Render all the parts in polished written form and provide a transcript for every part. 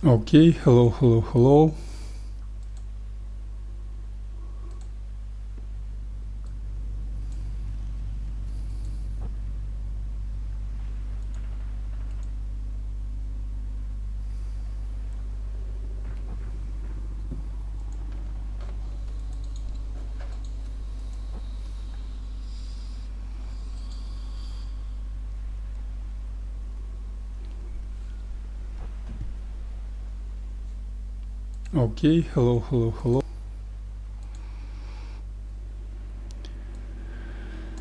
Okay, hello. Okay, hello.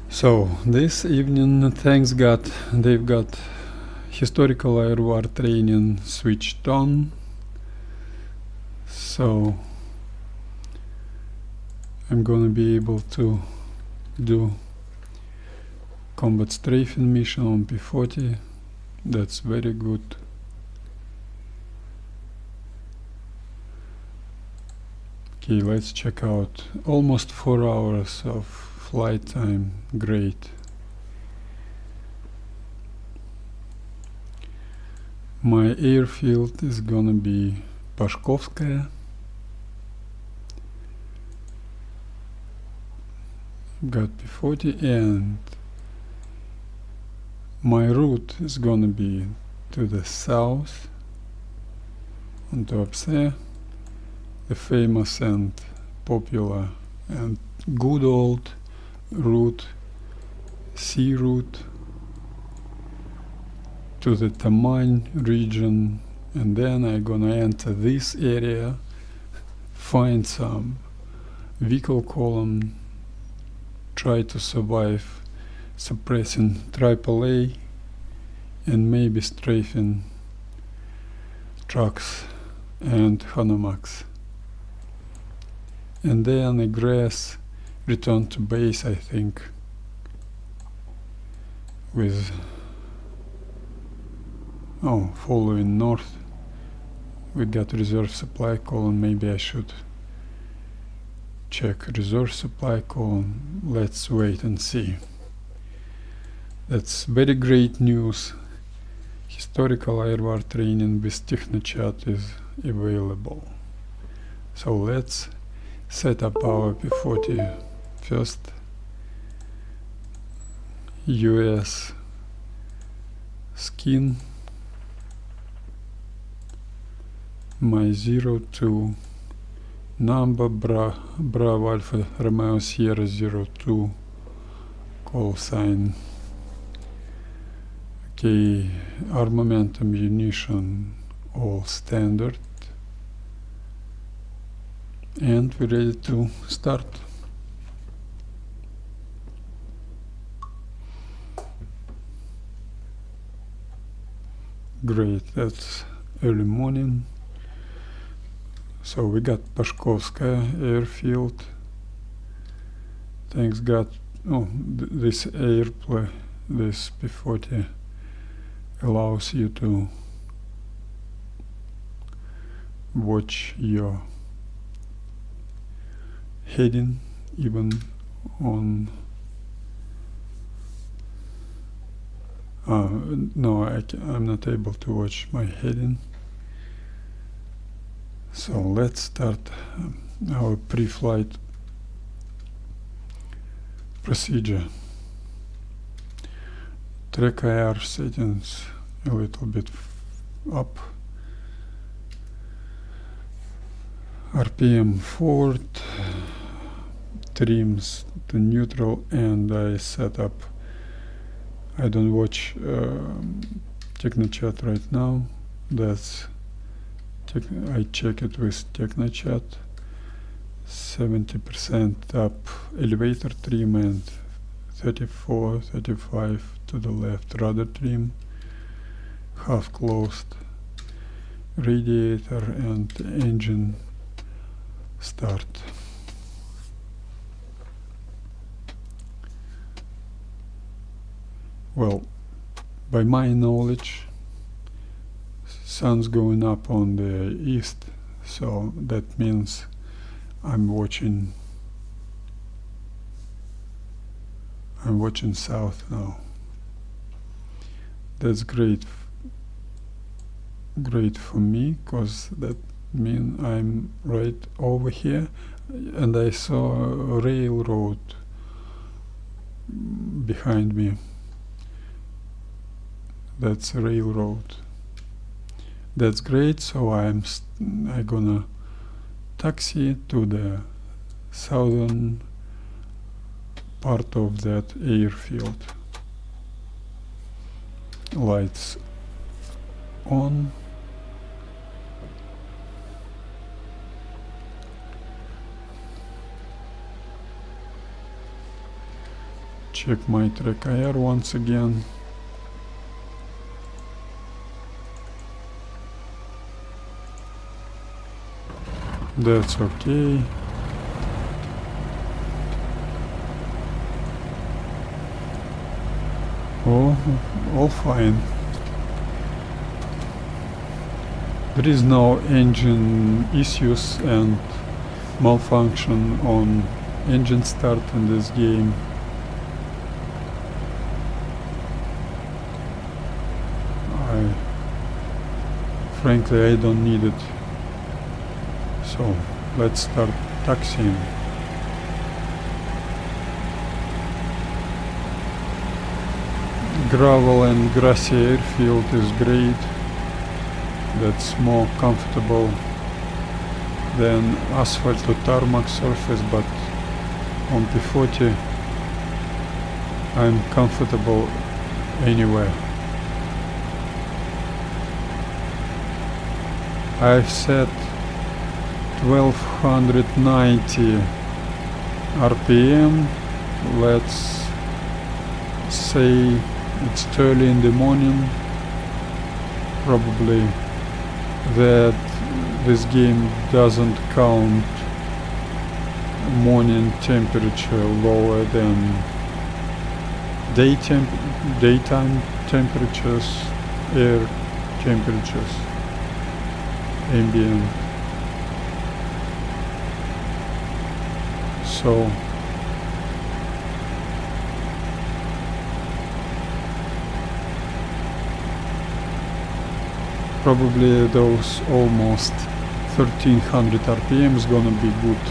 So, this evening, thanks God, they've got historical air war training switched on. So, I'm gonna be able to do combat strafing mission on P-40. That's very good. Okay, let's check out. Almost 4 hours of flight time. Great. My airfield is gonna be Pashkovskaya. Got P-40 and my route is gonna be to the south on Tuapse, the famous and popular and good old route, sea route to the Taman region, and then I'm gonna enter this area, find some vehicle column, try to survive suppressing AAA and maybe strafing trucks and Hanomaks. And then egress, return to base, I think, with following north. We got reserve supply column. Maybe I should check reserve supply column. Let's wait and see. That's very great news. Historical air war training with Technochat is available. So let's set up our P-40 first. US skin. My 02 number Bravo Alpha Romeo Sierra 02 call sign. Okay, armament, ammunition, all standard. And we're ready to start. Great, that's early morning. So we got Pashkovskaya airfield. Thanks God. This airplane, this P-40 allows you to watch your heading even on no, I'm not able to watch my heading. So let's start our pre-flight procedure. Track IR settings a little bit up. RPM forward, trims to neutral, and I set up. I don't watch Technochat right now. That's I check it with Technochat. 70% up elevator trim and 34, 35 to the left rudder trim. Half closed radiator and engine start. Well, by my knowledge, sun's going up on the east, so that means I'm watching south now. That's great. great for me, because that means I'm right over here, and I saw a railroad behind me. That's a railroad. That's great. So I'm gonna taxi to the southern part of that airfield. Lights on. Check my track IR once again. That's okay. Oh, all fine. There is no engine issues and malfunction on engine start in this game. Frankly, I don't need it. So let's start taxiing. Gravel and grassy airfield is great. That's more comfortable than asphalt or tarmac surface, but on P-40 I'm comfortable anywhere. I've set 1290 RPM. Let's say it's early in the morning, probably that this game doesn't count morning temperature lower than daytime temperatures, air temperatures, ambient. So probably those almost 1300 RPM is gonna be good.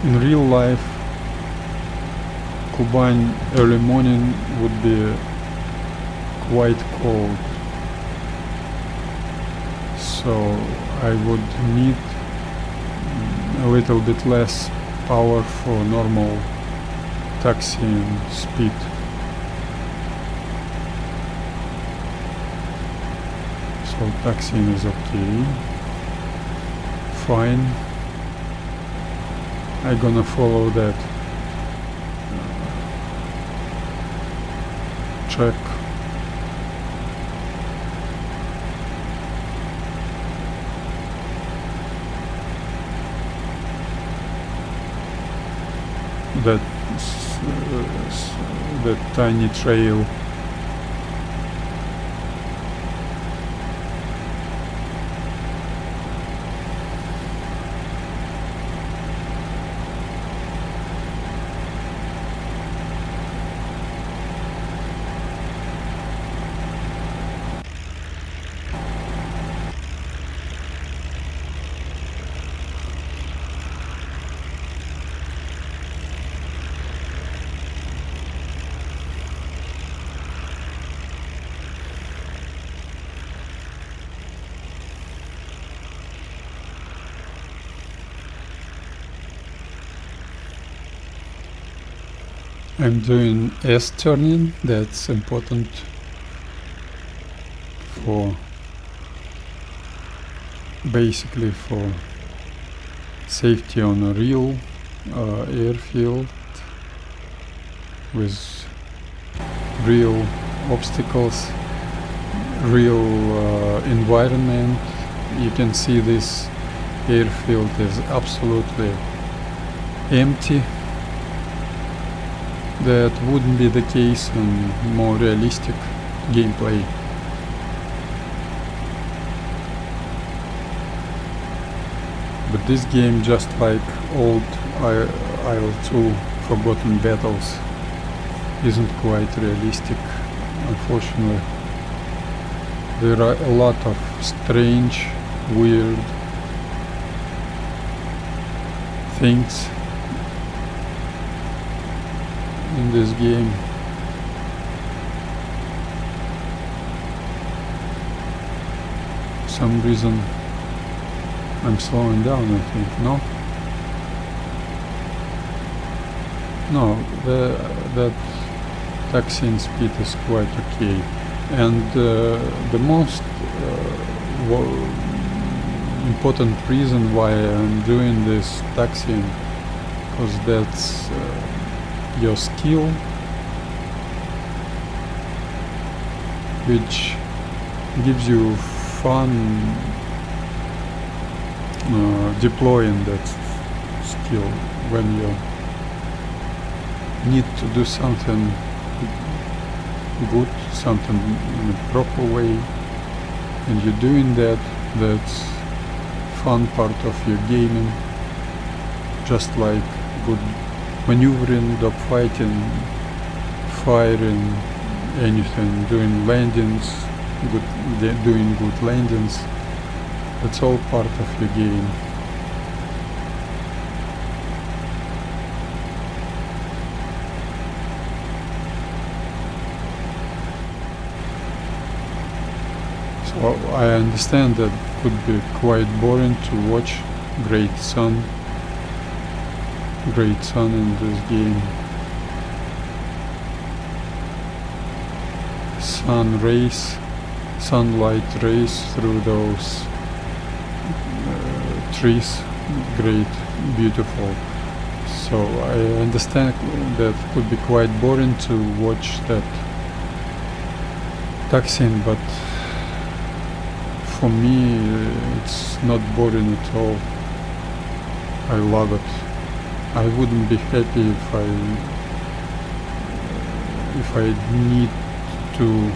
In real life, Kuban early morning would be quite cold, so I would need a little bit less power for normal taxiing speed. So taxiing is okay, fine. I'm gonna follow that track. That tiny trail. I'm doing S-turning. That's important for basically for safety on a real airfield with real obstacles, real environment. You can see this airfield is absolutely empty. That wouldn't be the case in more realistic gameplay. But this game, just like old IL-2 Forgotten Battles, isn't quite realistic, unfortunately. there are a lot of strange, weird things in this game. For some reason I'm slowing down, I think. No, that taxiing speed is quite okay. And the most important reason why I'm doing this taxiing, because that's your skill, which gives you fun deploying that skill when you need to do something good, something in a proper way, and you're doing that. That's fun part of your gaming, just like good maneuvering, dogfighting, firing, anything, doing landings, doing good landings. That's all part of your game. So I understand that could be quite boring to watch great sun in this game. Sunlight rays through those trees, great, beautiful. So I understand that could be quite boring to watch that taxiing, but for me it's not boring at all. I love it. I wouldn't be happy if I need to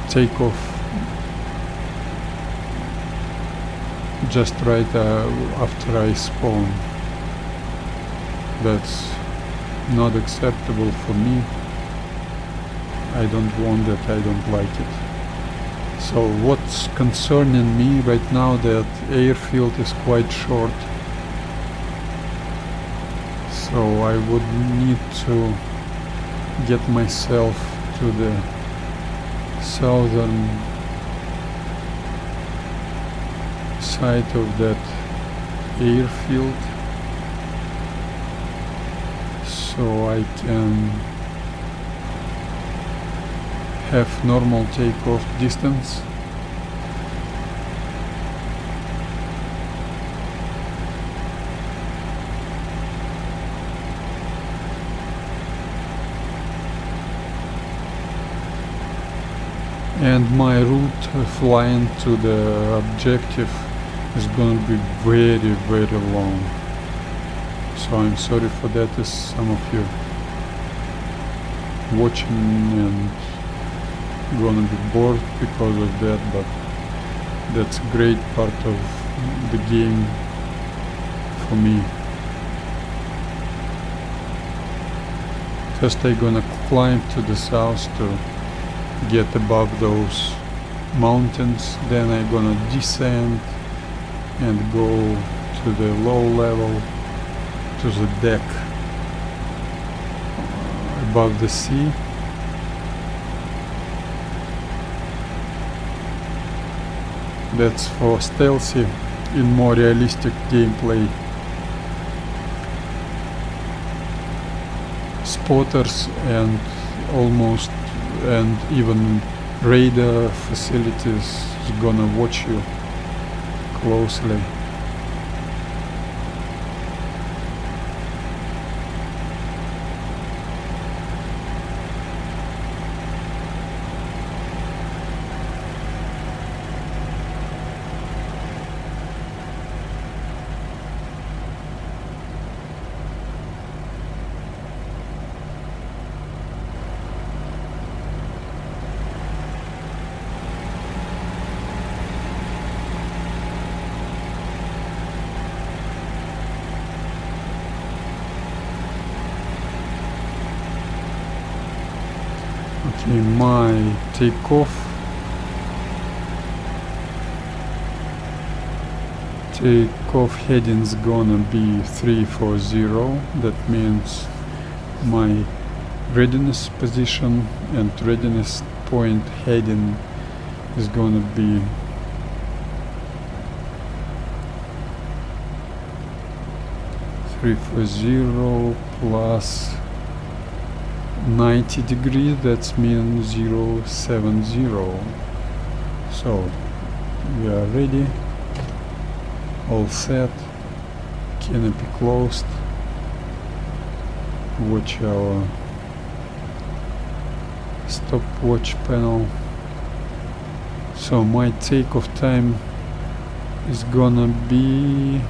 take off just right after I spawn. That's not acceptable for me. I don't want that, I don't like it. So what's concerning me right now, that airfield is quite short. So I would need to get myself to the southern side of that airfield so I can have normal takeoff distance. And my route flying to the objective is gonna be very, very long. So I'm sorry for that, as some of you watching and gonna be bored because of that, but that's a great part of the game for me. First I'm gonna climb to the south to get above those mountains, then I'm gonna descend and go to the low level, to the deck above the sea. That's for stealthy in more realistic gameplay. Spotters and almost and even radar facilities is gonna watch you closely. Okay, my takeoff heading's gonna be 340. That means my readiness position and readiness point heading is gonna be 340 plus 90 degrees, that means 070. So we are ready, all set, canopy closed, watch our stopwatch panel. So my takeoff time is gonna be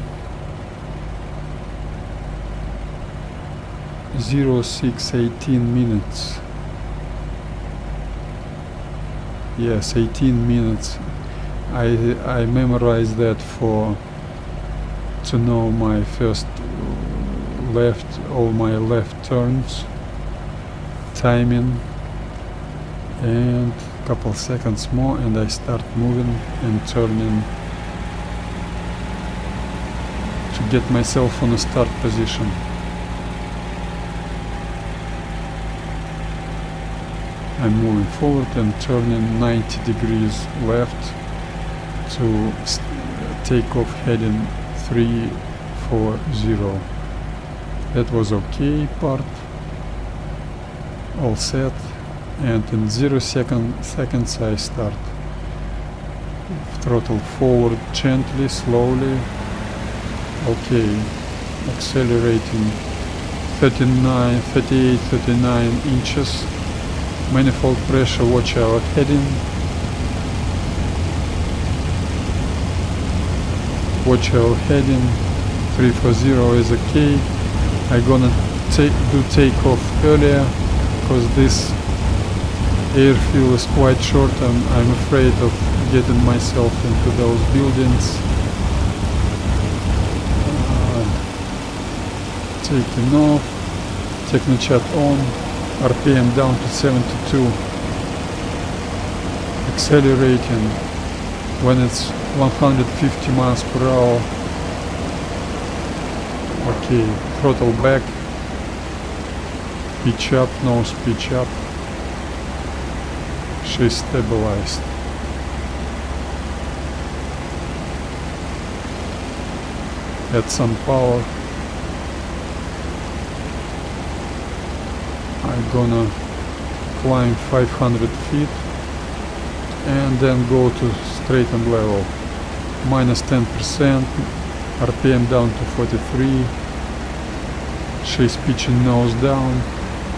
0618 minutes. Yes, 18 minutes. I memorized that to know my first all my left turns, timing, and couple seconds more and I start moving and turning to get myself on a start position. I'm moving forward and turning 90 degrees left to take off heading 340. That was okay part, all set, and in 0 seconds I start. Throttle forward gently, slowly. Okay, accelerating 38, 39 inches. Manifold pressure, watch our heading. Watch our heading. 340 is okay. I'm gonna do takeoff earlier because this airfield is quite short and I'm afraid of getting myself into those buildings. Taking off. Technochat on. RPM down to 72. Accelerating when it's 150 miles per hour. Okay, throttle back. Pitch up, nose pitch up. She's stabilized. Add some power. I'm gonna climb 500 feet and then go to straight and level. Minus 10%, RPM down to 43. She's pitching nose down,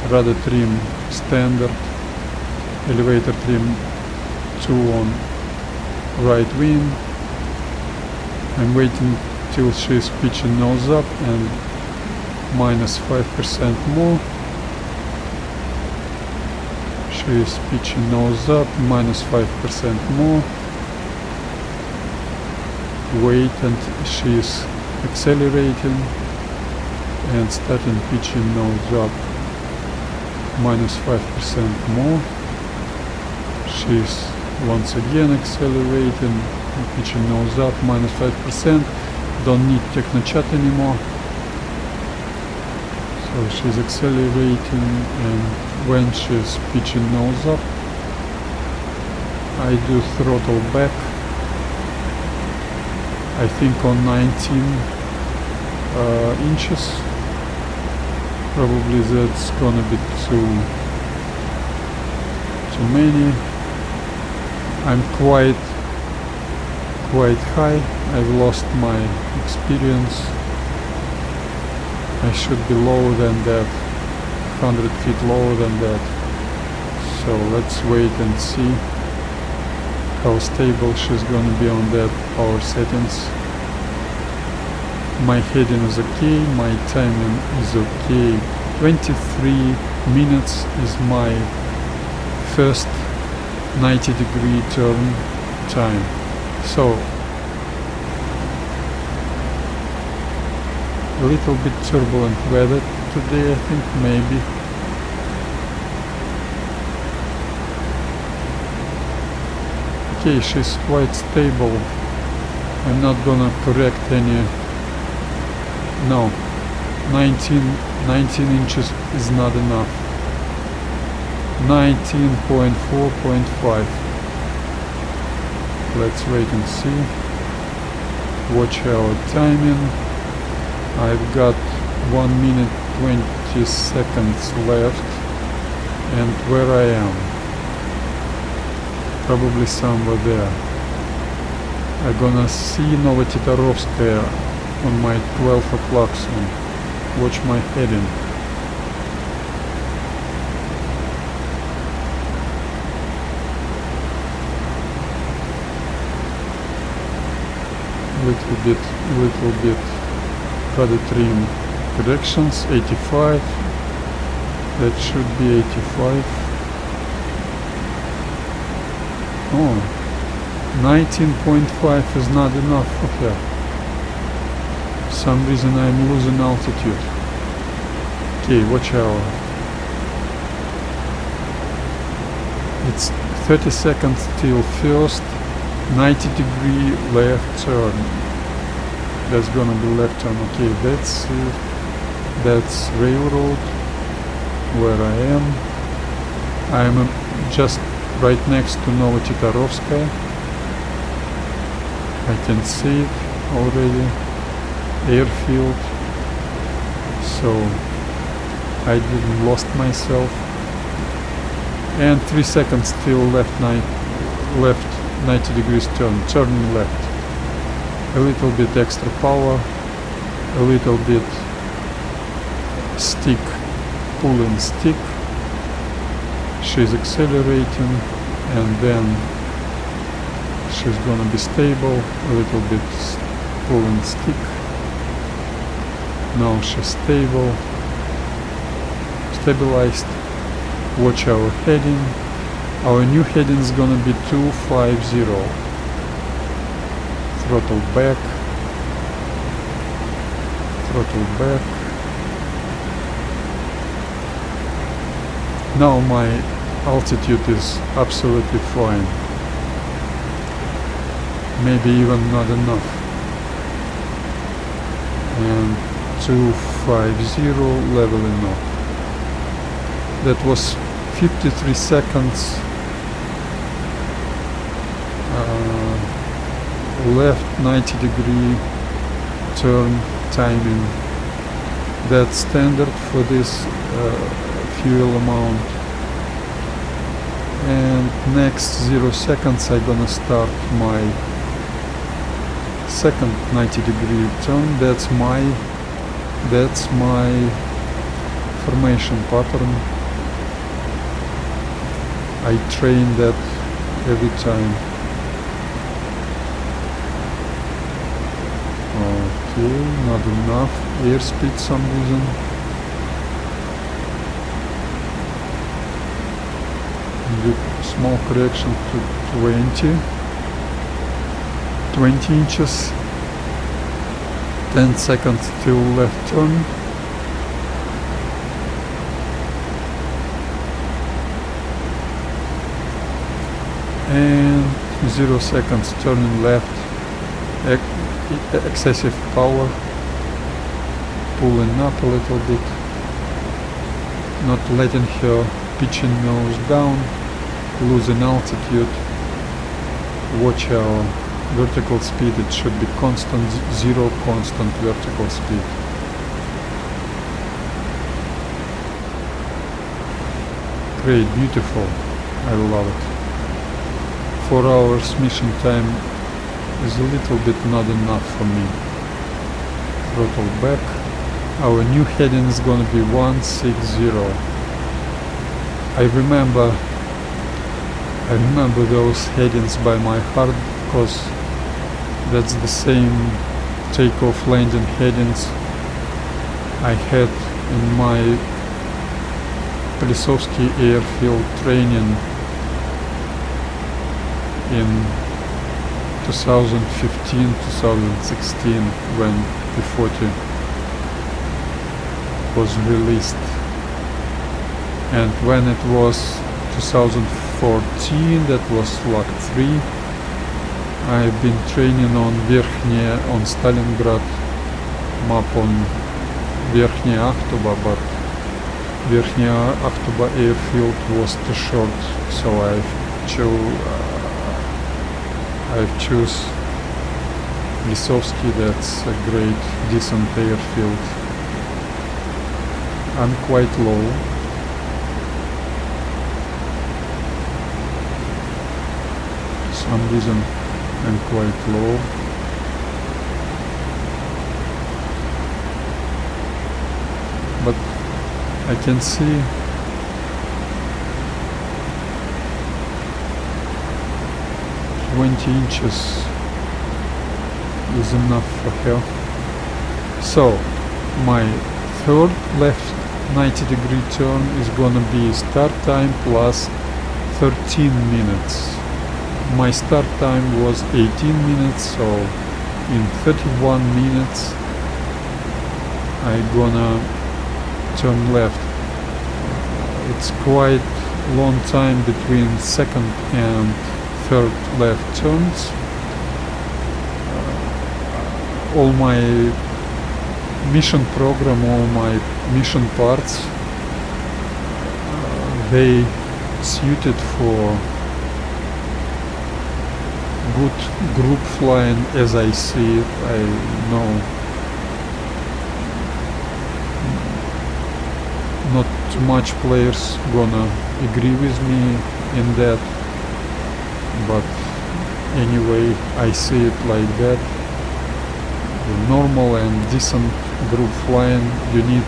rudder trim standard, elevator trim 2 on right wing. I'm waiting till she's pitching nose up and minus 5% more. She's pitching nose up, minus 5% more. Wait, and she's accelerating and starting pitching nose up, minus 5% more. She's once again accelerating and pitching nose up, minus 5%. Don't need technochat anymore. So she's accelerating, and when she's pitching nose up, I do throttle back. I think on 19 inches. Probably that's gonna be too many. I'm quite high. I've lost my experience. I should be lower than that, 100 feet lower than that. So let's wait and see how stable she's gonna be on that power settings. My heading is okay, my timing is okay. 23 minutes is my first 90-degree turn time. So a little bit turbulent weather today, I think, maybe. Okay, she's quite stable. I'm not gonna correct any. No, 19 inches is not enough. 19.4.5. Let's wait and see. Watch our timing. I've got 1 minute 20 seconds left. And where I am? Probably somewhere there. I'm gonna see Novotitarovskaya on my 12 o'clock soon. Watch my heading. Little bit rudder trim corrections. 85. That should be 85. Oh, 19.5 is not enough for her. For some reason I'm losing altitude. Okay, watch out. It's 30 seconds till first 90-degree left turn. That's gonna be left turn. Okay, that's it. That's railroad where I am. I'm just right next to Novotitarovskaya. I can see it already. Airfield. So I didn't lost myself. And 3 seconds till left 90 degrees turn. Turning left. A little bit extra power. A little bit stick. Pulling stick. She's accelerating, and then she's gonna be stable. A little bit pulling stick. Now she's stable. Stabilized. Watch our heading. Our new heading is gonna be 250. Throttle back. Throttle back. Now my altitude is absolutely fine. Maybe even not enough. And 250 leveling up. That was 53 seconds. Left 90-degree turn timing. That's standard for this fuel amount. And next 0 seconds I'm gonna start my second 90-degree turn. That's my formation pattern. I train that every time. Okay, not enough airspeed some reason. Small correction to 20 inches. 10 seconds till left turn. And 0 seconds turning left. Excessive power. Pulling up a little bit. Not letting her pitching nose down. Losing altitude. Watch our vertical speed. It should be constant, zero constant vertical speed. Great, beautiful. I love it. 4 hours mission time is a little bit not enough for me. Throttle back. Our new heading is gonna be 160. I remember those headings by my heart, because that's the same takeoff landing headings I had in my Pelissovsky airfield training in 2015-2016 when P-40 was released. And when it was 2014, that was Lot 3, I've been training on on Stalingrad map on Верхняя Ахтуба, but Верхняя Ахтуba airfield was too short, so I've choose Lisovsky. That's a great, decent airfield. I'm quite low. For some reason I'm quite low. But I can see inches is enough for her. So my third left 90-degree turn is gonna be start time plus 13 minutes. My start time was 18 minutes, so in 31 minutes I gonna turn left. It's quite long time between second and third left turns. All my mission program, all my mission parts, they suited for good group flying as I see it. I know not too much players gonna agree with me in that, but anyway I see it like that. The normal and decent group flying, you need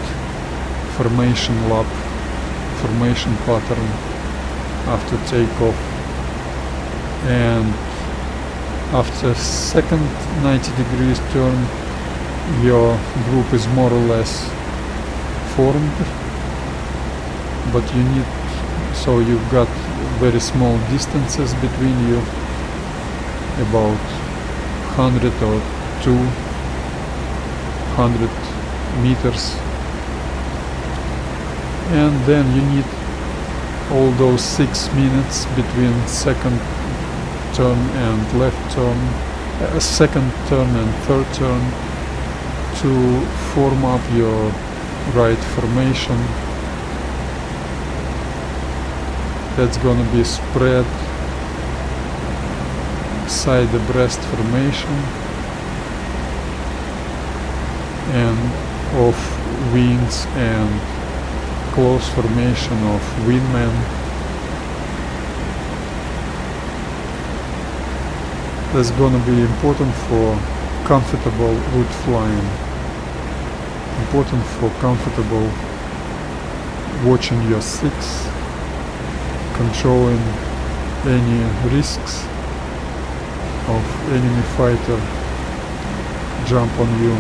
formation lap, formation pattern after takeoff, and after second 90 degrees turn your group is more or less formed, but you need, so you've got very small distances between you, about 100 or 200 meters, and then you need all those 6 minutes between second turn and left turn, second turn and third turn, to form up your right formation. That's gonna be spread side abreast formation and of wings and close formation of wingman. That's gonna be important for comfortable route flying, important for comfortable watching your six, controlling any risks of enemy fighter jump on you.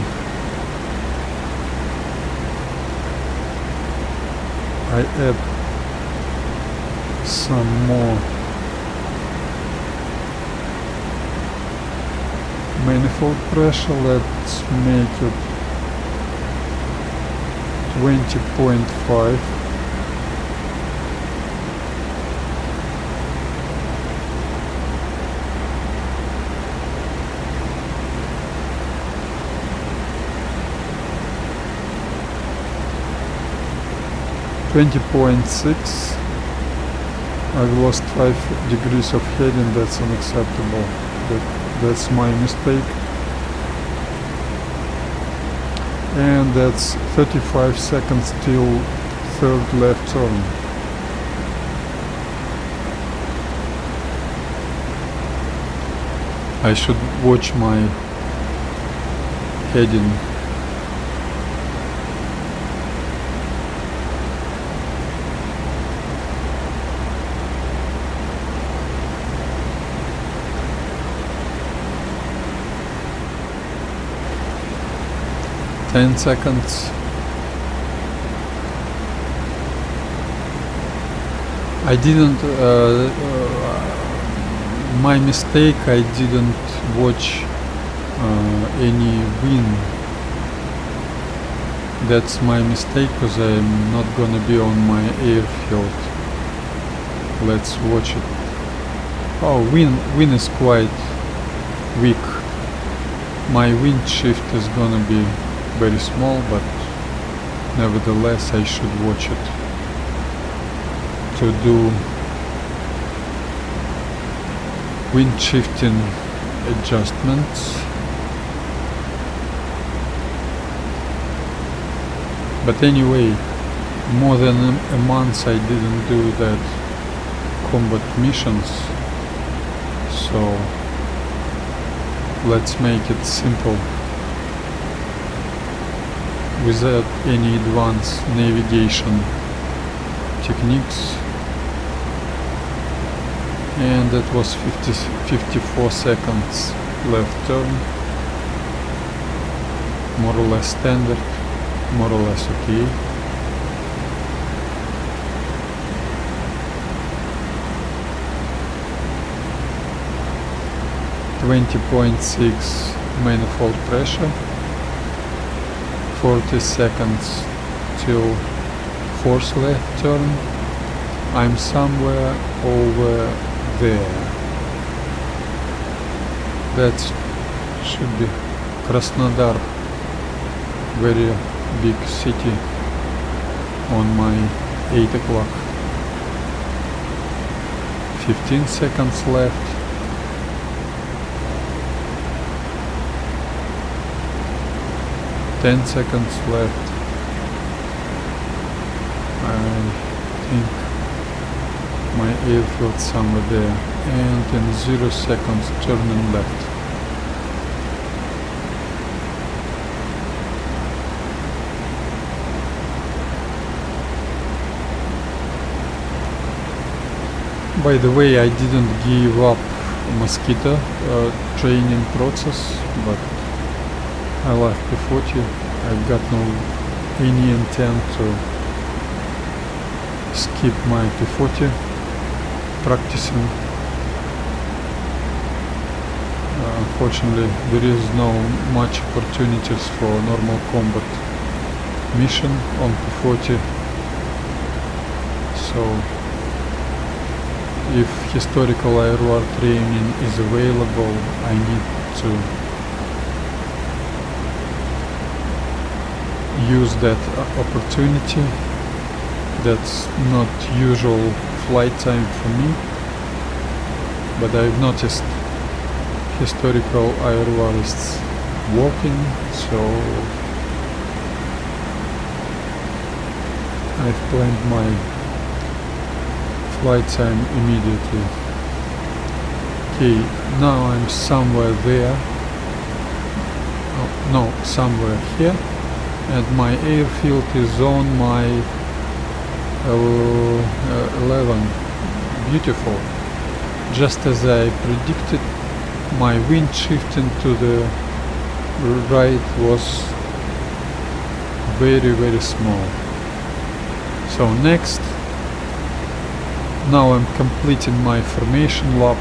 I add some more manifold pressure. Let's make it 20.5. .6. I've lost 5 degrees of heading. That's unacceptable. That's my mistake. And that's 35 seconds till third left turn. I should watch my heading. Ten seconds. I didn't, my mistake, I didn't watch any wind. That's my mistake, because I'm not gonna be on my airfield. Let's watch it. Oh, wind is quite weak. My wind shift is gonna be very small, but nevertheless I should watch it to do wind shifting adjustments. But anyway, more than a month I didn't do that combat missions, so let's make it simple without any advanced navigation techniques. And that was 54 seconds left turn, more or less standard, more or less okay. .6 manifold pressure, 40 seconds till force left turn. I'm somewhere over there. That should be Krasnodar, very big city on my 8 o'clock. 15 seconds left. Ten seconds left. I think my airfield somewhere there, and in 0 seconds turning left. By the way, I didn't give up mosquito training process, but I love P-40. I've got any intent to skip my P-40 practicing. Unfortunately, there is no much opportunities for normal combat mission on P-40. So, if historical IR training is available, I need to use that opportunity. That's not usual flight time for me, but I've noticed historical IR-ists walking, so I've planned my flight time immediately. Okay, now I'm somewhere there, no, somewhere here, and my airfield is on my 11. Beautiful. Just as I predicted, my wind shifting to the right was very, very small. So next, now I'm completing my formation lap.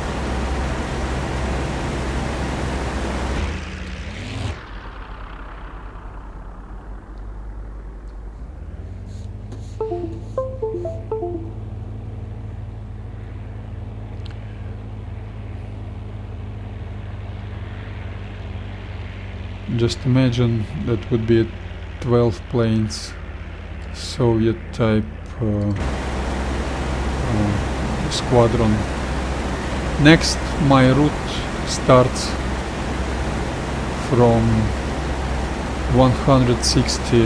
Just imagine that would be 12 planes, Soviet type squadron. Next, my route starts from 160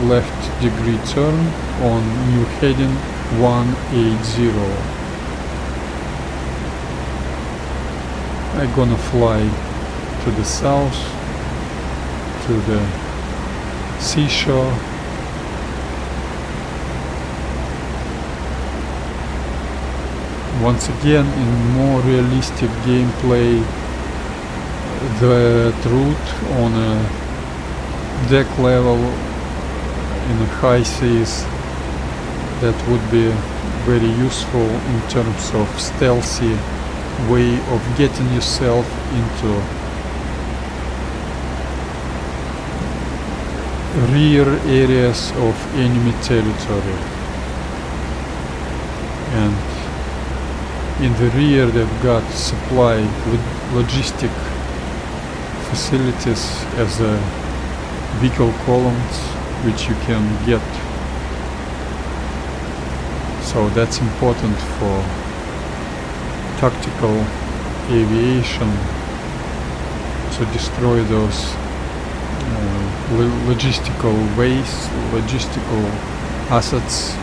left degree turn on new heading 180. I'm gonna fly to the south, to the seashore. Once again, in more realistic gameplay, the route on a deck level in the high seas, that would be very useful in terms of stealthy way of getting yourself into rear areas of enemy territory. And in the rear they've got supply logistic facilities as vehicle columns which you can get. So that's important for tactical aviation to destroy those logistical ways, logistical assets,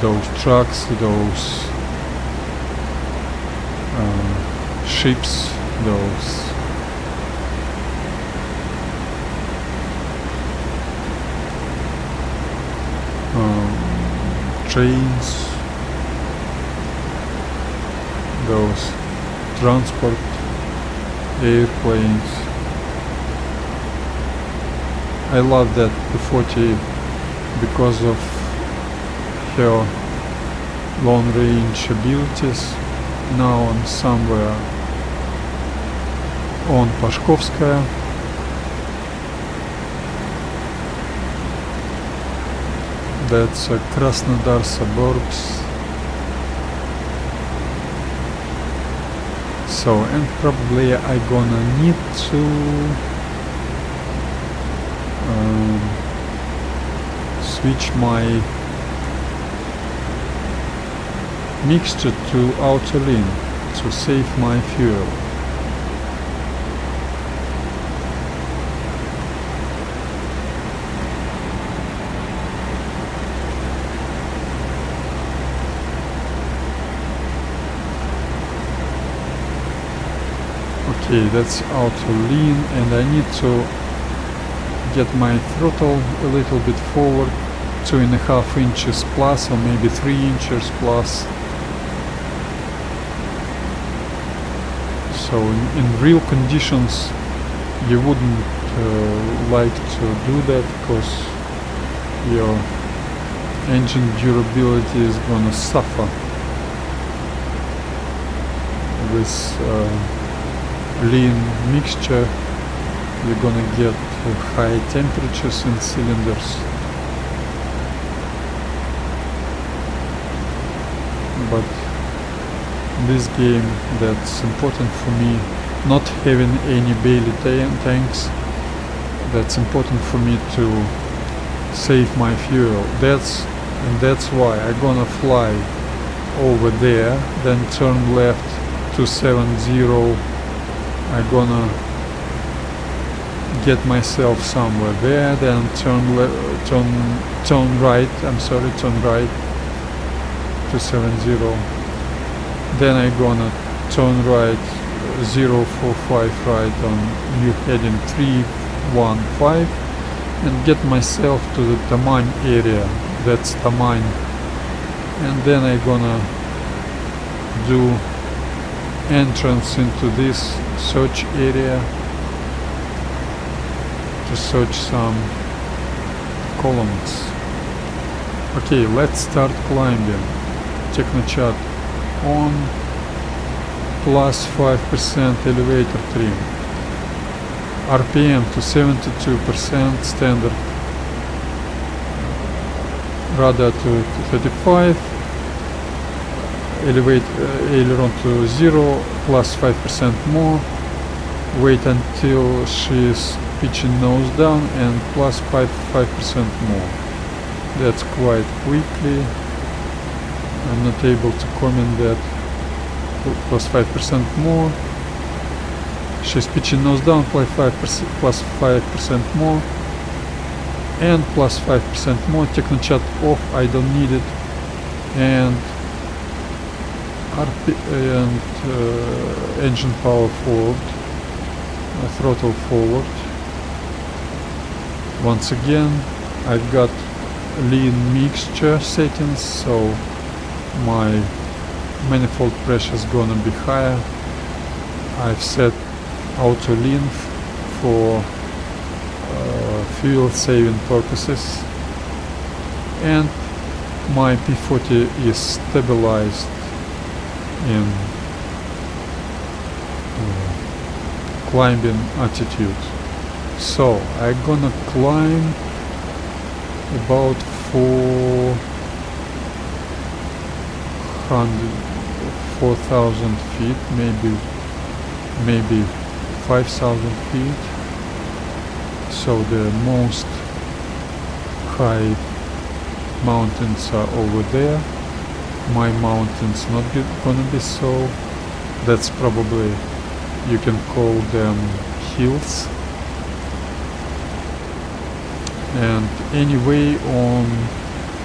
those trucks, those ships, those trains, those transport airplanes. I love that P-40 because of her long range abilities. Now I'm somewhere on Pashkovskaya. That's Krasnodar suburbs. So, and probably I gonna need to switch my mixture to auto lean to save my fuel. Okay, that's auto lean, and I need to get my throttle a little bit forward, 2.5 inches plus, or maybe 3 inches plus. So in real conditions you wouldn't like to do that because your engine durability is gonna suffer with lean mixture. You're gonna get high temperatures in cylinders. But this game, that's important for me, not having any Bailey tanks. That's important for me to save my fuel. That's why I'm gonna fly over there, then turn left to 70. I'm gonna get myself somewhere there, then turn right. Turn right to 70. Then I'm gonna turn right 045 right on new heading 315 and get myself to the Tamань area. That's Tamань. And then I'm gonna do entrance into this search area to search some columns. Okay, let's start climbing. Technochat on, plus 5% elevator trim, RPM to 72% standard, radar to 35, elevate aileron to 0, plus 5% more, wait until she's pitching nose down, and plus 5% more. That's quite quickly. I'm not able to comment that. Plus 5% more. She's pitching nose down, plus 5% more. And plus 5% more. Technochat off, I don't need it. And engine power forward. Throttle forward. Once again, I've got lean mixture settings, so my manifold pressure is gonna be higher. I've set auto lean for fuel saving purposes, and my P-40 is stabilized in climbing attitude. So I'm gonna climb about 4,000 feet, maybe 5,000 feet. So the most high mountains are over there. My mountain's not gonna be so. That's probably, you can call them hills. And anyway,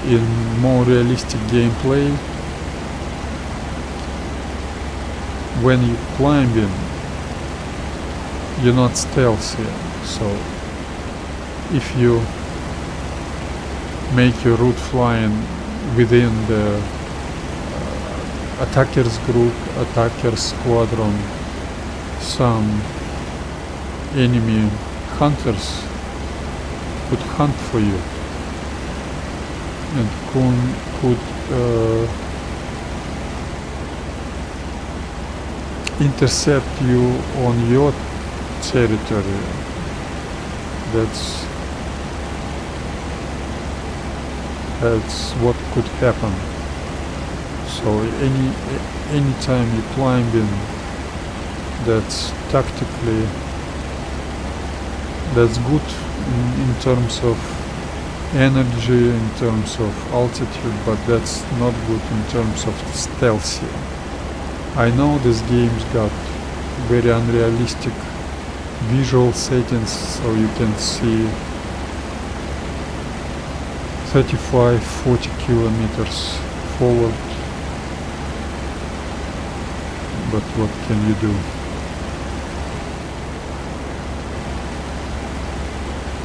in more realistic gameplay, when you climbing, you're not stealthy. So if you make your route flying within the attackers group, attackers squadron, some enemy hunters could hunt for you and could intercept you on your territory. That's what could happen. So anytime you climbing, that's tactically, that's good in terms of energy, in terms of altitude, but that's not good in terms of stealthy. I know this game's got very unrealistic visual settings, so you can see 35-40 kilometers forward, but what can you do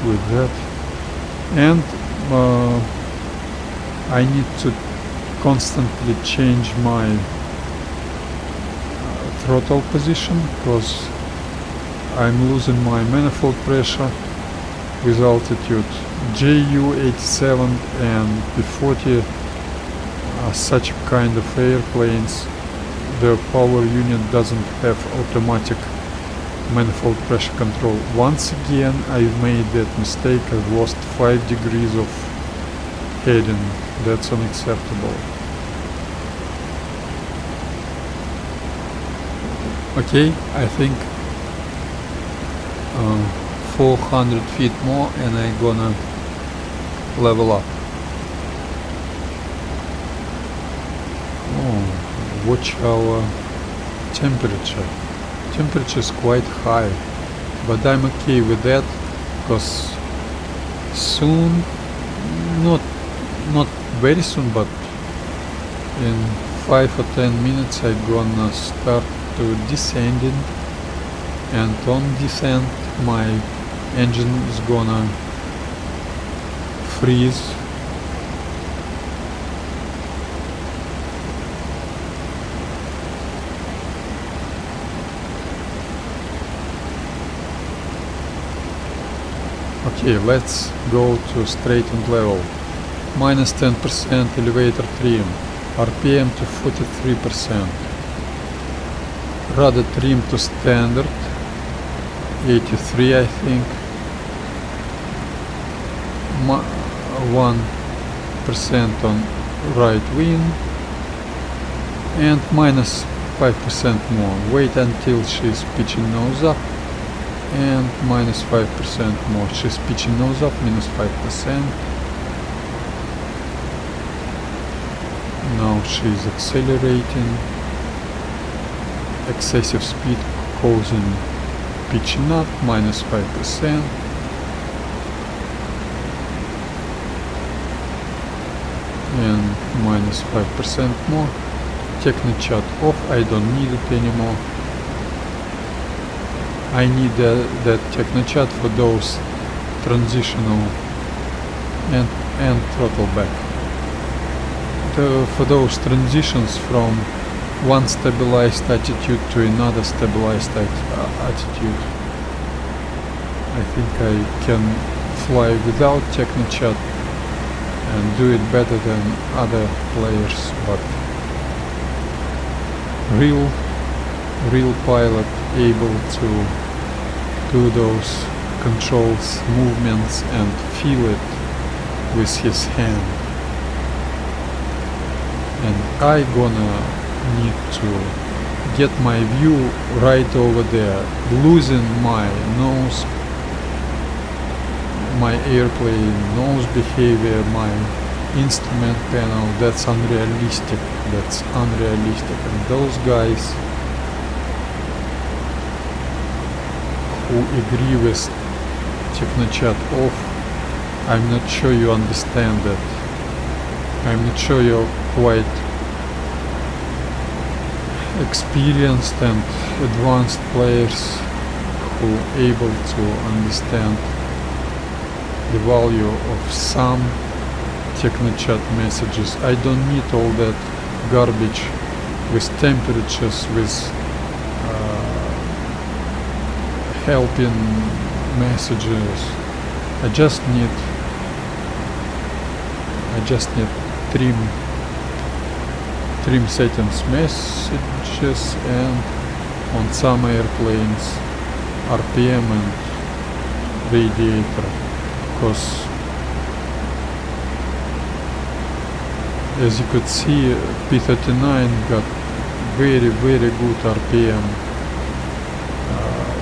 with that? And I need to constantly change my throttle position because I'm losing my manifold pressure with altitude. Ju-87 and P-40 are such kind of airplanes. The power unit doesn't have automatic manifold pressure control. Once again I made that mistake. I've lost 5 degrees of heading. That's unacceptable. Okay, I think 400 feet more and I'm gonna level up. Oh, watch our temperature. Temperature is quite high, but I'm okay with that because soon, not very soon, but in 5 or 10 minutes I'm gonna start to descending, and on descent my engine is gonna freeze. Okay, let's go to straightened level. Minus 10% elevator trim, RPM to 43%, rudder trim to standard, 83 I think, 1% on right wing, and minus 5% more. Wait until she's pitching nose up, and minus 5% more. She's pitching nose up, minus 5%. Now she's accelerating. Excessive speed causing pitching up, minus 5%. And minus 5% more. Technochat off, I don't need it anymore. I need that Technochat for those transitional and throttle back. For those transitions from one stabilized attitude to another stabilized attitude. I think I can fly without Technochat and do it better than other players, but real pilot able to do those controls, movements and feel it with his hand. And I gonna need to get my view right over there, losing my nose, my airplane nose behavior, my instrument panel. That's unrealistic. That's unrealistic. And those guys who agree with Technochat off, I'm not sure you understand that. I'm not sure you're quite experienced and advanced players who are able to understand the value of some Technochat messages. I don't need all that garbage with temperatures, with helping messages. I just need trim settings messages, and on some airplanes RPM and radiator, because as you could see, P-39 got very good RPM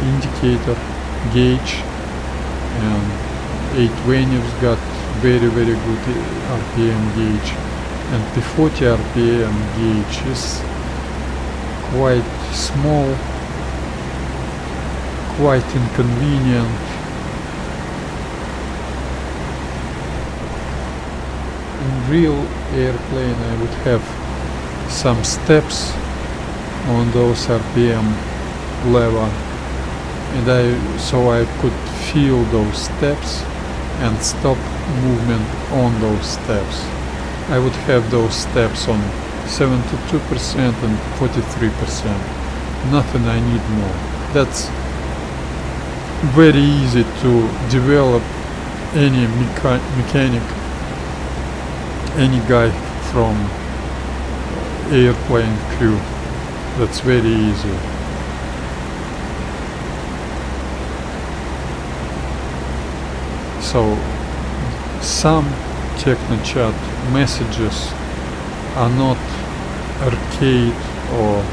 indicator gauge, and A-20's got very good RPM gauge, and P-40 RPM gauge is quite small, quite inconvenient. In real airplane I would have some steps on those RPM lever, and so I could feel those steps and stop movement on those steps. I would have those steps on 72% and 43%. Nothing I need more. That's very easy to develop. Any mechanic, any guy from airplane crew, that's very easy. So some Technochat messages are not arcade or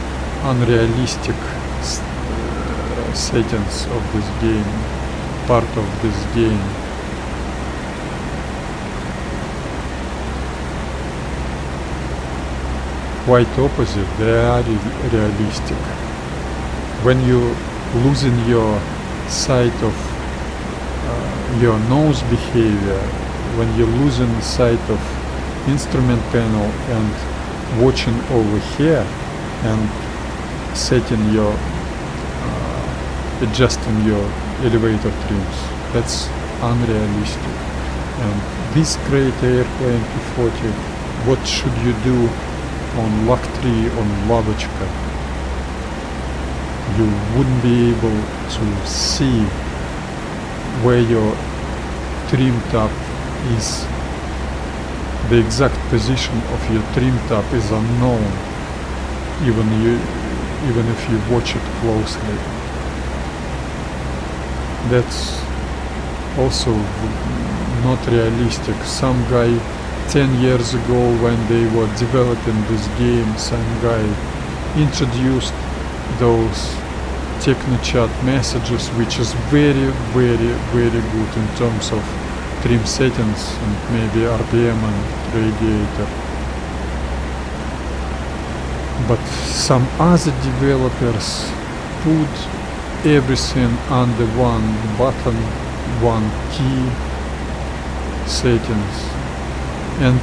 unrealistic settings of this game, part of this game. Quite opposite, they are realistic. When you losing your sight of your nose behavior, when you're losing sight of instrument panel and watching over here and setting your adjusting your elevator trims, that's unrealistic. And this great airplane P-40, what should you do on Luck 3 on Lavochka? You wouldn't be able to see where your trim top is. The exact position of your trim top is unknown, even if you watch it closely. That's also not realistic. Some guy 10 years ago, when they were developing this game, some guy introduced those Technochat messages, which is very good in terms of trim settings and maybe RPM and radiator. But some other developers put everything under one button, one key settings, and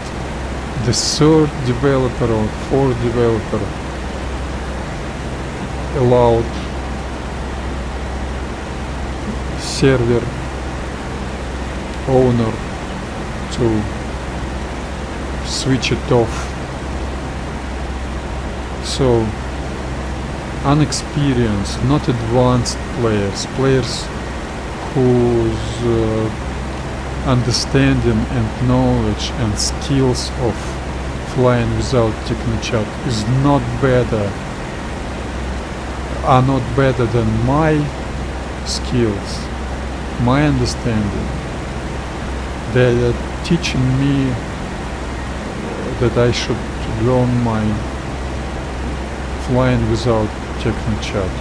the third developer or fourth developer allowed server owner to switch it off. So unexperienced, not advanced players whose understanding and knowledge and skills of flying without Technochat is are not better than my skills, my understanding. They are teaching me that I should learn my flying without technochat.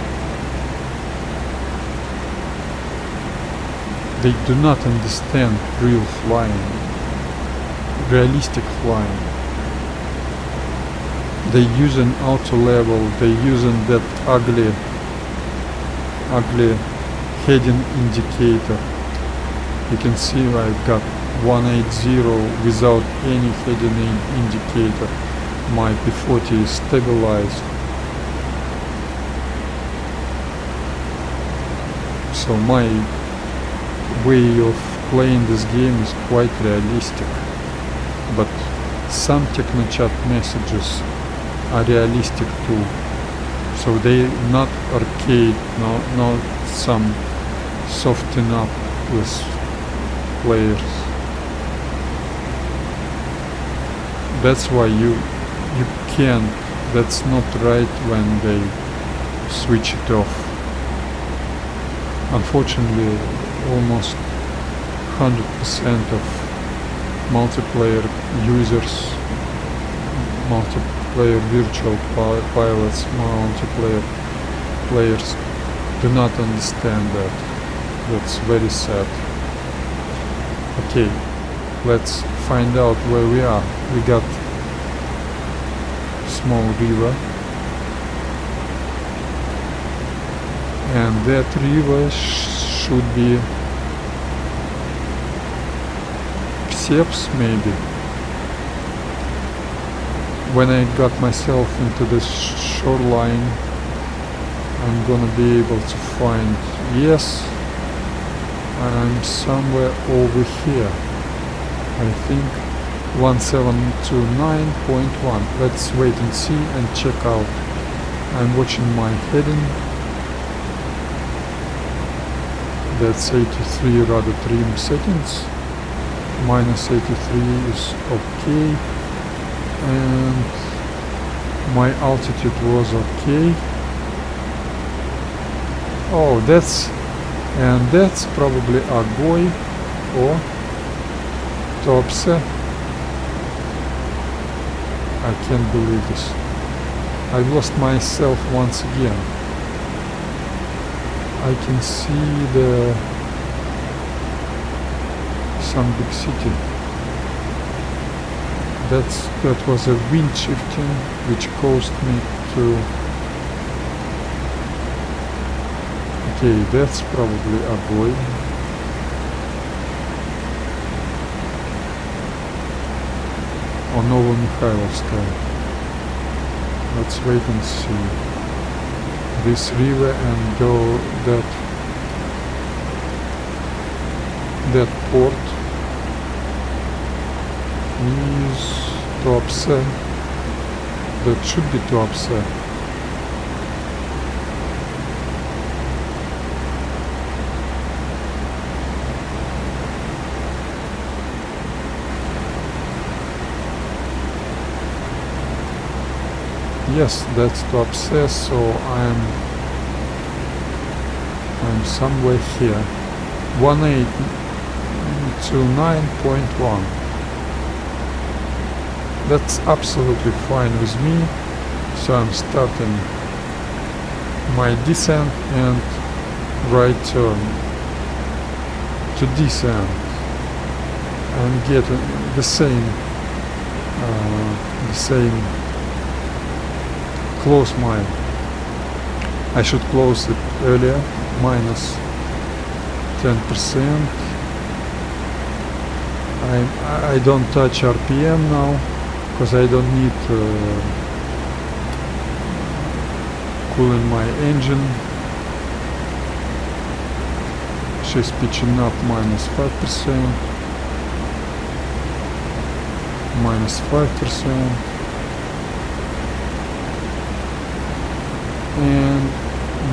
They do not understand real flying, realistic flying. They use an auto level, they using that ugly heading indicator. You can see I've got 180 without any heading indicator. My P-40 is stabilized. So my way of playing this game is quite realistic. But some technochat messages are realistic too. So they not arcade, not some soften up with players. That's why you can't, that's not right when they switch it off. Unfortunately, almost 100% of multiplayer users, multiplayer virtual pilots, multiplayer players do not understand that. That's very sad. Okay, let's find out where we are. We got small river, and that river should be Seps maybe. When I got myself into this shoreline, I'm gonna be able to find, yes, I'm somewhere over here. I think 1729.1. Let's wait and see and check out. I'm watching my heading. That's 83 rudder trim settings. Minus 83 is okay. And my altitude was okay. Oh, that's probably Agoi or Topse. I can't believe this. I've lost myself once again. I can see some big city. That was a wind shifting which caused me to. Okay, that's probably a boy. Or Novo-Mikhailovskaya. Let's wait and see. This river and that port is Tuapse. That should be Tuapse. Yes, that's Tuapse, so I'm somewhere here. 1829.1. That's absolutely fine with me. So I'm starting my descent and right turn to descent and get the same close mine. I should close it earlier, minus 10%. I don't touch RPM now because I don't need cooling my engine. She's pitching up minus 5%, minus 5%, and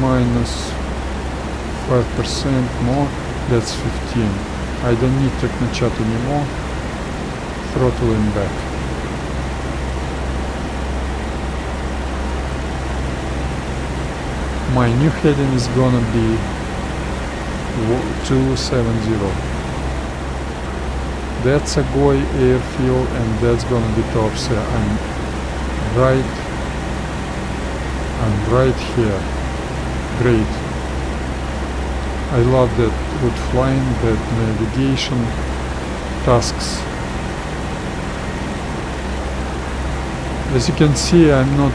minus 5% more. That's 15. I don't need technochat anymore. Throttling back. My new heading is gonna be 270. That's a Goi airfield and that's gonna be Tuapse. I'm right here. Great. I love that route flying, that navigation tasks. As you can see, I'm not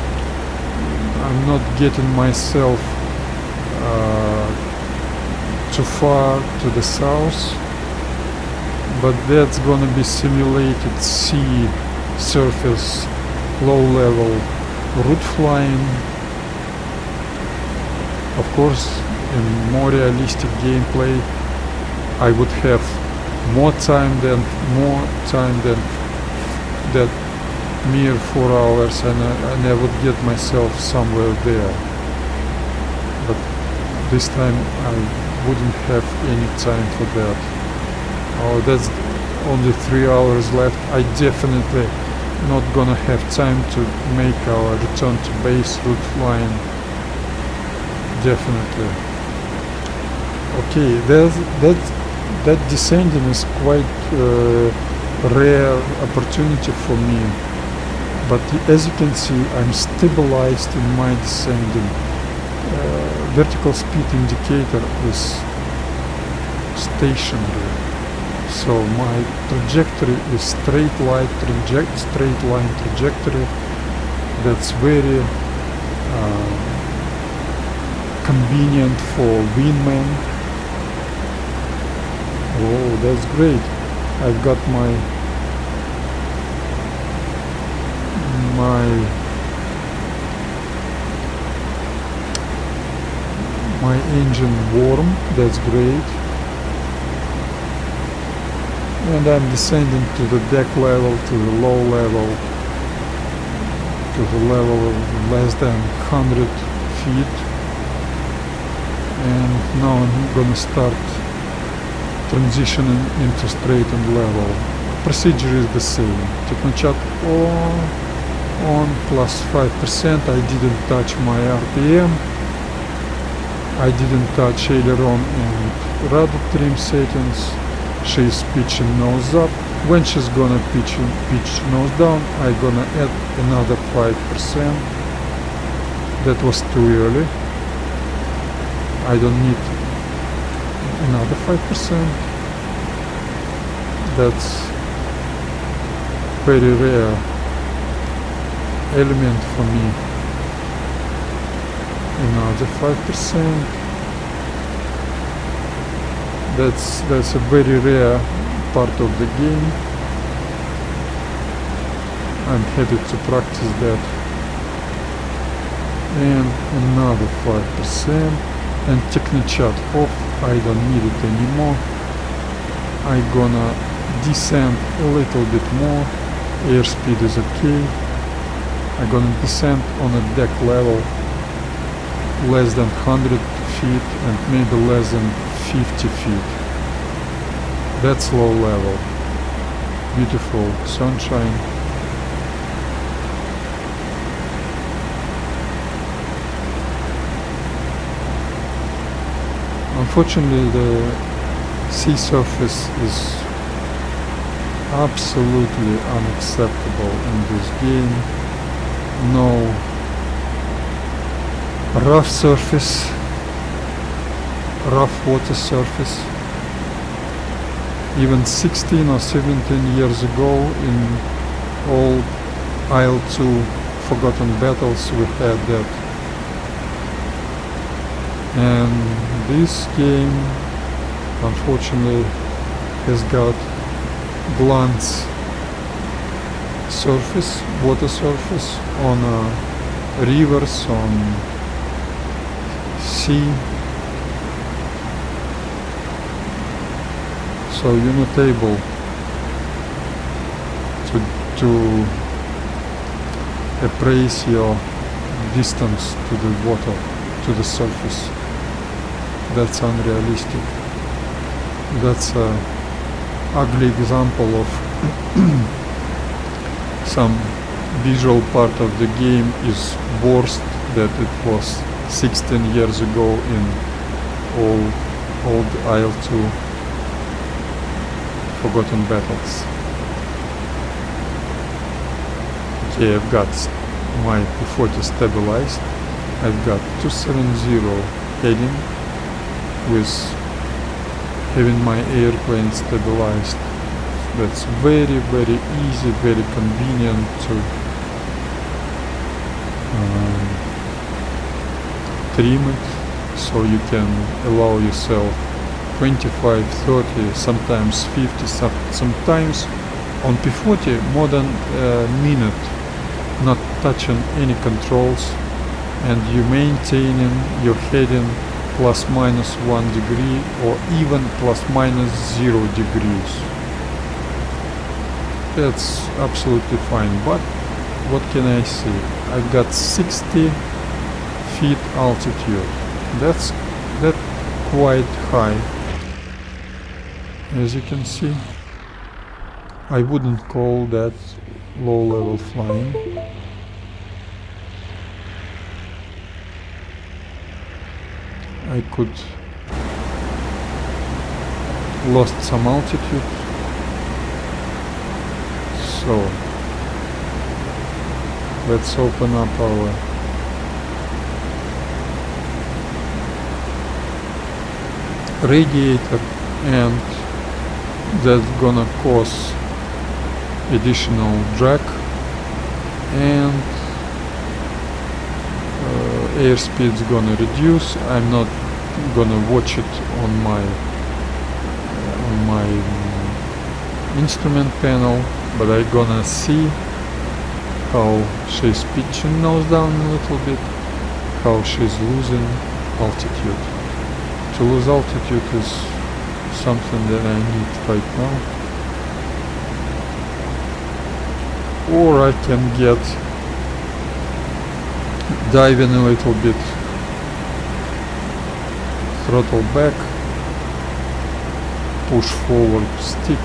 getting myself too far to the south, but that's gonna be simulated sea surface, low level route flying. Of course, in more realistic gameplay, I would have more time than that mere 4 hours, and I would get myself somewhere there. But this time I wouldn't have any time for that. Oh, that's only 3 hours left. I definitely not gonna have time to make our return to base route flying. Definitely. Okay, that descending is quite rare opportunity for me, but as you can see, I'm stabilized in my descending. Vertical speed indicator is stationary, so my trajectory is straight line trajectory. That's very convenient for wingman. Oh, that's great. I've got my engine warm. That's great. And I'm descending to the deck level, to the low level, to the level of less than 100 feet. And now I'm gonna start transitioning into straightened level. Procedure is the same. Technochat on plus 5%. I didn't touch my RPM. I didn't touch aileron and rudder trim settings. She's pitching nose up. When she's gonna pitch nose down, I'm gonna add another 5%. That was too early. I don't need another 5%. That's very rare element for me. Another 5%. That's a very rare part of the game. I'm happy to practice that. And another 5%. And technichat off. I don't need it anymore. I'm gonna descend a little bit more. Airspeed is okay. I'm gonna descend on a deck level less than 100 feet and maybe less than 50 feet. That's low level. Beautiful sunshine. Unfortunately, the sea surface is absolutely unacceptable in this game. No rough surface, rough water surface. Even 16 or 17 years ago in old IL-2 Forgotten Battles we had that. And this game unfortunately has got blunt surface, water surface on rivers, on sea. So you're not able to appraise your distance to the water, to the surface. That's unrealistic. That's an ugly example of some visual part of the game is worse than it was 16 years ago in old IL-2 Forgotten Battles. Okay, I've got my P-40 stabilized. I've got 270 heading with having my airplane stabilized. That's very easy, very convenient to trim it, so you can allow yourself 25, 30, sometimes 50, sometimes on P-40 more than a minute not touching any controls, and you maintaining your heading plus minus 1 degree or even plus minus 0 degrees. That's absolutely fine, but what can I say? I've got 60 feet altitude. That's quite high, as you can see. I wouldn't call that low level flying. I could lost some altitude, so let's open up our radiator, and that's gonna cause additional drag, and airspeed's gonna reduce. I'm not gonna watch it on my instrument panel, but I'm gonna see how she's pitching nose down a little bit, how she's losing altitude. To lose altitude is something that I need right now, or I can get diving a little bit, throttle back, push forward stick,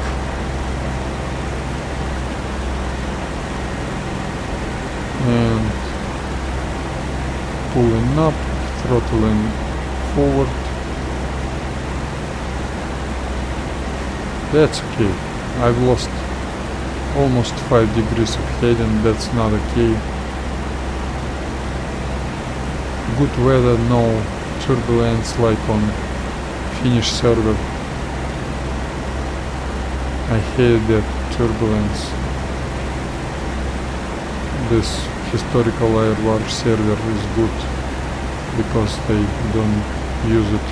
and pulling up, throttling forward. That's okay. I've lost almost 5 degrees of heading. That's not okay. Good weather, no turbulence like on Finnish server. I hate that turbulence. This historical air server is good because they don't use it.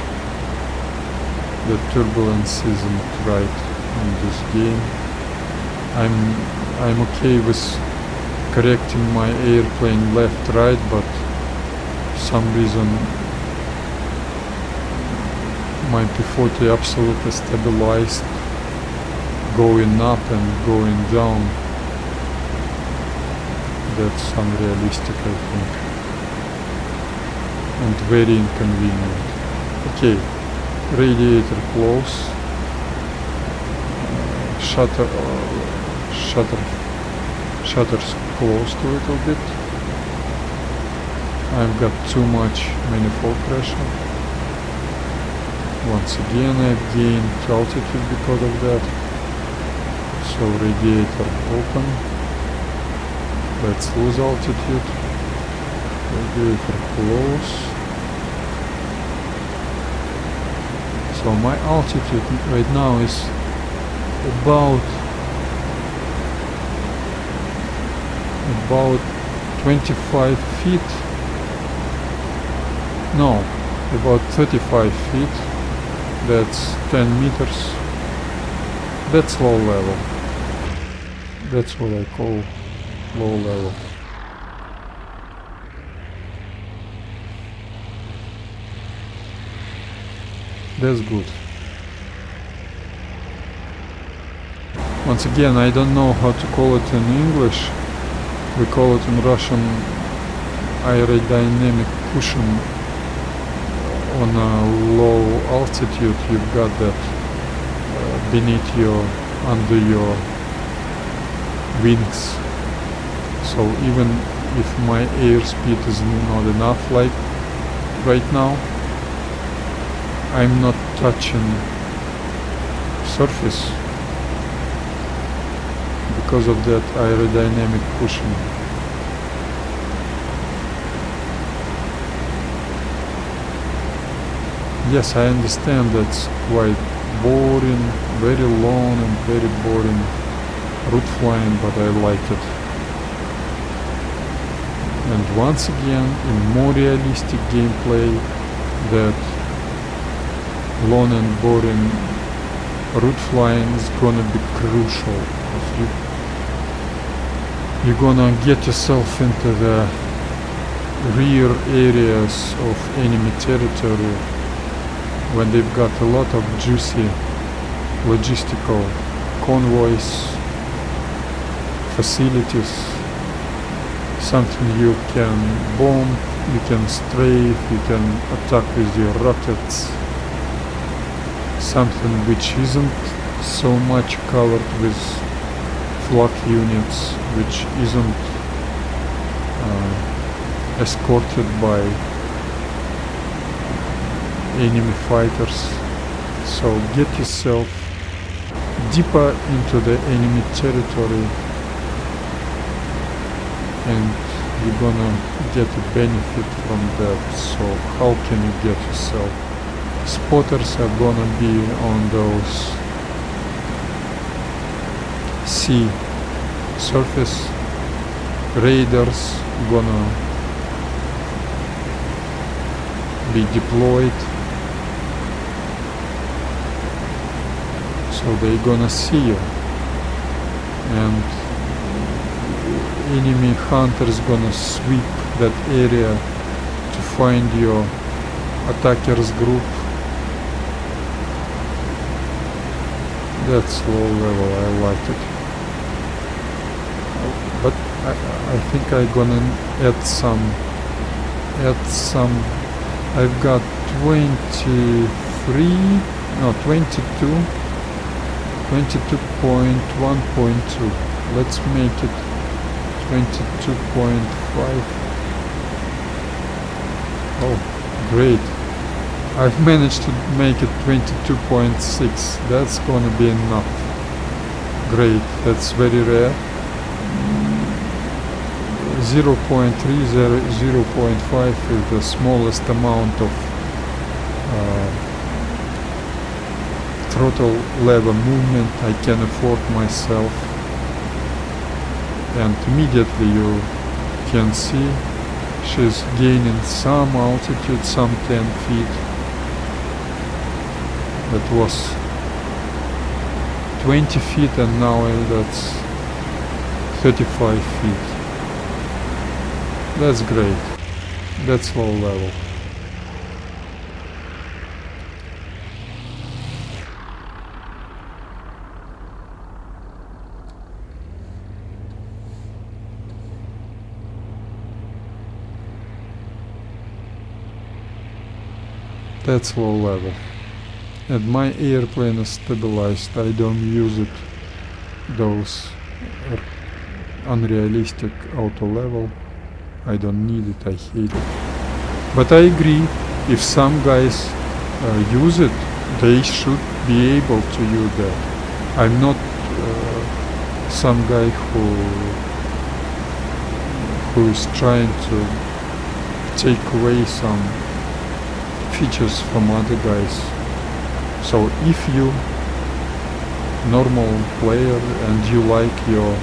The turbulence isn't right in this game. I'm okay with correcting my airplane left right, but some reason my P-40 absolutely stabilized, going up and going down. That's unrealistic, I think, and very inconvenient. Okay, radiator close, shutters closed a little bit. I've got too much manifold pressure. Once again I've gained altitude because of that. So radiator open. Let's lose altitude. Radiator close. So my altitude right now is about 25 feet. No, about 35 feet. That's 10 meters. That's low level. That's what I call low level. That's good. Once again, I don't know how to call it in English. We call it in Russian aerodynamic cushion. On a low altitude, you've got that beneath your, under your wings. So even if my airspeed is not enough, like right now, I'm not touching surface because of that aerodynamic cushion. Yes, I understand that's quite boring, very long and very boring route flying, but I like it. And once again, in more realistic gameplay, that long and boring route flying is gonna be crucial. You're gonna get yourself into the rear areas of enemy territory when they've got a lot of juicy logistical convoys, facilities, something you can bomb, you can strafe, you can attack with your rockets, something which isn't so much covered with flak units, which isn't escorted by enemy fighters. So get yourself deeper into the enemy territory and you're gonna get a benefit from that. So how can you get yourself? Spotters are gonna be on those sea surface, raiders gonna be deployed, so they're gonna see you, and enemy hunters gonna sweep that area to find your attackers group. That's low level, I like it. But I think I'm gonna add some. I've got 22.1.2. Let's make it 22.5. Oh, great. I've managed to make it 22.6. That's gonna be enough. Great, that's very rare. 0.3, 0.5 is the smallest amount of throttle lever movement I can afford myself, and immediately you can see she's gaining some altitude, some 10 feet. That was 20 feet and now that's 35 feet. That's great. That's low level. That's low level. And my airplane is stabilized. I don't use it. Those are unrealistic auto level. I don't need it, I hate it. But I agree, if some guys use it, they should be able to use that. I'm not some guy who is trying to take away some features from other guys. So if you normal player and you like your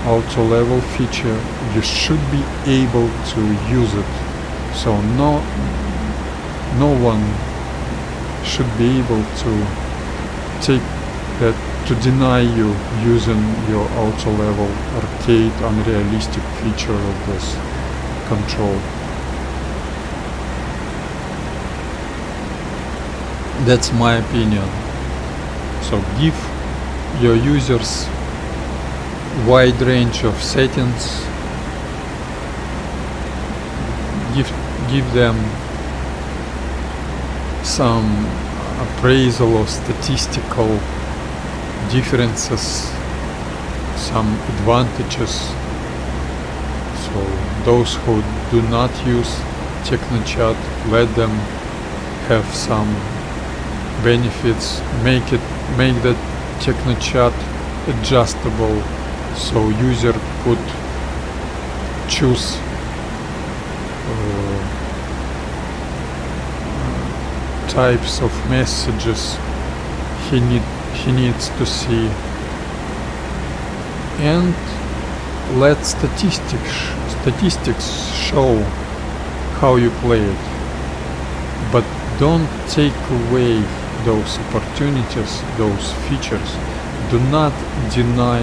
auto level feature, you should be able to use it. So no one should be able to take that, to deny you using your auto level arcade unrealistic feature of this control. That's my opinion. So give your users wide range of settings, give them some appraisal or statistical differences, some advantages. So those who do not use TechnoChat, let them have some benefits, make that TechnoChat adjustable, so user could choose types of messages he needs to see, and let statistics show how you play it, but don't take away those opportunities, those features. Do not deny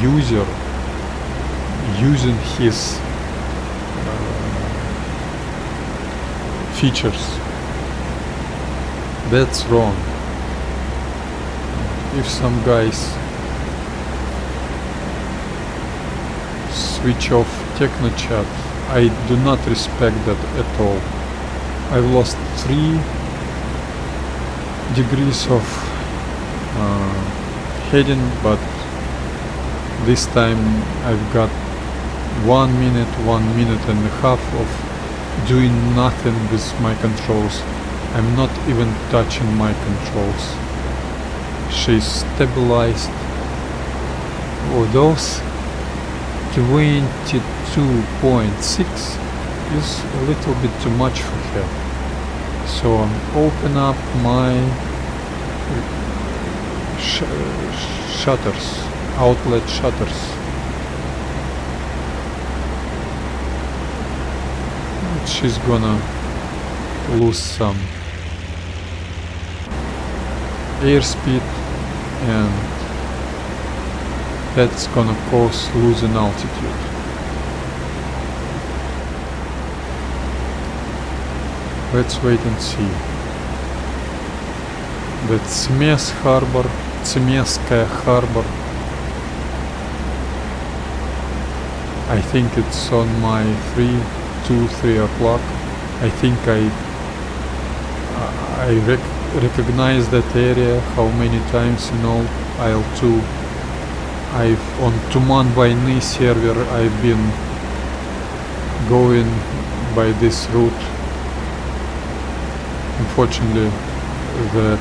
user using his features. That's wrong. If some guys switch off techno chat, I do not respect that at all. I've lost 3 degrees of heading, but this time I've got 1 minute and a half of doing nothing with my controls. I'm not even touching my controls. She's stabilized. Oh, those 22.6 is a little bit too much for her. So I'm open up my shutters, outlet shutters. She's gonna lose some airspeed, and that's gonna cause losing altitude. Let's wait and see. That's Цемесская harbor. I think it's on my 3 o'clock. I think I recognize that area. How many times in all IL-2 on Туман Войны server I've been going by this route. Unfortunately, that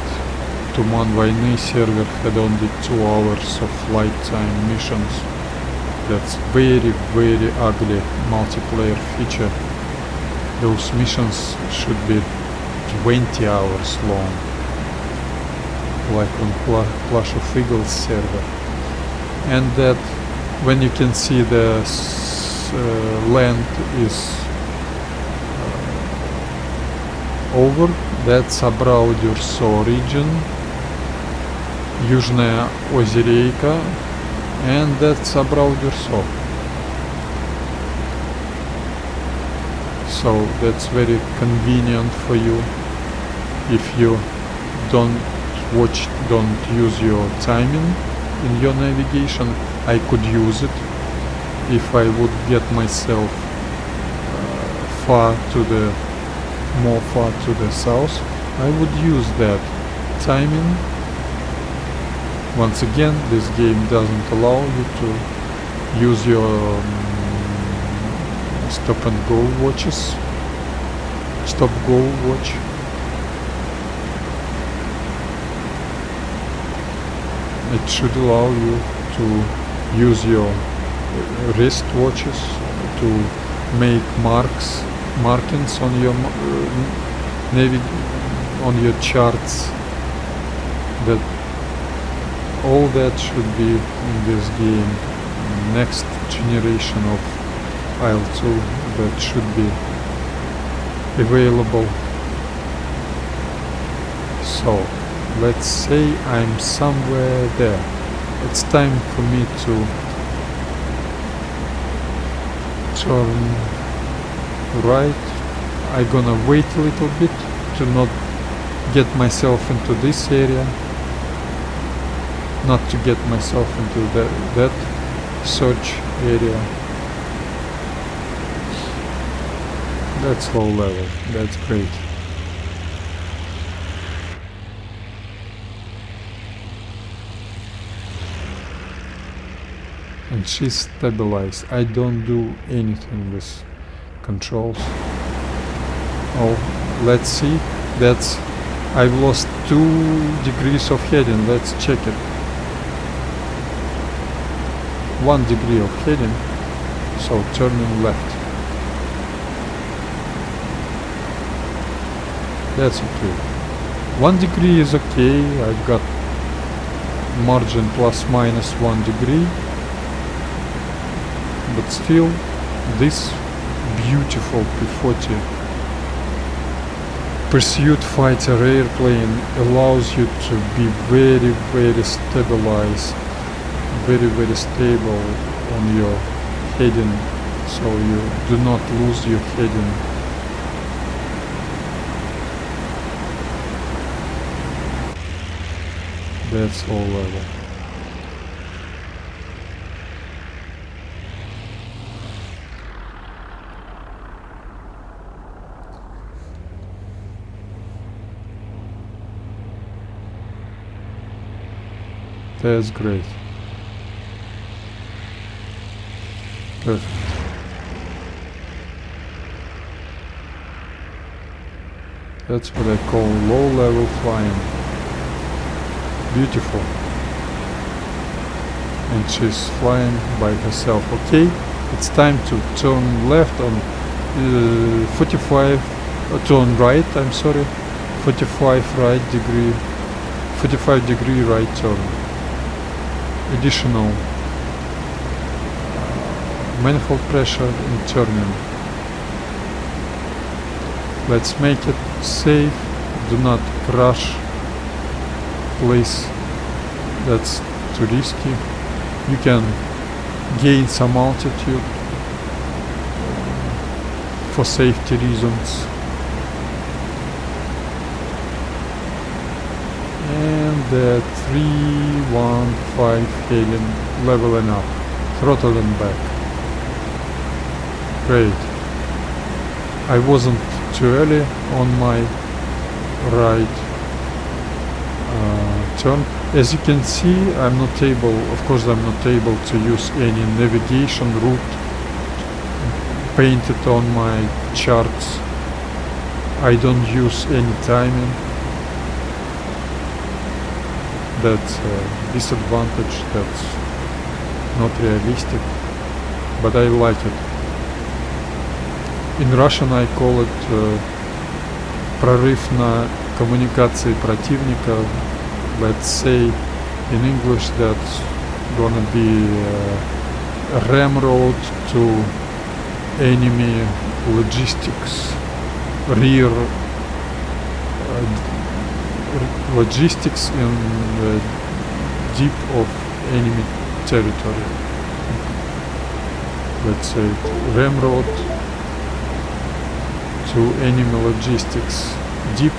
Туман Войны server had only 2 hours of flight time missions. That's very ugly multiplayer feature. Those missions should be 20 hours long, like on Clash of Eagles server. And that when you can see the land is over, that's Абрау-Дюрсо region, Южная Озерейка, and that's Абрау-Дюрсо. So that's very convenient for you. If you don't use your timing in your navigation, I could use it. If I would get myself more far to the south, I would use that timing. Once again, this game doesn't allow you to use your stop and go watches, stop go watch. It should allow you to use your wrist watches to make markings on your on your charts. That all that should be in this game. Next generation of IL-2 that should be available. So let's say I'm somewhere there. It's time for me to turn right. I'm gonna wait a little bit to not get myself into this area, not to get myself into that search area. That's low level, that's great. And she's stabilized. I don't do anything with controls. Oh, let's see. That's I've lost 2 degrees of heading. Let's check it. 1 degree of heading. So turning left. That's okay. 1 degree is okay. I've got margin plus minus 1 degree. But still, this beautiful P-40 pursuit fighter airplane allows you to be very, very stabilized, very, very stable on your heading, so you do not lose your heading. That's all level. That's great. Perfect. That's what I call low-level flying. Beautiful. And she's flying by herself. Okay, it's time to turn left on 45, turn right, I'm sorry, 45 right degree, 45 degree right turn. Additional manifold pressure in turning. Let's make it safe, do not crash, please, that's too risky. You can gain some altitude for safety reasons. And the 315 hailing, leveling up, throttling back. Great. I wasn't too early on my right turn. As you can see, I'm not able, of course I'm not able to use any navigation route painted on my charts. I don't use any timing. That's a disadvantage, that's not realistic, but I like it. In Russian I call it прорыв на коммуникации противника. Let's say in English that's gonna be a ramrod to enemy logistics, rear logistics in the deep of enemy territory. Let's say ramrod to enemy logistics deep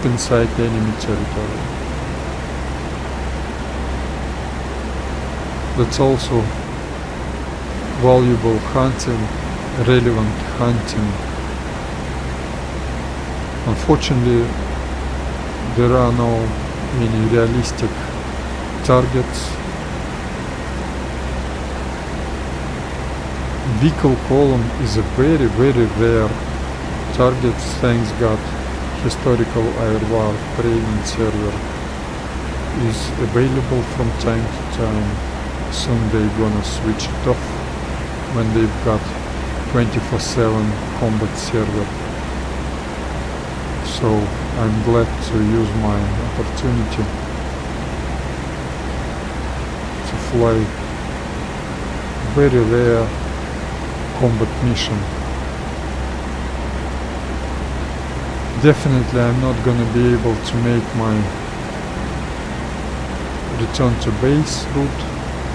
inside the enemy territory. That's also valuable hunting, relevant hunting. Unfortunately, there are no any realistic targets. Vehicle column is a very, very rare target, thanks God. Historical HAW Training Server is available from time to time. Soon they're gonna switch it off when they've got 24/7 combat server. So I'm glad to use my opportunity to fly very rare combat mission. Definitely I'm not gonna be able to make my return to base route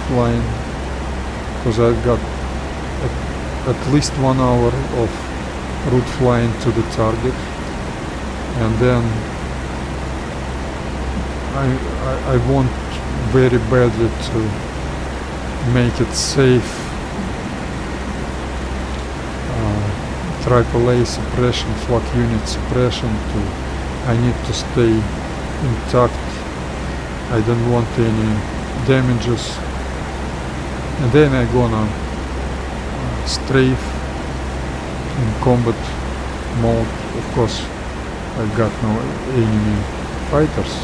flying, because I've got at least 1 hour of route flying to the target, and then I want very badly to make it safe. AAA suppression, flak unit suppression, I need to stay intact. I don't want any damages. And then I'm gonna strafe in combat mode. Of course, I've got no enemy fighters.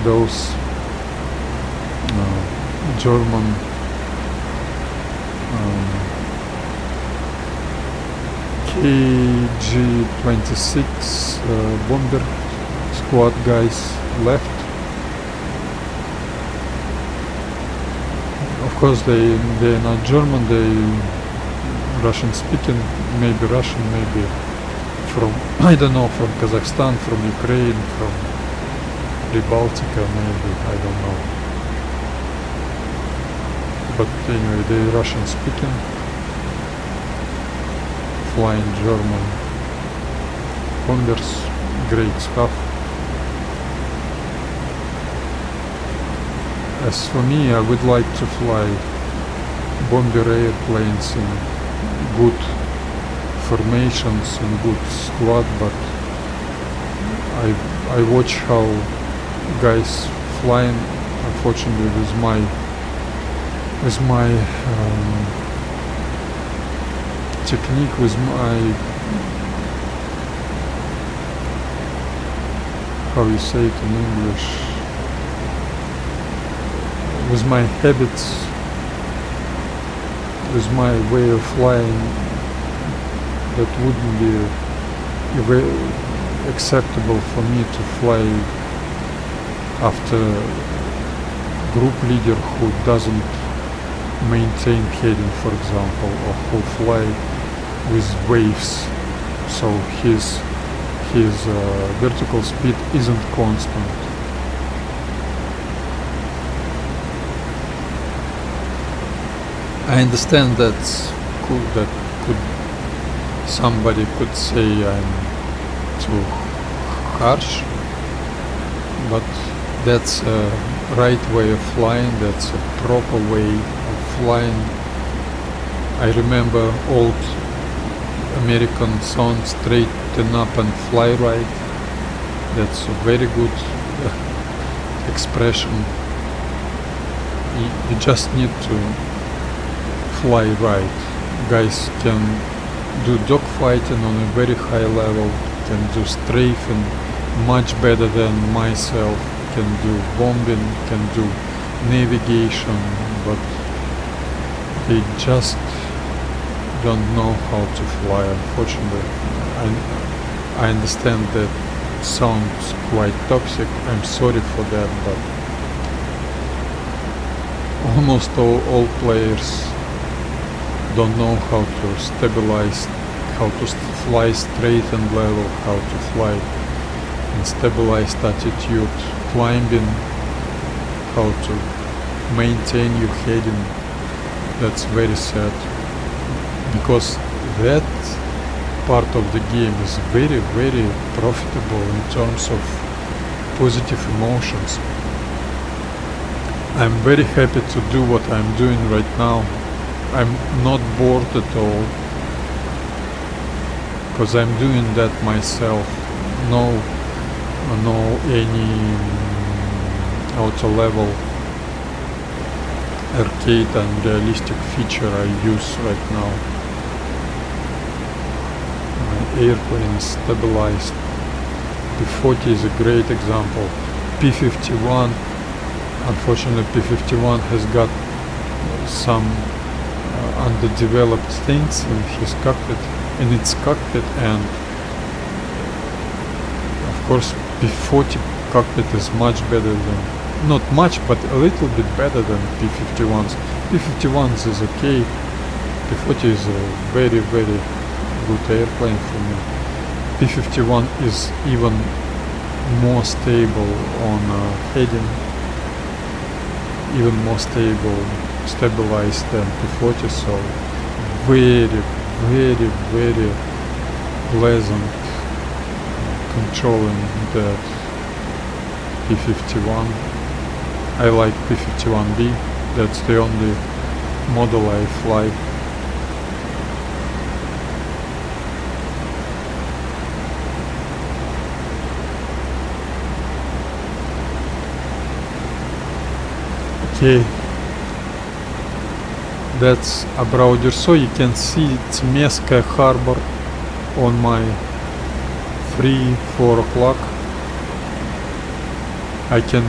Those German KG-26 bomber squad guys left. Of course they're not German, they Russian speaking, maybe Russian, maybe from, I don't know, from Kazakhstan, from Ukraine, from Baltica, maybe, I don't know. But anyway, they're Russian speaking, flying German bombers, great stuff. As for me, I would like to fly bomber airplanes in good formations and good squad, but I watch how guys flying, unfortunately, with my technique, with my, how you say it in English, with my habits, with my way of flying, that wouldn't be acceptable for me to fly after group leader who doesn't maintain heading, for example, or who fly with waves, so his vertical speed isn't constant. I understand that's cool, that somebody could say I'm too harsh, but that's a right way of flying, that's a proper way of flying. I remember old American song, straighten up and fly right. That's a very good expression. You just need to fly right. Guys can do dogfighting on a very high level, can do strafing much better than myself, can do bombing, can do navigation, but they just don't know how to fly, unfortunately. I understand that sounds quite toxic, I'm sorry for that, but almost all players don't know how to stabilize, how to fly straight and level, how to fly in stabilized attitude, climbing, how to maintain your heading. That's very sad, because that part of the game is very, very profitable in terms of positive emotions. I'm very happy to do what I'm doing right now. I'm not bored at all, because I'm doing that myself. No any auto level arcade and realistic feature I use right now. My airplane is stabilized. P-40 is a great example. P-51, unfortunately P-51 has got some underdeveloped things in his cockpit, and of course P-40 cockpit is much better than, not much, but a little bit better than P-51's. P-51's is okay. P-40 is a very, very good airplane for me. P-51 is even more stable on heading, even more stabilized than P-40, so very, very, very pleasant controlling that P-51. I like P-51B, that's the only model I fly. Okay, that's about so you can see Tmeska harbor on my 3-4 o'clock. I can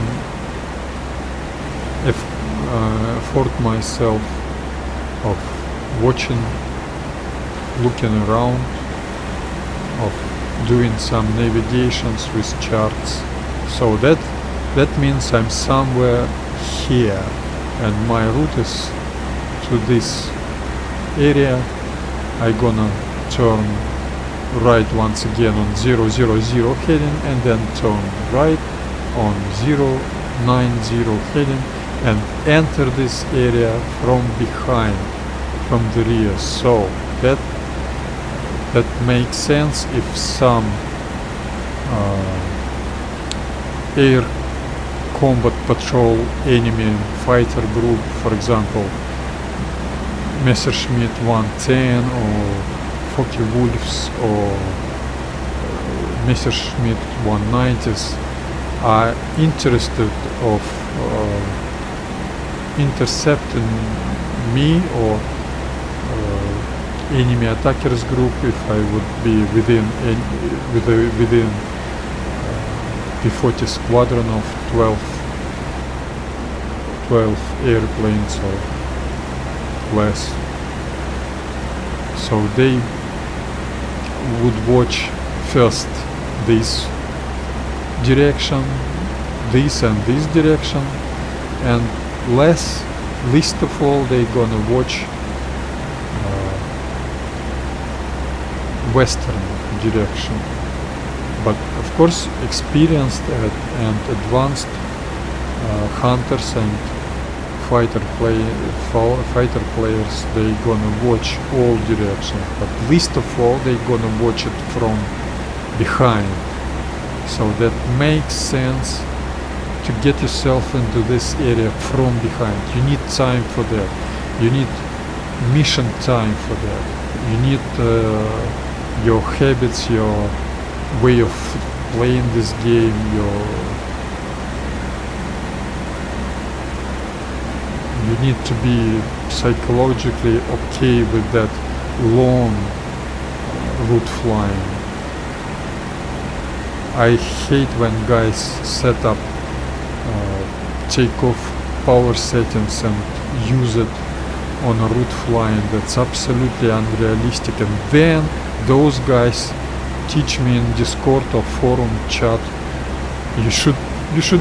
afford myself of watching, looking around, of doing some navigations with charts. So that means I'm somewhere here, and my route is to this area. I gonna turn right once again on 000 heading, and then turn right on 090 heading and enter this area from behind, from the rear. So that makes sense if some air combat patrol enemy fighter group, for example Messerschmitt 110 or Focke-Wulfs or Messerschmitt 190s are interested of intercepting me or enemy attackers group if I would be within P-40 squadron of 12 airplanes or less. So they would watch first this direction, this and this direction, and least of all they gonna watch western direction. But of course experienced and advanced hunters and fighter players, they gonna watch all directions, but least of all they gonna watch it from behind. So that makes sense to get yourself into this area from behind. You need time for that. You need mission time for that. You need your habits, your way of playing this game, you need to be psychologically okay with that long route flying. I hate when guys set up takeoff power settings and use it on a route flying. That's absolutely unrealistic. And then those guys teach me in Discord or forum chat, you should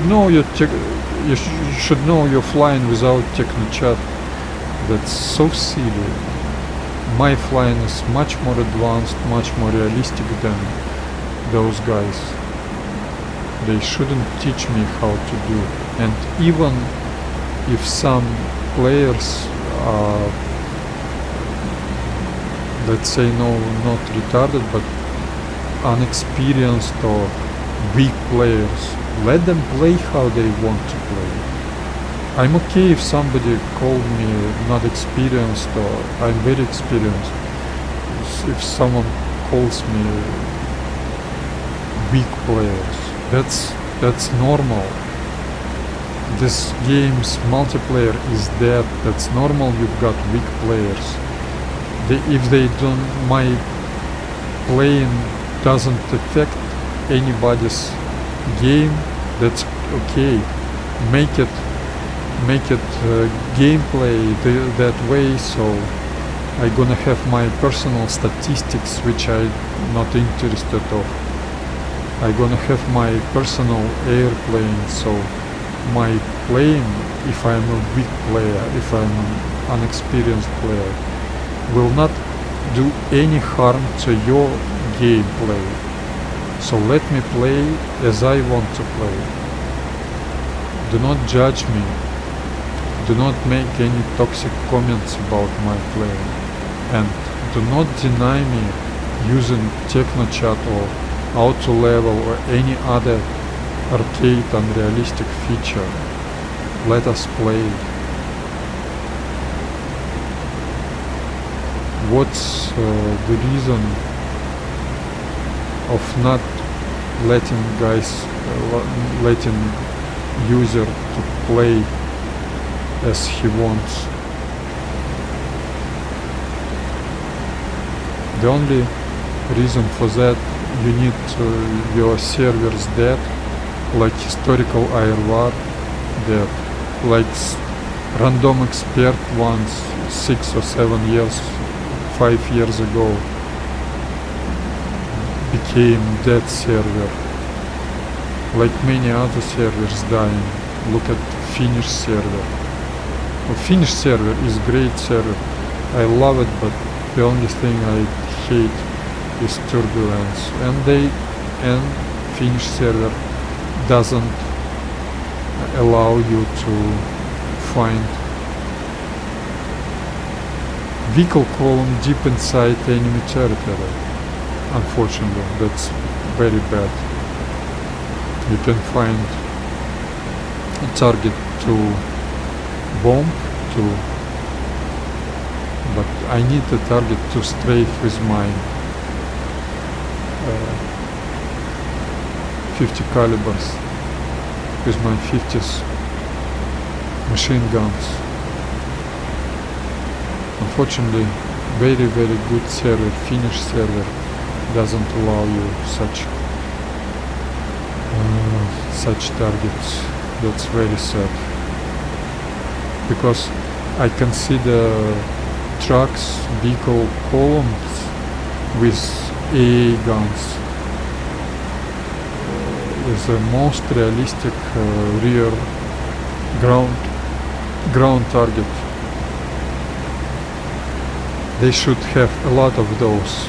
know you should know you're flying without techno chat. That's so silly. My flying is much more advanced, much more realistic than those guys. They shouldn't teach me how to do. And even if some players are, let's say, not retarded, but unexperienced or weak players, let them play how they want to play. I'm okay if somebody called me not experienced or I'm very experienced. If someone calls me weak players, that's normal. This game's multiplayer is dead. That's normal. You've got weak players. If they don't, my playing doesn't affect anybody's game, that's okay. Make it gameplay that way. So I gonna have my personal statistics, which I'm not interested of. I gonna have my personal airplane. So my playing, if I'm a weak player, if I'm an unexperienced player, will not do any harm to your gameplay. So let me play as I want to play. Do not judge me. Do not make any toxic comments about my play. And do not deny me using techno chat or auto level or any other arcade unrealistic feature. Let us play. What's the reason of not letting letting user to play as he wants? The only reason for that, you need your servers dead, like historical IR dead, like random expert ones 6 or 7 years, 5 years ago. became dead server. Like many other servers dying. Look at Finnish server. Well, Finnish server is great server. I love it, but the only thing I hate is turbulence. And Finnish server doesn't allow you to find vehicle column deep inside enemy territory. Unfortunately, that's very bad. You can find a target to bomb to, but I need a target to strafe with my 50 calibers, with my 50s machine guns. Unfortunately, very good server, Finnish server, doesn't allow you such targets. That's very sad, because I consider trucks, vehicle columns with AA guns is the most realistic rear ground target. They should have a lot of those.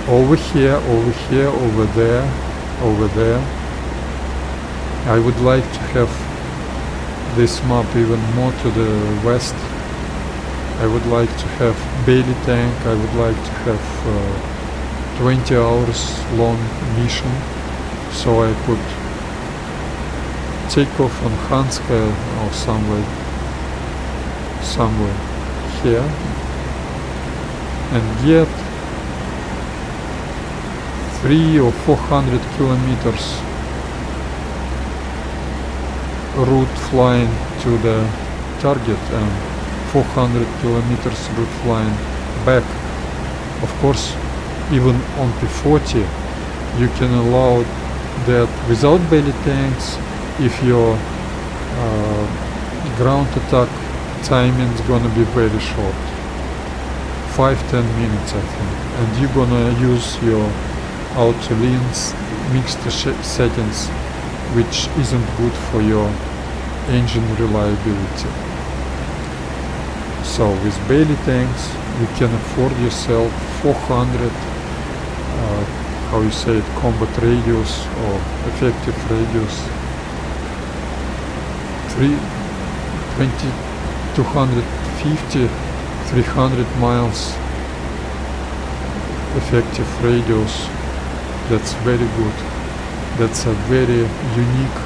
Over here, over there. I would like to have this map even more to the west. I would like to have Bailey tank. I would like to have 20 hours long mission, so I could take off on Hanska or somewhere here and get 300 or 400 kilometers route flying to the target and 400 kilometers route flying back. Of course, even on P-40 you can allow that without belly tanks if your ground attack timing is gonna be very short, 5-10 minutes I think, and you're gonna use your auto leans mixed settings, which isn't good for your engine reliability. So with Bailey tanks you can afford yourself 400 how you say it, combat radius or effective radius, 250, 300 miles effective radius. That's very good. That's a very unique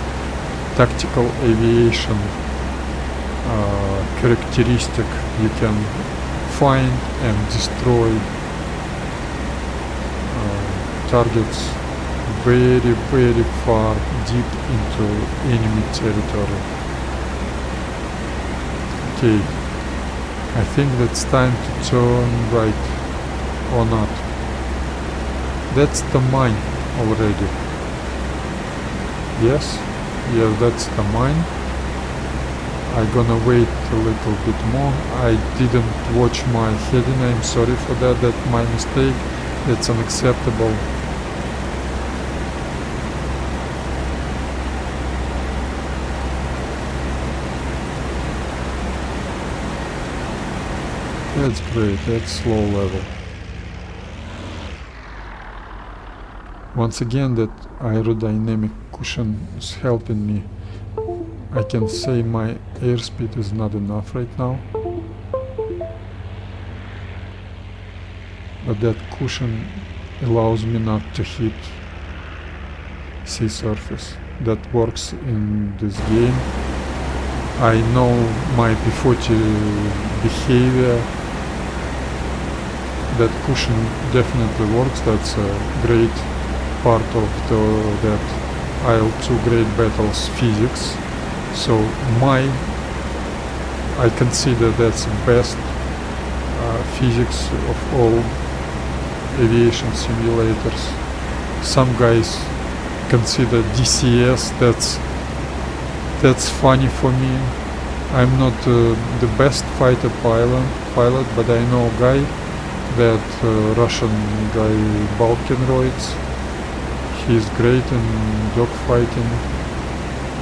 tactical aviation characteristic. You can find and destroy targets very far deep into enemy territory. Okay, I think that's time to turn right, or not. That's the mine already. Yes, that's the mine. I'm gonna wait a little bit more. I didn't watch my heading, I'm sorry for that, that's my mistake, that's unacceptable. That's great, that's slow level. Once again, that aerodynamic cushion is helping me. I can say my airspeed is not enough right now, but that cushion allows me not to hit sea surface. That works in this game. I know my P-40 behavior. That cushion definitely works. That's a great part of that IL-2 Great Battles physics. So I consider that's the best physics of all aviation simulators. Some guys consider DCS, that's funny for me. I'm not the best fighter pilot, but I know a guy, that Russian guy Balkanroids, He's great in dogfighting,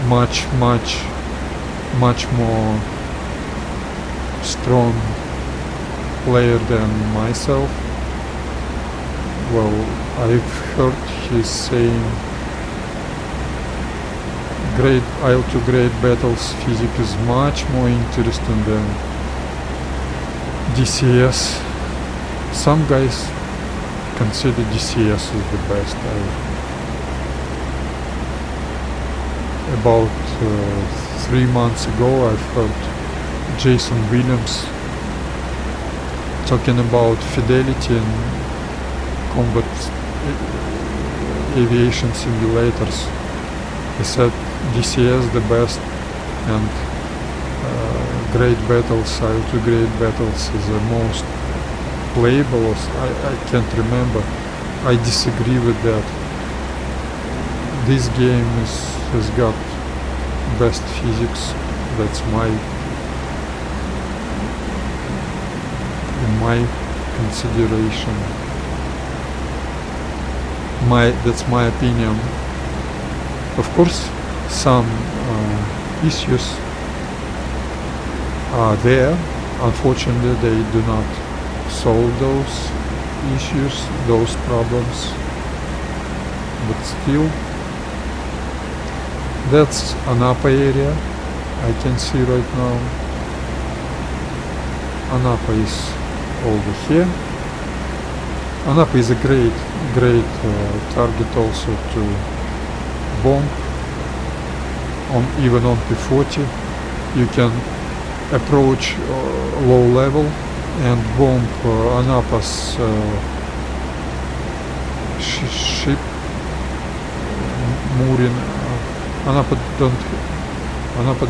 much more strong player than myself. Well, I've heard he's saying IL-2 great battles physics is much more interesting than DCS. Some guys consider DCS is the best. About 3 months ago I've heard Jason Williams talking about fidelity in combat aviation simulators. He said DCS the best, and great battles, IL-2 great battles is the most playable. I can't remember. I disagree with that. This game has got best physics. That's my consideration. That's my opinion. Of course, some issues are there. Unfortunately, they do not solve those issues, those problems. But still, that's Anapa area I can see right now. Anapa is over here. Anapa is a great target also to bomb. Even on P-40 you can approach low level and bomb Anapa's ship mooring. Anapa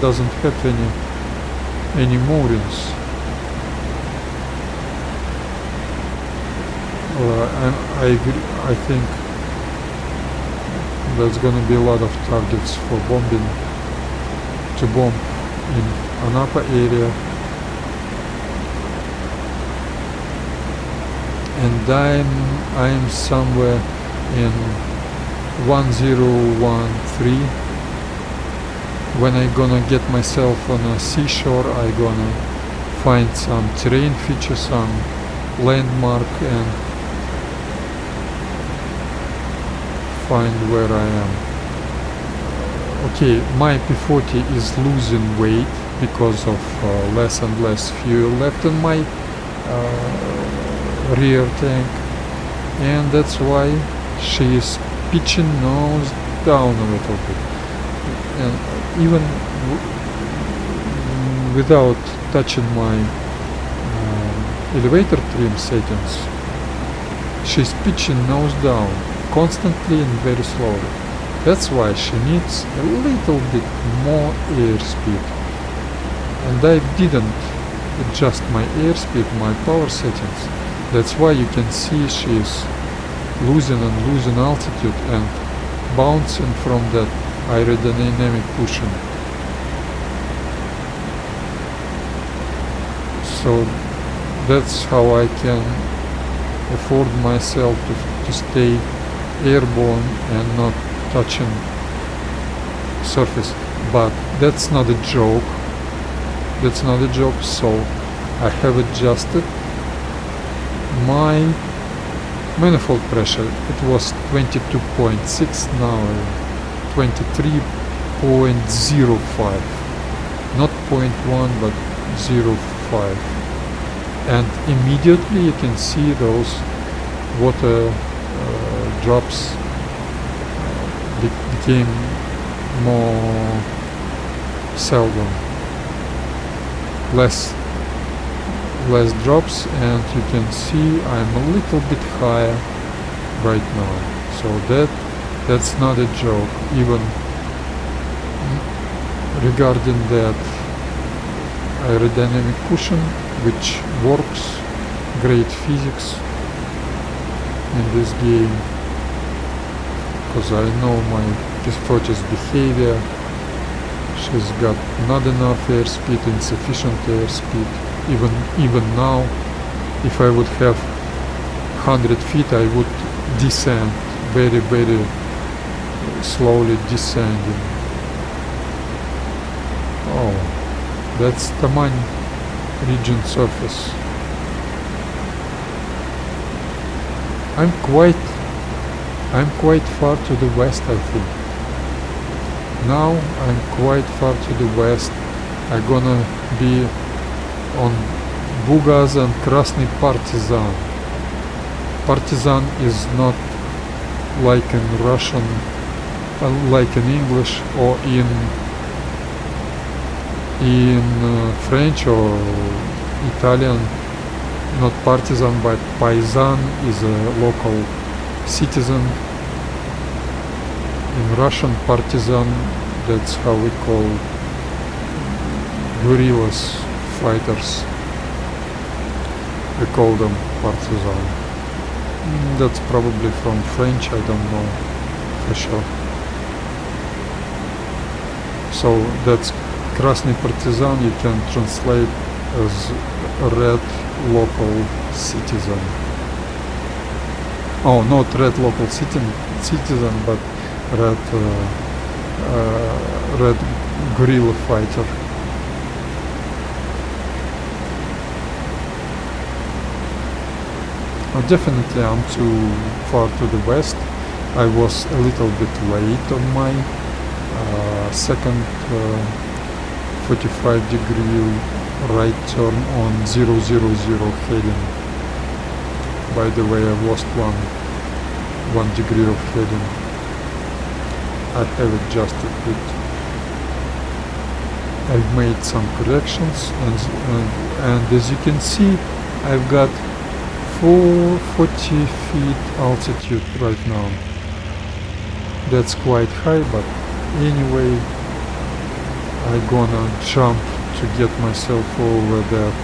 doesn't have any moorings. I agree. I think there's gonna be a lot of targets for bombing to bomb in Anapa area. And I'm somewhere in 1013. When I gonna get myself on a seashore, I gonna find some terrain feature, some landmark, and find where I am. Okay, my P-40 is losing weight because of less and less fuel left in my rear tank, and that's why she is pitching nose down a little bit. And even without touching my elevator trim settings, she's pitching nose down constantly and very slowly. That's why she needs a little bit more airspeed. And I didn't adjust my airspeed, my power settings. That's why you can see she's losing altitude and bouncing from that aerodynamic cushion. So that's how I can afford myself to stay airborne and not touching surface. But that's not a joke. That's not a joke. So I have adjusted my manifold pressure. It was 22.6, now 23.05. Not 0.1 but 0.5. And immediately you can see those water drops became more seldom, less drops, and you can see I'm a little bit higher right now. So that's not a joke. Even regarding that aerodynamic cushion, which works, great physics in this game, because I know my P-40's behavior. She's got not enough airspeed, insufficient airspeed. Even now, if I would have 100 feet, I would descend very slowly descending. Oh, that's Taman region surface. I'm quite far to the west, I think. Now I'm quite far to the west. I'm gonna be on Bugaz and Krasny Partizan. Partizan is not like in Russian, like in English or in French or Italian. Not partisan, but paisan is a local citizen. In Russian, partisan, that's how we call guerrillas, fighters. We call them partisan. That's probably from French, I don't know for sure. So that's Krasny Partizan, you can translate as red local citizen. Oh, not red local citizen, but red guerrilla fighter. Definitely I'm too far to the west. I was a little bit late on my second 45-degree right turn on 000 heading. By the way, I lost one degree of heading. I have adjusted it. I've made some corrections, and as you can see, I've got 440 feet altitude right now. That's quite high, but anyway, I'm gonna jump to get myself over that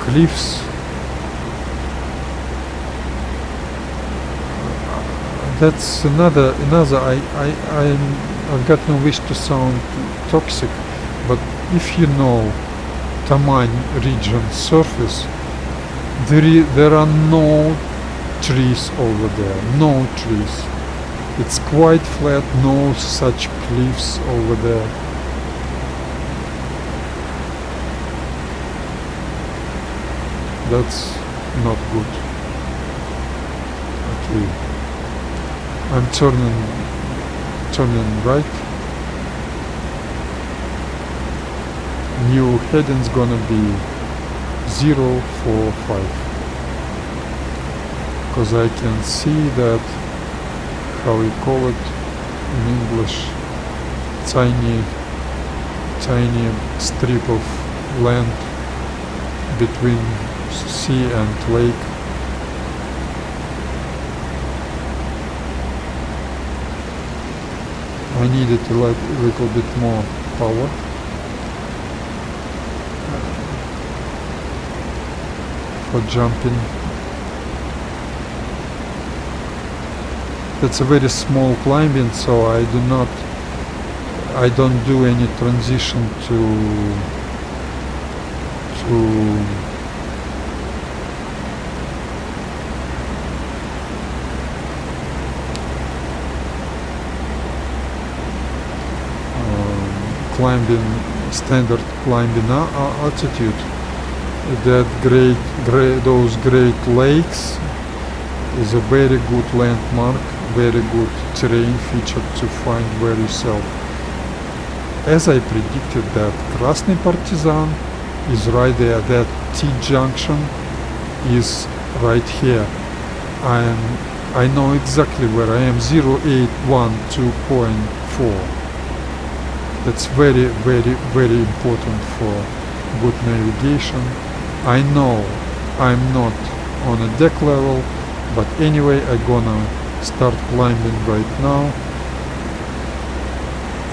cliffs. That's another I've got no wish to sound toxic, but if you know Taman region surface, there are no trees over there, no trees. It's quite flat, no such cliffs over there. That's not good. Okay. I'm turning right. New heading's gonna be 045. Because I can see that, how we call it in English, tiny strip of land between sea and lake. I needed a little bit more power. For jumping. It's a very small climbing, so I don't do any transition to climbing, standard climbing altitude. That those great lakes is a very good landmark, very good terrain feature to find where yourself. As I predicted, that Krasny Partizan is right there, that T-junction is right here. I know exactly where I am, 0812.4. That's very, very, very important for good navigation. I know I'm not on a deck level, but anyway, I'm gonna start climbing right now,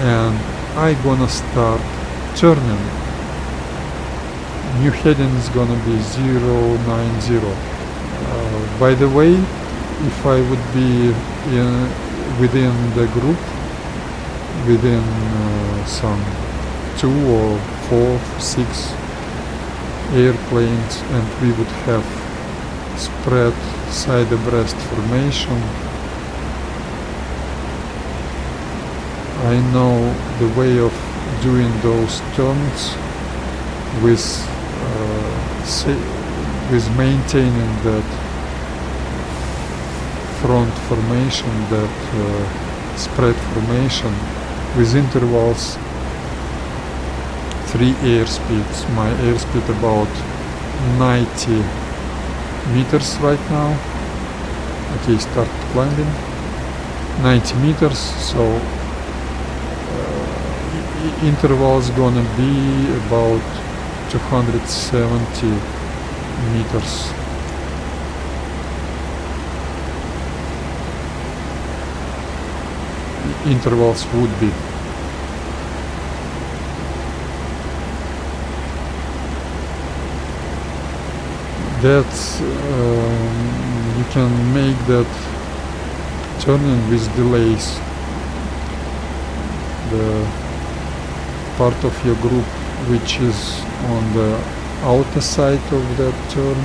and I'm gonna start turning. New heading is gonna be 090. By the way, if I would be within the group, within some 2 or 4, 6 airplanes, and we would have spread side abreast formation, I know the way of doing those turns with maintaining that front formation, that spread formation with intervals 3 airspeeds. My airspeed about 90 meters right now. Okay, start climbing. 90 meters, so intervals gonna be about 270 meters. Intervals would be. That's you can make that turning with delays. The part of your group which is on the outer side of that turn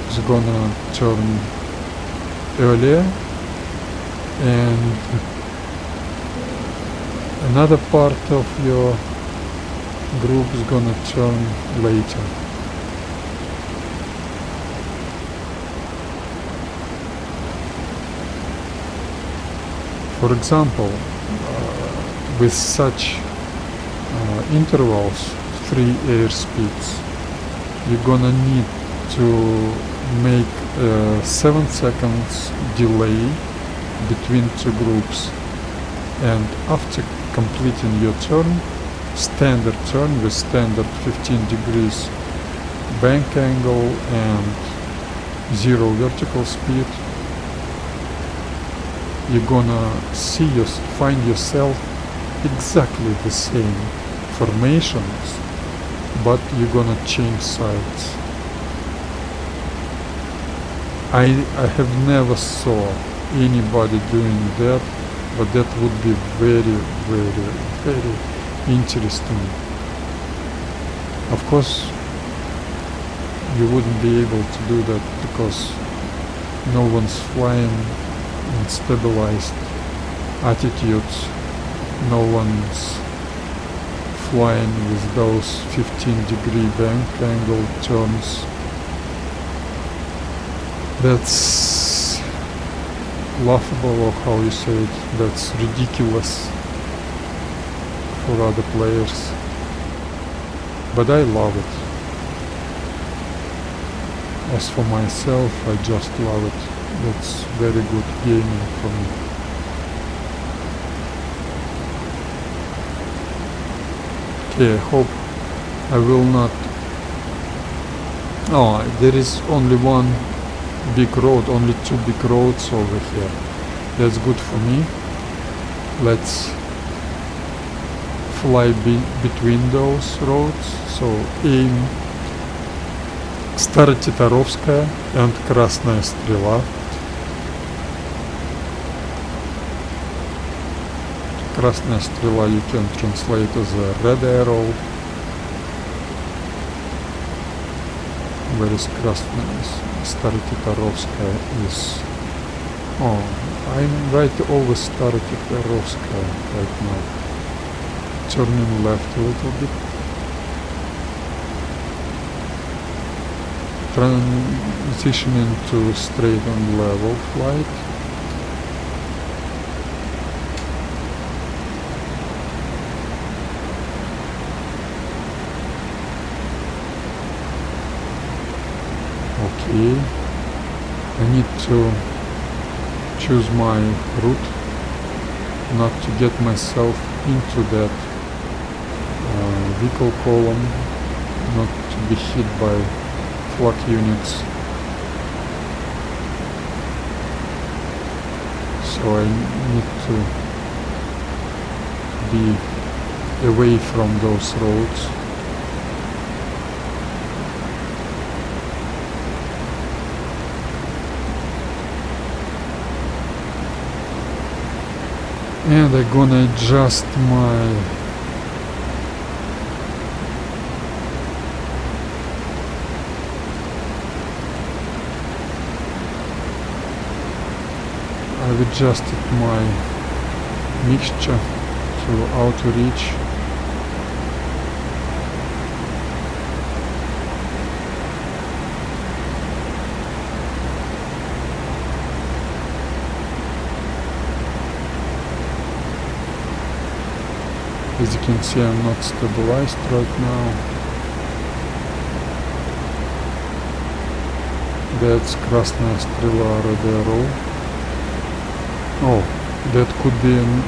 is gonna turn earlier, and another part of your group is gonna turn later. For example, with such intervals, 3 airspeeds, you're gonna need to make a 7 seconds delay between two groups, and after completing your turn, standard turn with standard 15 degrees bank angle and 0 vertical speed, you're gonna find yourself exactly the same formations, but you're gonna change sides. I have never saw anybody doing that, but that would be very, very, very interesting. Of course, you wouldn't be able to do that because no one's flying in stabilized attitudes. No one's flying with those 15-degree bank angle turns. That's laughable, or how you say it, that's ridiculous for other players. But I love it. As for myself, I just love it. That's very good gaming for me. Okay, I hope I will not... Oh, there is only one big road, only 2 big roads over here. That's good for me. Let's fly between those roads. So aim Старотитаровская and Красная Стрела. Красная Стрела you can translate as a red arrow. Whereas Красная Старотитаровская is... Oh, I'm right over Старотитаровская right now. Turning left a little bit. Transitioning to straight and level flight. Okay, I need to choose my route, not to get myself into that vehicle column, not to be hit by flak units. So I need to be away from those roads. And I'm gonna adjust my I've adjusted my mixture to auto reach. As you can see, I'm not stabilized right now. That's красная стрела, red arrow. Oh, that could be an...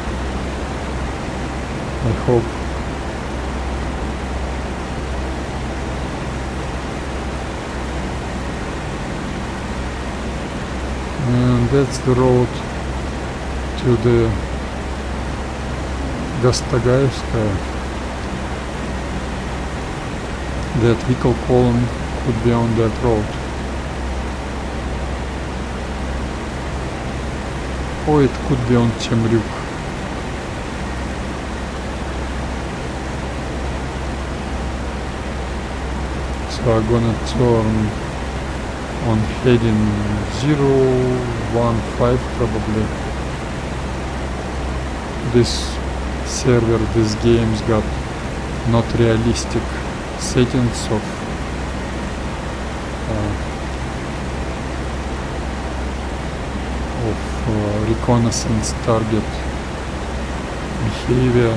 I hope. And that's the road to the Gastagaevskaya. That vehicle column could be on that road. Or it could be on Temryuk. So I'm gonna turn on heading 015 probably. This server, this game's got not realistic settings of reconnaissance target behavior.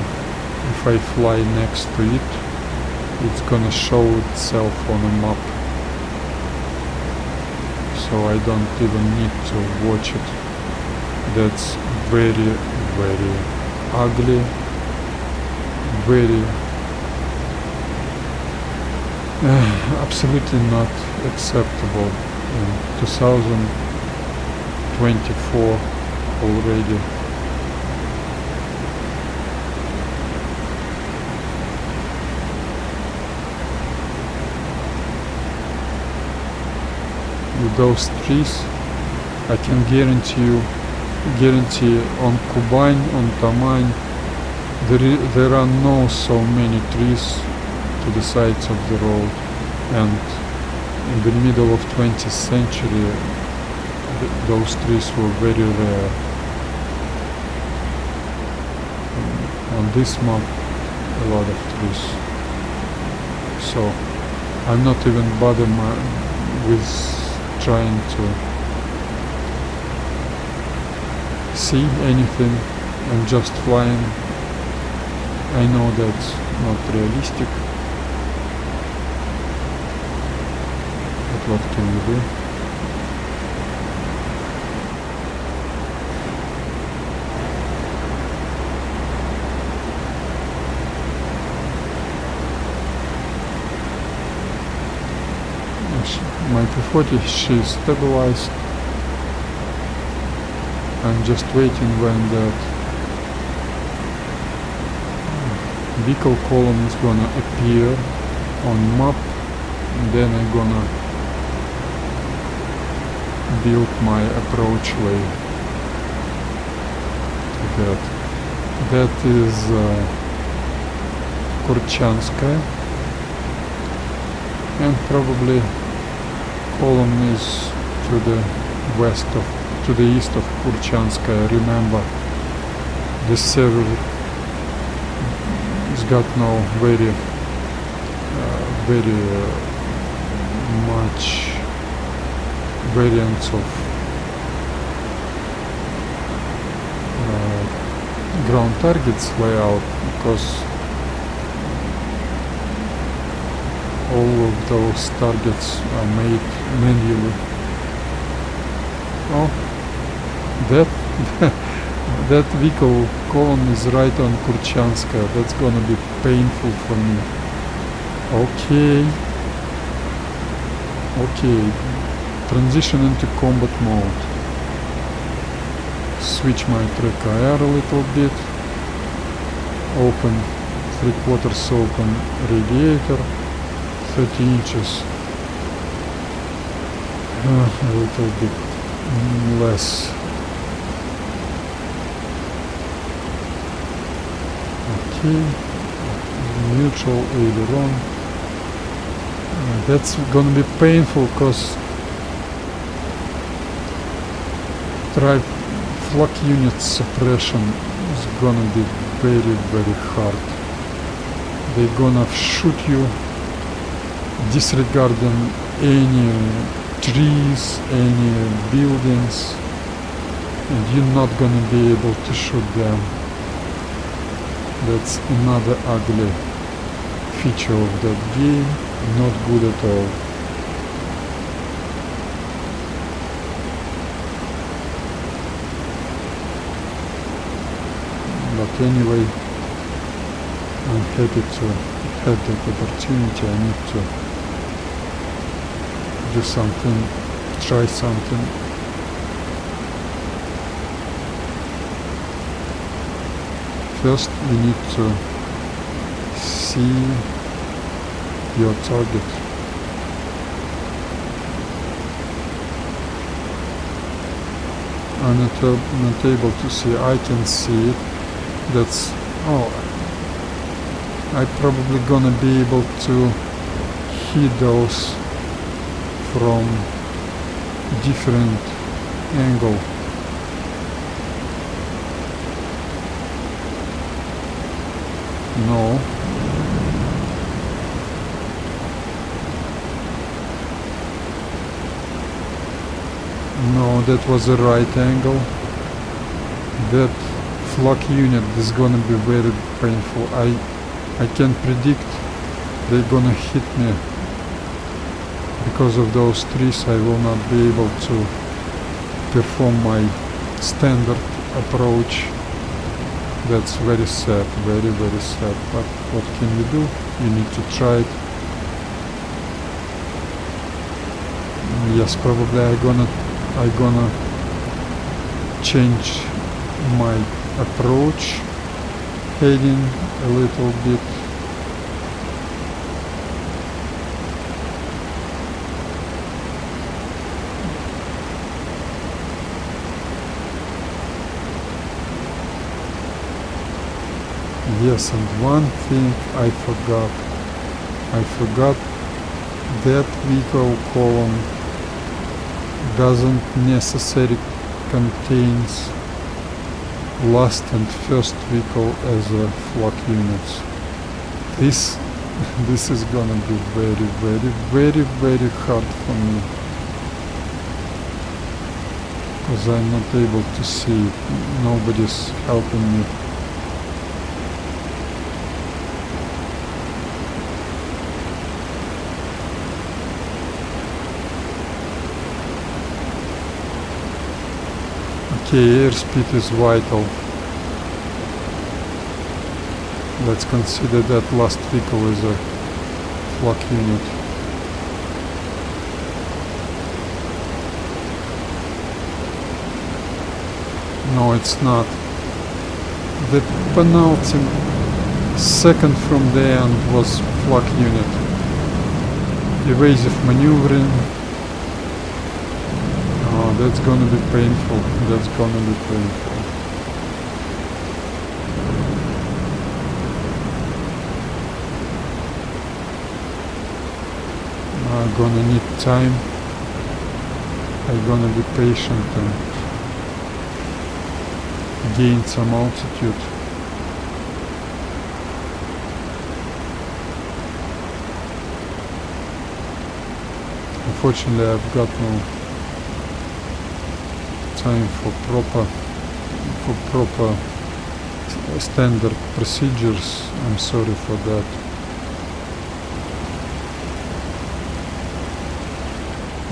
If I fly next to it, it's gonna show itself on a map, so I don't even need to watch it. That's very, very ugly, very absolutely not acceptable in 2024 already. With those trees, I can guarantee on Kuban, on Tamань, there are no so many trees to the sides of the road, and in the middle of 20th century those trees were very rare. On this map a lot of trees, so I'm not even bothering with trying to see anything. I'm just flying. I know that's not realistic, but what can you do? My P-40, she's stabilized. I'm just waiting when that vehicle column is gonna appear on map, and then I'm gonna build my approach way to that. That is Kurchanskaya, and probably column is to the west of, to the east of Kurchanskaya. Remember, this server has got no very much variants of ground targets layout, because all of those targets are made manually. Oh, that vehicle column is right on Kurchanskaya. That's gonna be painful for me. Okay, transition into combat mode. Switch my track IR a little bit. Open 3/4 open radiator. 30 inches, a little bit less. Okay, neutral aileron. That's gonna be painful, because flak unit suppression is gonna be very, very hard. They're gonna shoot you disregarding any trees, any buildings, and you're not gonna be able to shoot them. That's another ugly feature of that game, not good at all. But anyway, I'm happy to have that opportunity. I need to do something, try something. First, we need to see your target. I'm not able to see. I can see it. That's I probably gonna be able to hit those from different angle. No. No, that was the right angle. That flak unit is gonna be very painful. I can predict they're gonna hit me. Because of those trees, I will not be able to perform my standard approach. That's very sad, very, very sad. But what can you do? You need to try it. Yes, probably I gonna change my approach, heading a little bit. Yes, and one thing I forgot that vehicle column doesn't necessarily contains last and first vehicle as a flak units. This is gonna be very, very, very, very hard for me, because I'm not able to see it. Nobody's helping me. Okay, airspeed is vital. Let's consider that last vehicle is a flak unit. No, it's not. The penultimate second from the end was flak unit. Evasive maneuvering. Oh, that's gonna be painful. That's gonna be painful. I'm gonna need time. I'm gonna be patient and gain some altitude. Unfortunately, I've got no time for proper standard procedures. I'm sorry for that.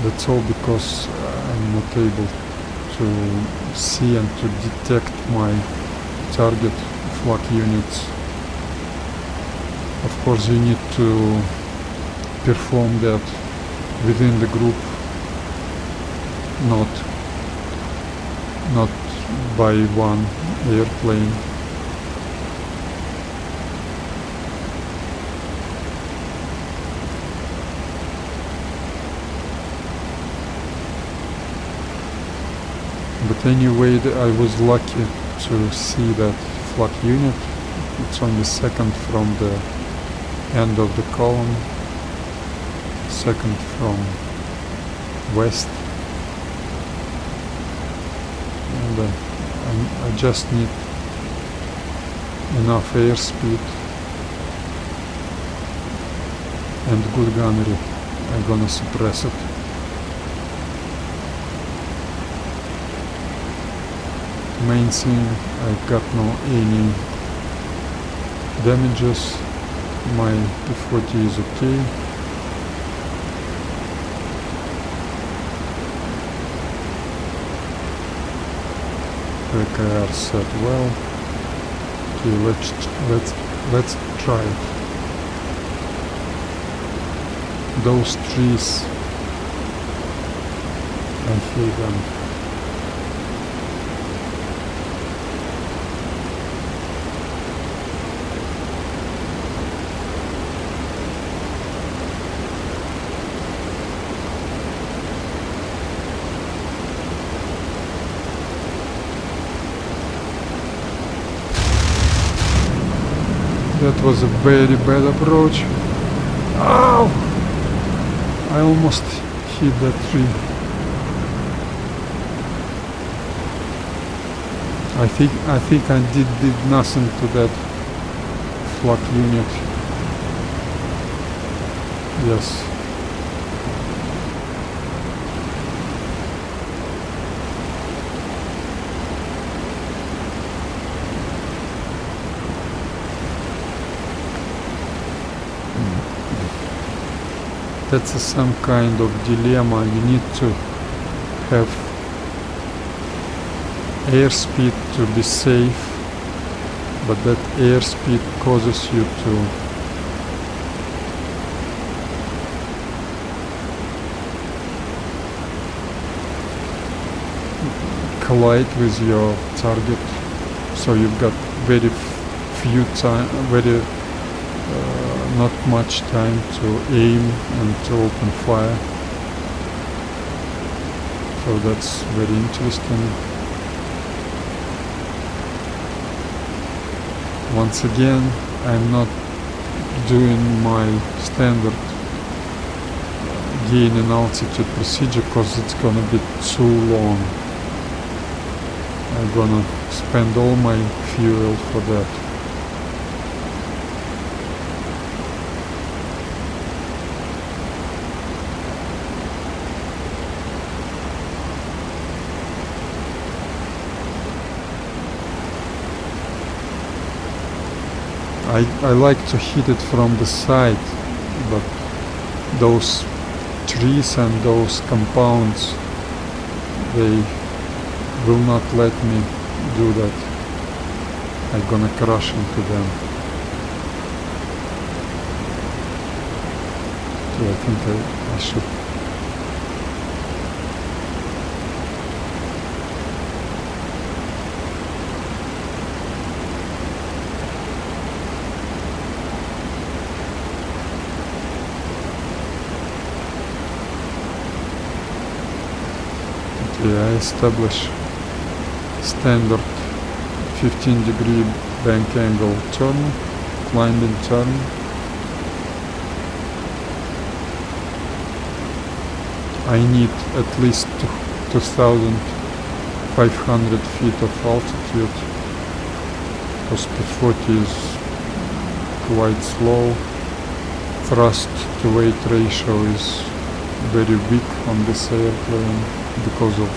That's all because I'm not able to see and to detect my target flak units. Of course, you need to perform that within the group, not by one airplane. But anyway, I was lucky to see that flak unit. It's only second from the end of the column, second from west. And I just need enough airspeed and good gunnery. I'm gonna suppress it. Main thing, I got no any damages. My P-40 is okay. PKR set well. Okay, let's try it. Those trees, I hate them. That was a very bad approach. Ow! I almost hit that tree. I think I did nothing to that flak unit. Yes. That's some kind of dilemma. You need to have airspeed to be safe, but that airspeed causes you to collide with your target. So you've got very few time, not much time to aim and to open fire. So that's very interesting. Once again, I'm not doing my standard gain in altitude procedure because it's gonna be too long. I'm gonna spend all my fuel for that. I like to hit it from the side, but those trees and those compounds, they will not let me do that. I'm gonna crash into them. So I think I should. I establish standard 15-degree bank angle turn, climbing turn. I need at least 2,500 feet of altitude because P-40 is quite slow. Thrust to weight ratio is very weak on this airplane because of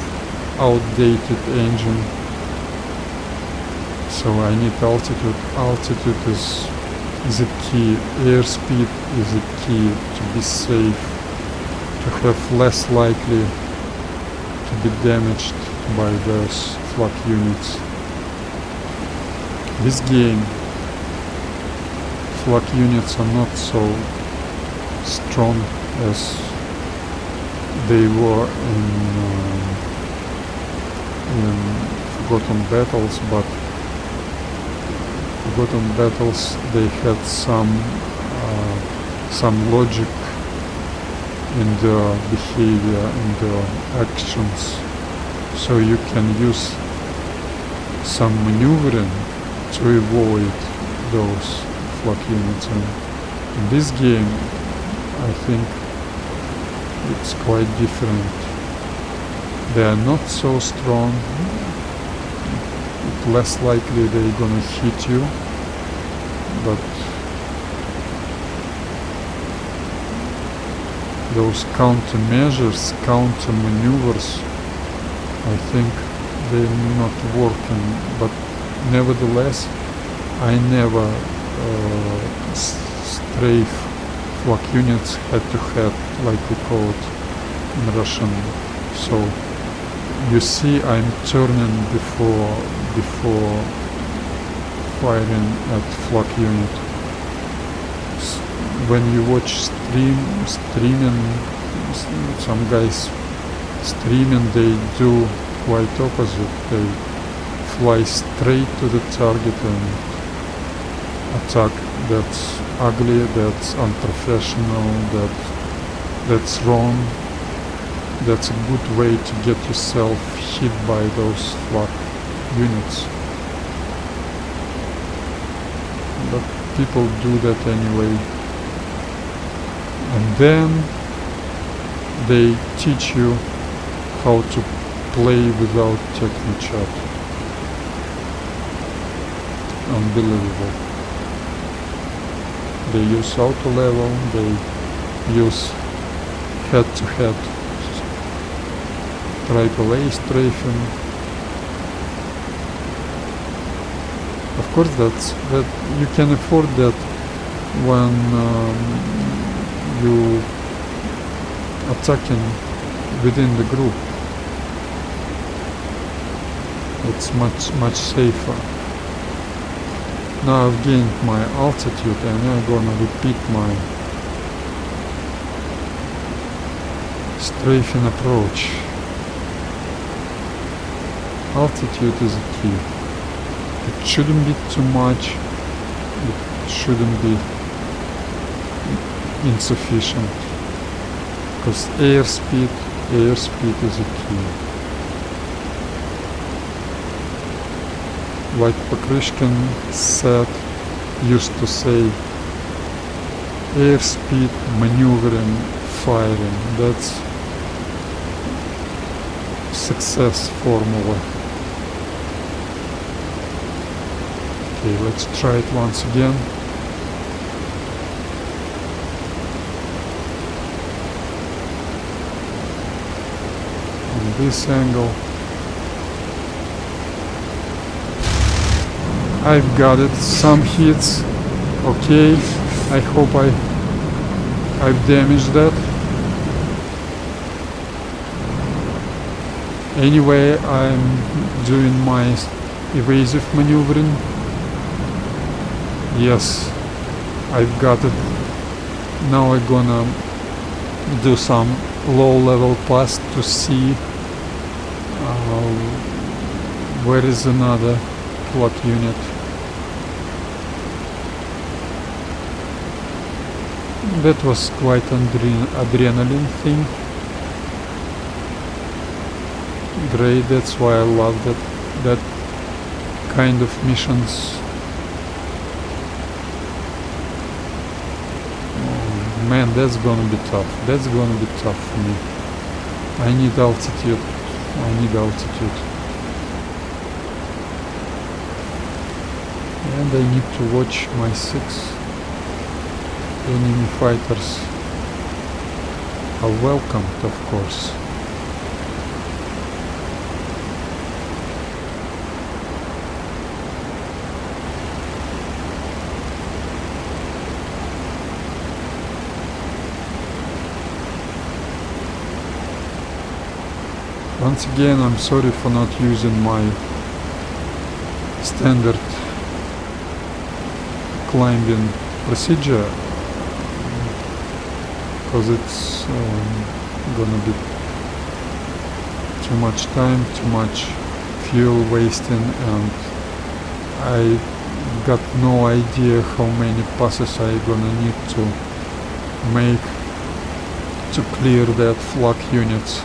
outdated engine. So I need altitude. Altitude is the key. Airspeed is the key to be safe, to have less likely to be damaged by those flak units. This game, flak units are not so strong as they were in Forgotten Battles, but Forgotten Battles they had some logic in their behavior, in their actions, so you can use some maneuvering to avoid those flak units. And in this game, I think it's quite different. They are not so strong. it's less likely they're gonna hit you, but those countermeasures, counter maneuvers, I think they're not working. But nevertheless, I never strafe flak units head to head, like we call it in Russian. So you see, I'm turning before firing at flak unit. When you watch streaming, some guys streaming, they do quite opposite. They fly straight to the target and attack. That's ugly, that's unprofessional, that's wrong. That's a good way to get yourself hit by those flak units. But people do that anyway. And then they teach you how to play without technochat. Unbelievable. They use auto level, they use head-to-head AAA strafing. Of course, that you can afford that when you attacking within the group. It's much safer. Now I've gained my altitude and I'm gonna repeat my strafing approach. Altitude is a key. It shouldn't be too much, it shouldn't be insufficient, because airspeed is a key. Like Покрышкин used to say, airspeed, maneuvering, firing, that's success formula. Okay, let's try it once again. On this angle. I've got it, some hits, okay, I hope I've damaged that. Anyway, I'm doing my evasive maneuvering. Yes, I've got it. Now I'm gonna do some low level pass to see where is another flak unit. That was quite adrenaline thing. Great, that's why I love that kind of missions. Oh, man, that's gonna be tough. That's gonna be tough for me. I need altitude. And I need to watch my 6 enemy fighters are welcomed, of course. Once again, I'm sorry for not using my standard climbing procedure, because it's gonna be too much time, too much fuel wasting, and I got no idea how many passes I gonna need to make to clear that flak units.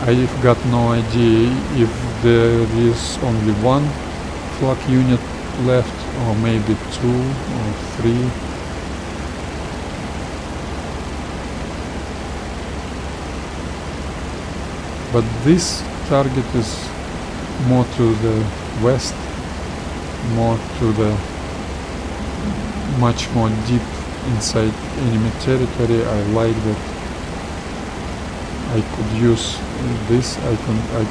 I've got no idea if there is only one flak unit left, or maybe 2 or 3. But this target is more to the west, more to the much more deep inside enemy territory. I like that I could use this. I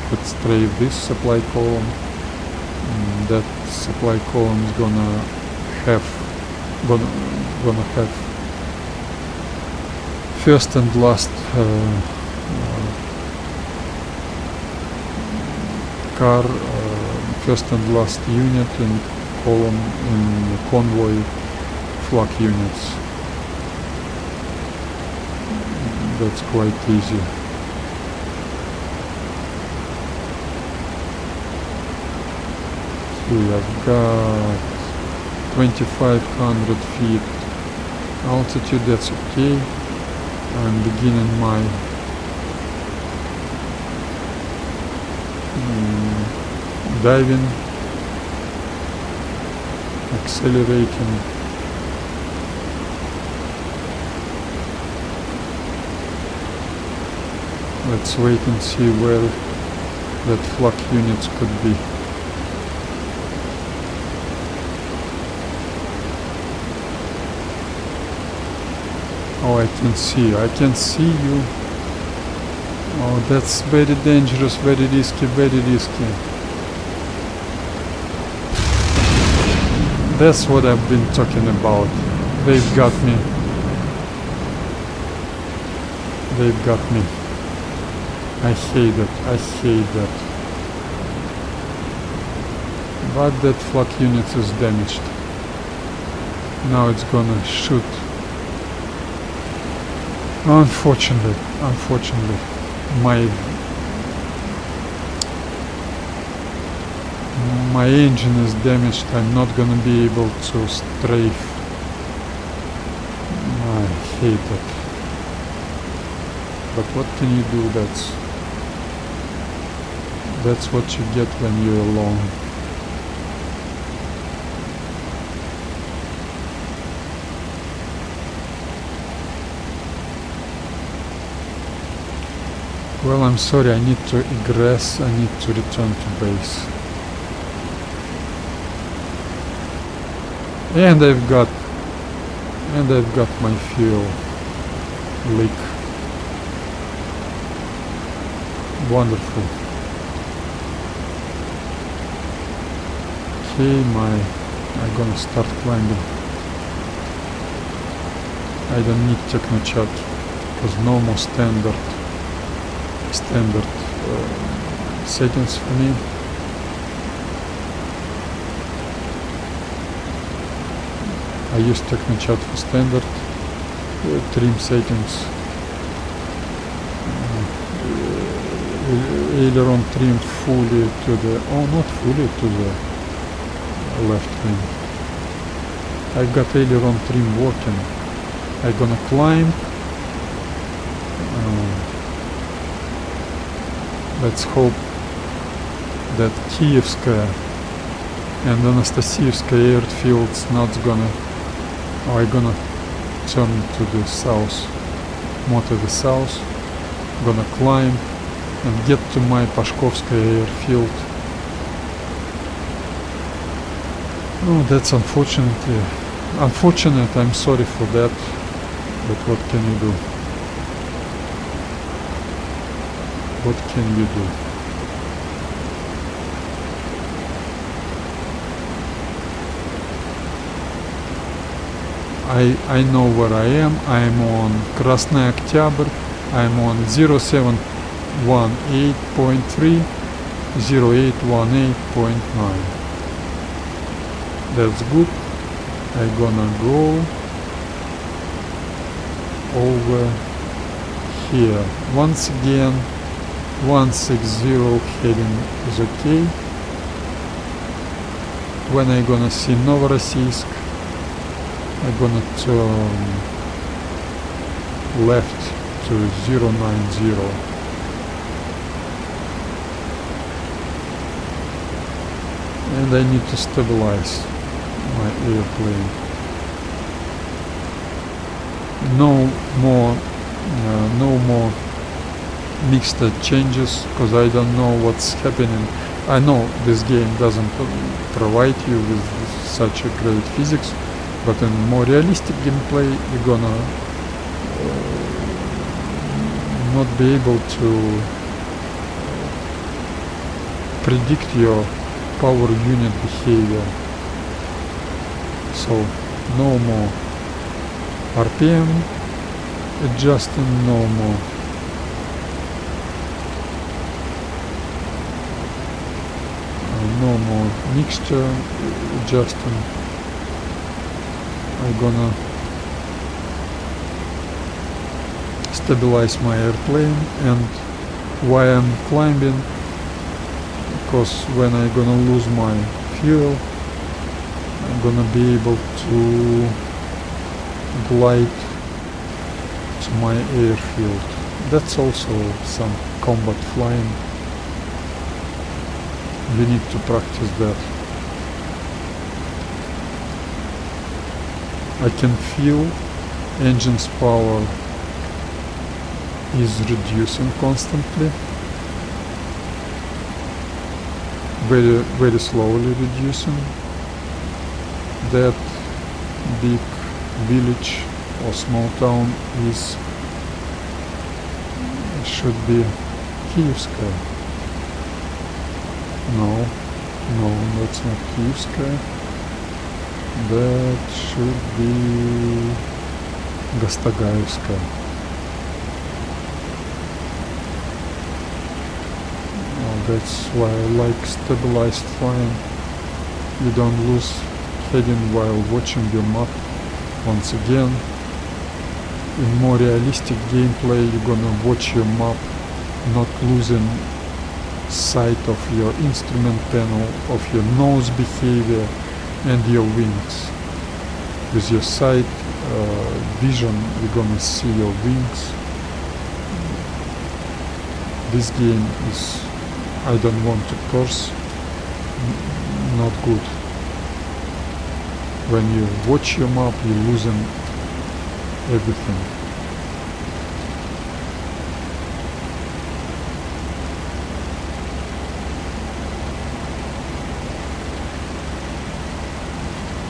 could strafe this supply column. That supply column is gonna have first and last car, first and last unit in column in convoy flak units. That's quite easy. See, I've got 2500 feet altitude, that's okay. I'm beginning my diving, accelerating. Let's wait and see where that flak units could be. Oh, I can see you. Oh, that's very dangerous, very risky, very risky. That's what I've been talking about. They've got me. They've got me. I hate it, I hate that. But that flak unit is damaged. Now it's gonna shoot. Unfortunately, my engine is damaged. I'm not gonna be able to strafe. I hate it. But what can you do? That's what you get when you're alone. Well, I'm sorry, I need to egress, I need to return to base. And I've got my fuel leak. Wonderful. Okay, I'm gonna start climbing. I don't need technochat because no more standard settings for me. I use technochat for standard trim settings. Aileron trim fully to the, not fully to the left wing. I've got aileron trim working. I'm gonna climb. Let's hope that Kievskaya and Anastasievskaya airfields not gonna, I'm gonna turn to the south, more to the south, gonna climb and get to my Pashkovskaya airfield. Oh, that's unfortunate, I'm sorry for that, but what can you do? What can you do? I know where I am. I'm on Krasny Oktyabr. I'm on 0718.3, 0818.9. That's good. I'm gonna go over here. Once again, 160 heading is okay. When I'm gonna see Novorossiysk, I'm gonna turn left to 090. And I need to stabilize my airplane. No more mixed changes, because I don't know what's happening I know this game doesn't provide you with such a great physics, but in more realistic gameplay you're gonna not be able to predict your power unit behavior. So no more RPM adjusting, no more mixture adjusting. I'm gonna stabilize my airplane, and why I'm climbing, because when I'm gonna lose my fuel I'm gonna be able to glide to my airfield. That's also some combat flying. We need to practice that. I can feel engine's power is reducing constantly, very slowly reducing. That big village or small town should be Kievskaya. No, that's not Kievskaya. That should be Gastagaevskaya. That's why I like stabilized flying. You don't lose heading while watching your map. Once again, in more realistic gameplay you're gonna watch your map, not losing sight of your instrument panel, of your nose behavior and your wings. With your sight vision you're gonna see your wings. This game is, I don't want to curse, not good. When you watch your map you're losing everything.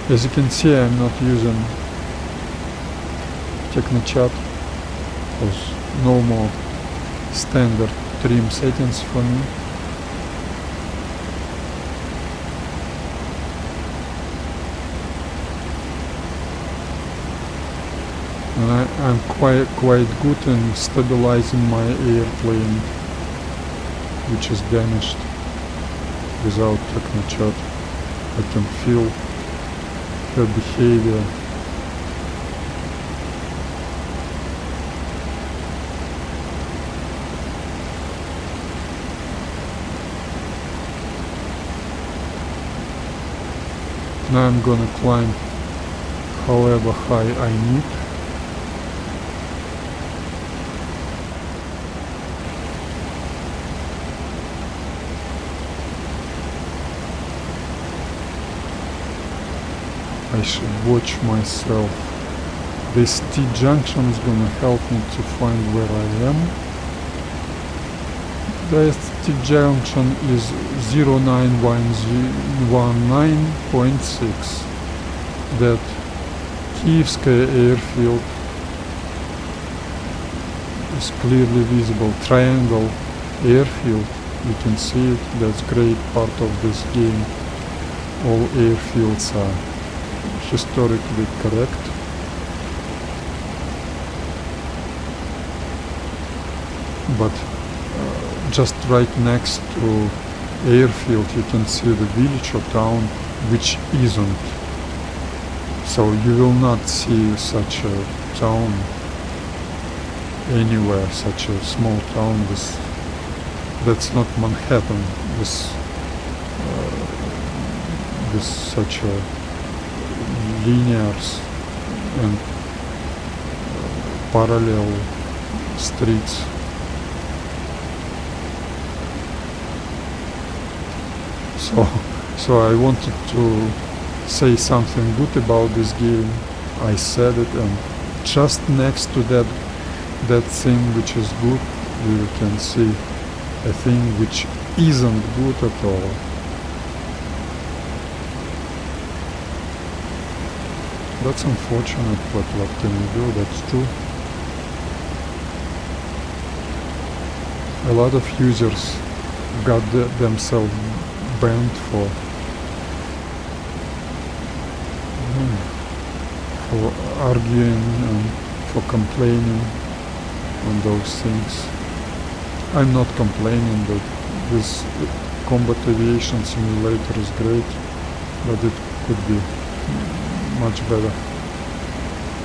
As you can see, I'm not using Technochat, because no more standard trim settings for me. And I'm quite good in stabilizing my airplane, which is damaged. Without Technochat I can feel her behavior. Now I'm gonna climb however high I need. I should watch myself. This T-junction is gonna help me to find where I am. The T-junction is 09119.6. That Kievskaya airfield is clearly visible. Triangle airfield, you can see it. That's great part of this game. All airfields are historically correct. But just right next to airfield you can see the village or town which isn't. So you will not see such a town anywhere, such a small town. That's not Manhattan with such a linears and parallel streets. So I wanted to say something good about this game. I said it, and just next to that thing which is good, you can see a thing which isn't good at all. That's unfortunate, but what can you do? That's true. A lot of users got themselves banned for arguing and for complaining on those things. I'm not complaining that this combat aviation simulator is great, but it could be much better.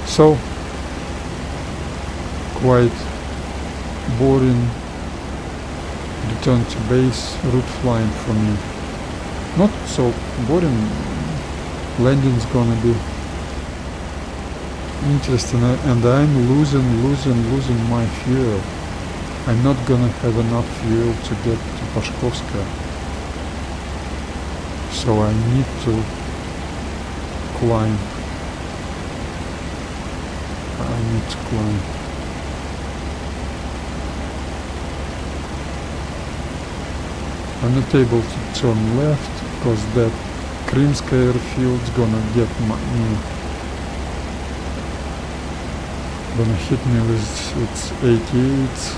So, quite boring return to base route flying for me. Not so boring, landing's gonna be interesting, and I'm losing my fuel. I'm not gonna have enough fuel to get to Pashkovskaya. So I need to climb. I'm not able to turn left because that Krymskaya airfield's gonna get gonna hit me with its 88s.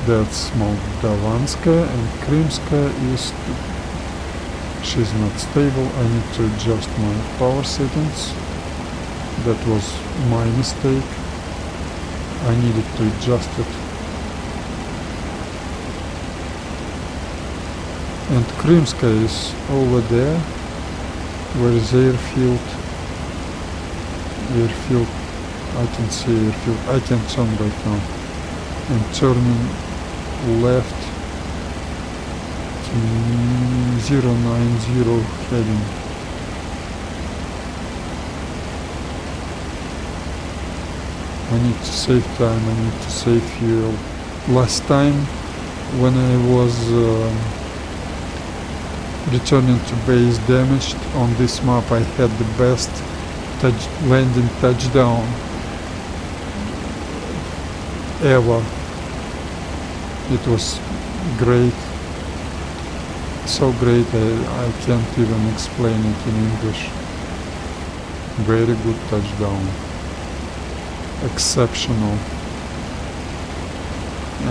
That's Moldavanskaya, and Krymskaya is, she's not stable. I need to adjust my power settings. That was my mistake. I needed to adjust it. And Krymskaya is over there. Where is airfield? I can see airfield. I can turn right now. And turning left to 090 heading. I need to save time, I need to save fuel. Last time when I was returning to base damaged on this map, I had the best landing touchdown ever. It was great, so great I can't even explain it in English. Very good touchdown, exceptional,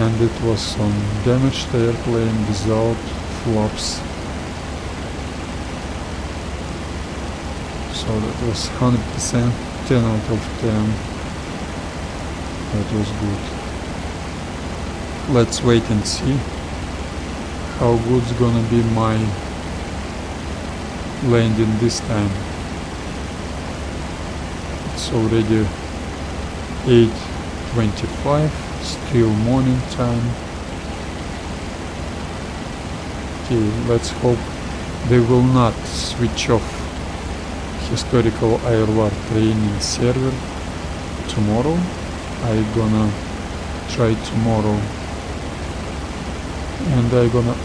and it was on damaged airplane without flops. So that was 100%, 10 out of 10. That was good. Let's wait and see how good's gonna be my landing this time. It's already 8:25, still morning time. Okay, let's hope they will not switch off historical IL2 training server tomorrow. I'm gonna try tomorrow, and I'm gonna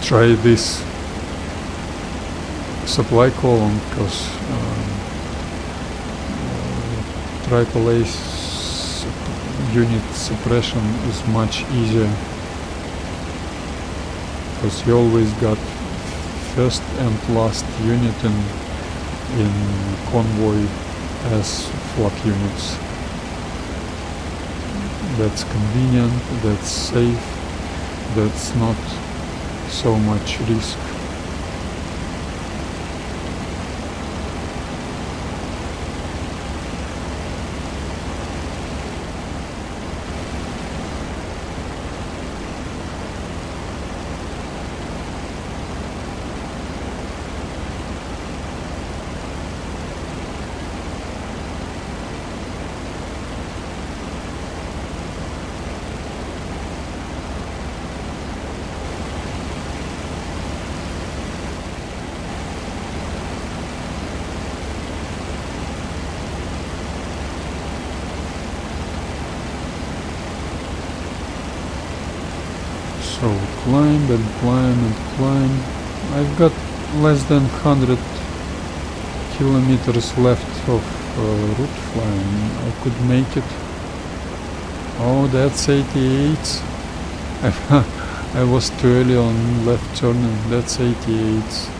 try this supply column, because AAA unit suppression is much easier, because you always got first and last unit in convoy as flak units. That's convenient, that's safe, that's not so much risk. So climb and climb and climb. I've got less than 100 kilometers left of route flying. I could make it Oh, that's 88. I was too early on left turning. That's 88.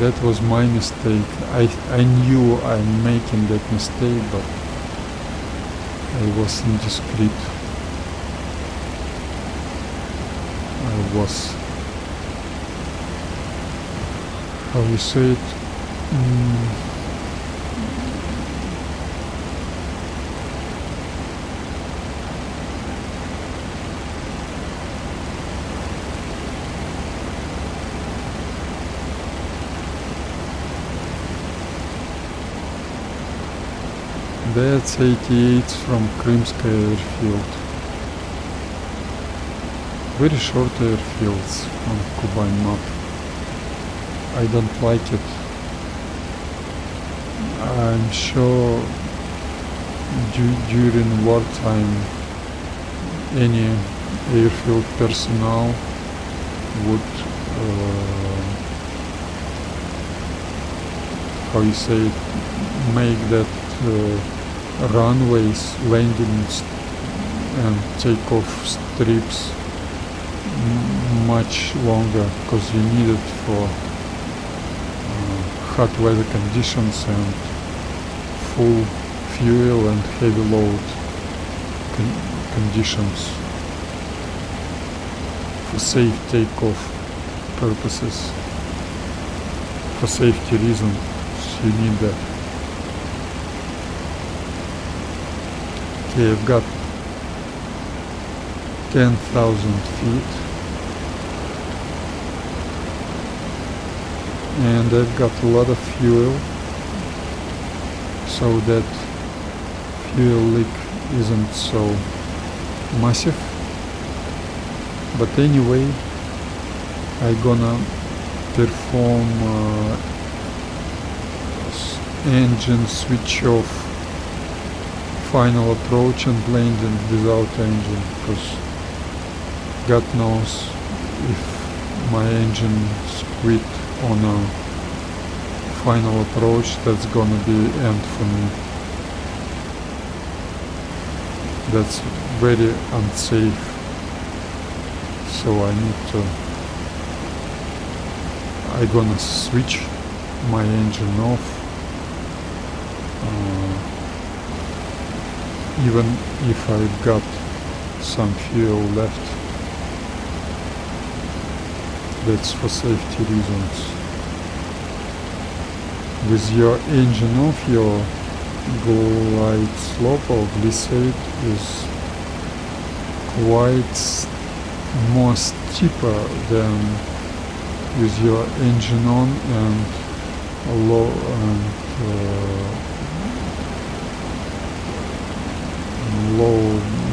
That was my mistake. I knew I'm making that mistake, but I was indiscreet. I was, how you say it? That's 88 from Krymskaya airfield. Very short airfields on Kuban map. I don't like it. I'm sure during wartime any airfield personnel would how you say it, make that runways, landings and takeoff strips much longer, because you need it for hot weather conditions and full fuel and heavy load conditions. For safe takeoff purposes, for safety reasons, you need that. Okay, I've got 10,000 feet and I've got a lot of fuel, so that fuel leak isn't so massive. But anyway, I'm gonna perform engine switch off, final approach and landing without engine, because God knows if my engine quit on a final approach, that's gonna be end for me. That's very unsafe, so I need to, I'm gonna switch my engine off, even if I've got some fuel left. That's for safety reasons. With your engine off, your glide slope or glissade is quite more steeper than with your engine on and low low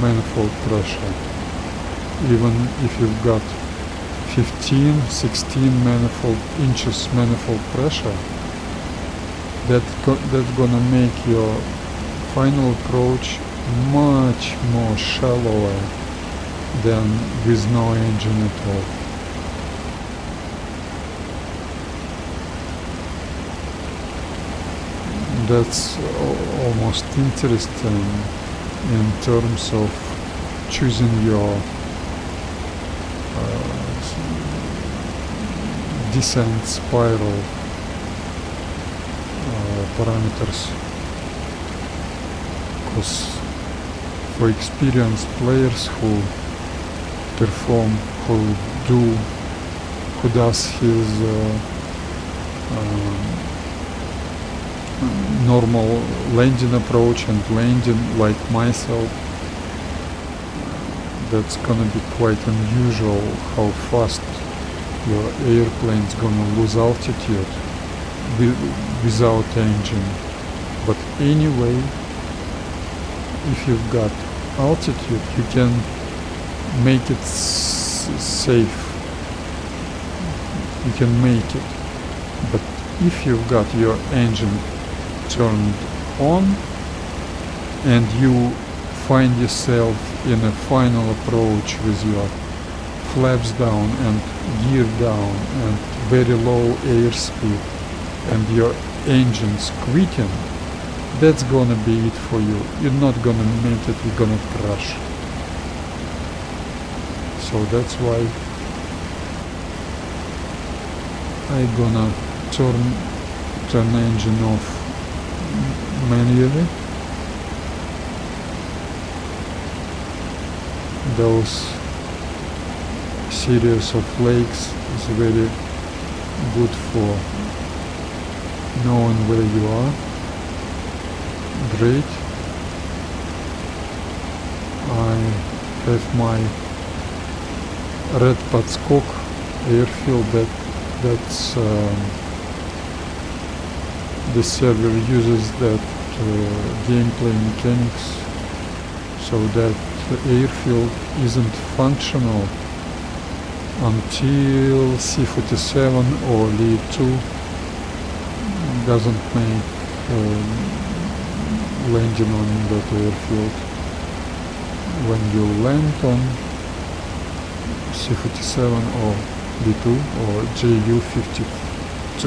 manifold pressure. Even if you've got 15-16 inches manifold pressure, that's gonna make your final approach much more shallower than with no engine at all. That's almost interesting in terms of choosing your descent spiral parameters, because for experienced players who does his normal landing approach and landing like myself, that's gonna be quite unusual how fast your airplane's gonna lose altitude without engine. But anyway, if you've got altitude, you can make it safe. You can make it. But if you've got your engine turned on and you find yourself in a final approach with your flaps down and gear down and very low airspeed, and your engine's quitting, that's gonna be it for you. You're not gonna make it, you're gonna crash. So that's why I'm gonna turn engine off manually. Those series of lakes is very good for knowing where you are. Great. I have my red подскок airfield that's the server uses that gameplay mechanics so that the airfield isn't functional until C-47 or Il-2 doesn't make landing on that airfield. When you land on C-47 or Il-2 or Ju-52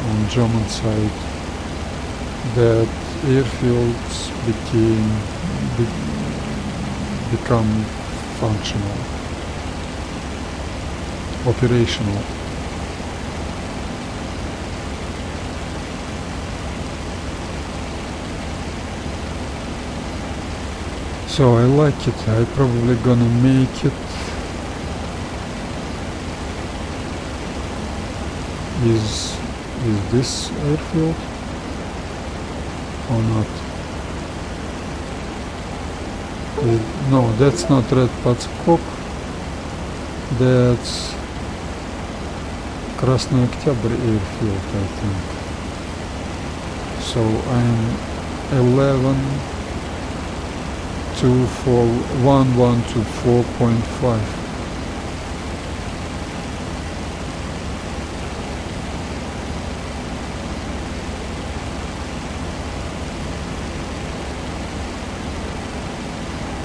on German side, that airfields become functional, operational. So I like it. I probably gonna make it. Is this airfield or not? No, that's not Red Подскок. That's Красный Октябрь airfield, I think. So I'm 1124.5.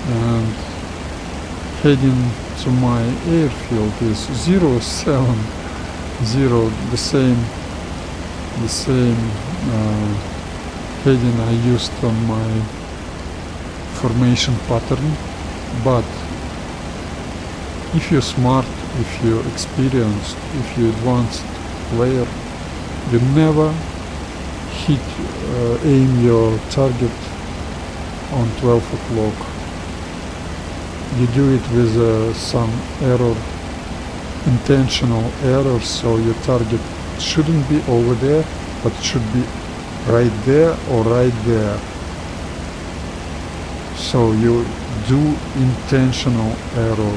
And heading to my airfield is 070, the same heading I used on my formation pattern. But if you're smart, if you're experienced, if you're advanced player, you never aim your target on 12 o'clock. You do it with some error, intentional error, so your target shouldn't be over there, but it should be right there or right there. So you do intentional error.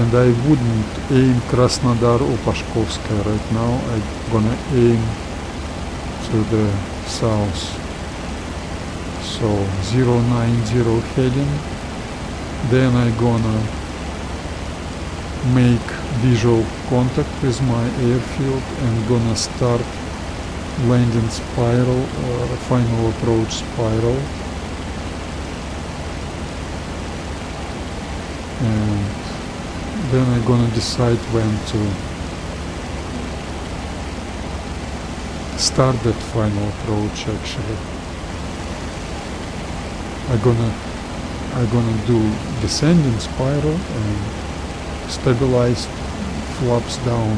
And I wouldn't aim Krasnodar or Pashkovskaya right now. I'm gonna aim to the south. So 090 heading. Then I'm gonna make visual contact with my airfield and gonna start landing spiral, final approach spiral. And then I'm gonna decide when to start that final approach actually. I'm gonna do descending spiral and stabilized flaps down,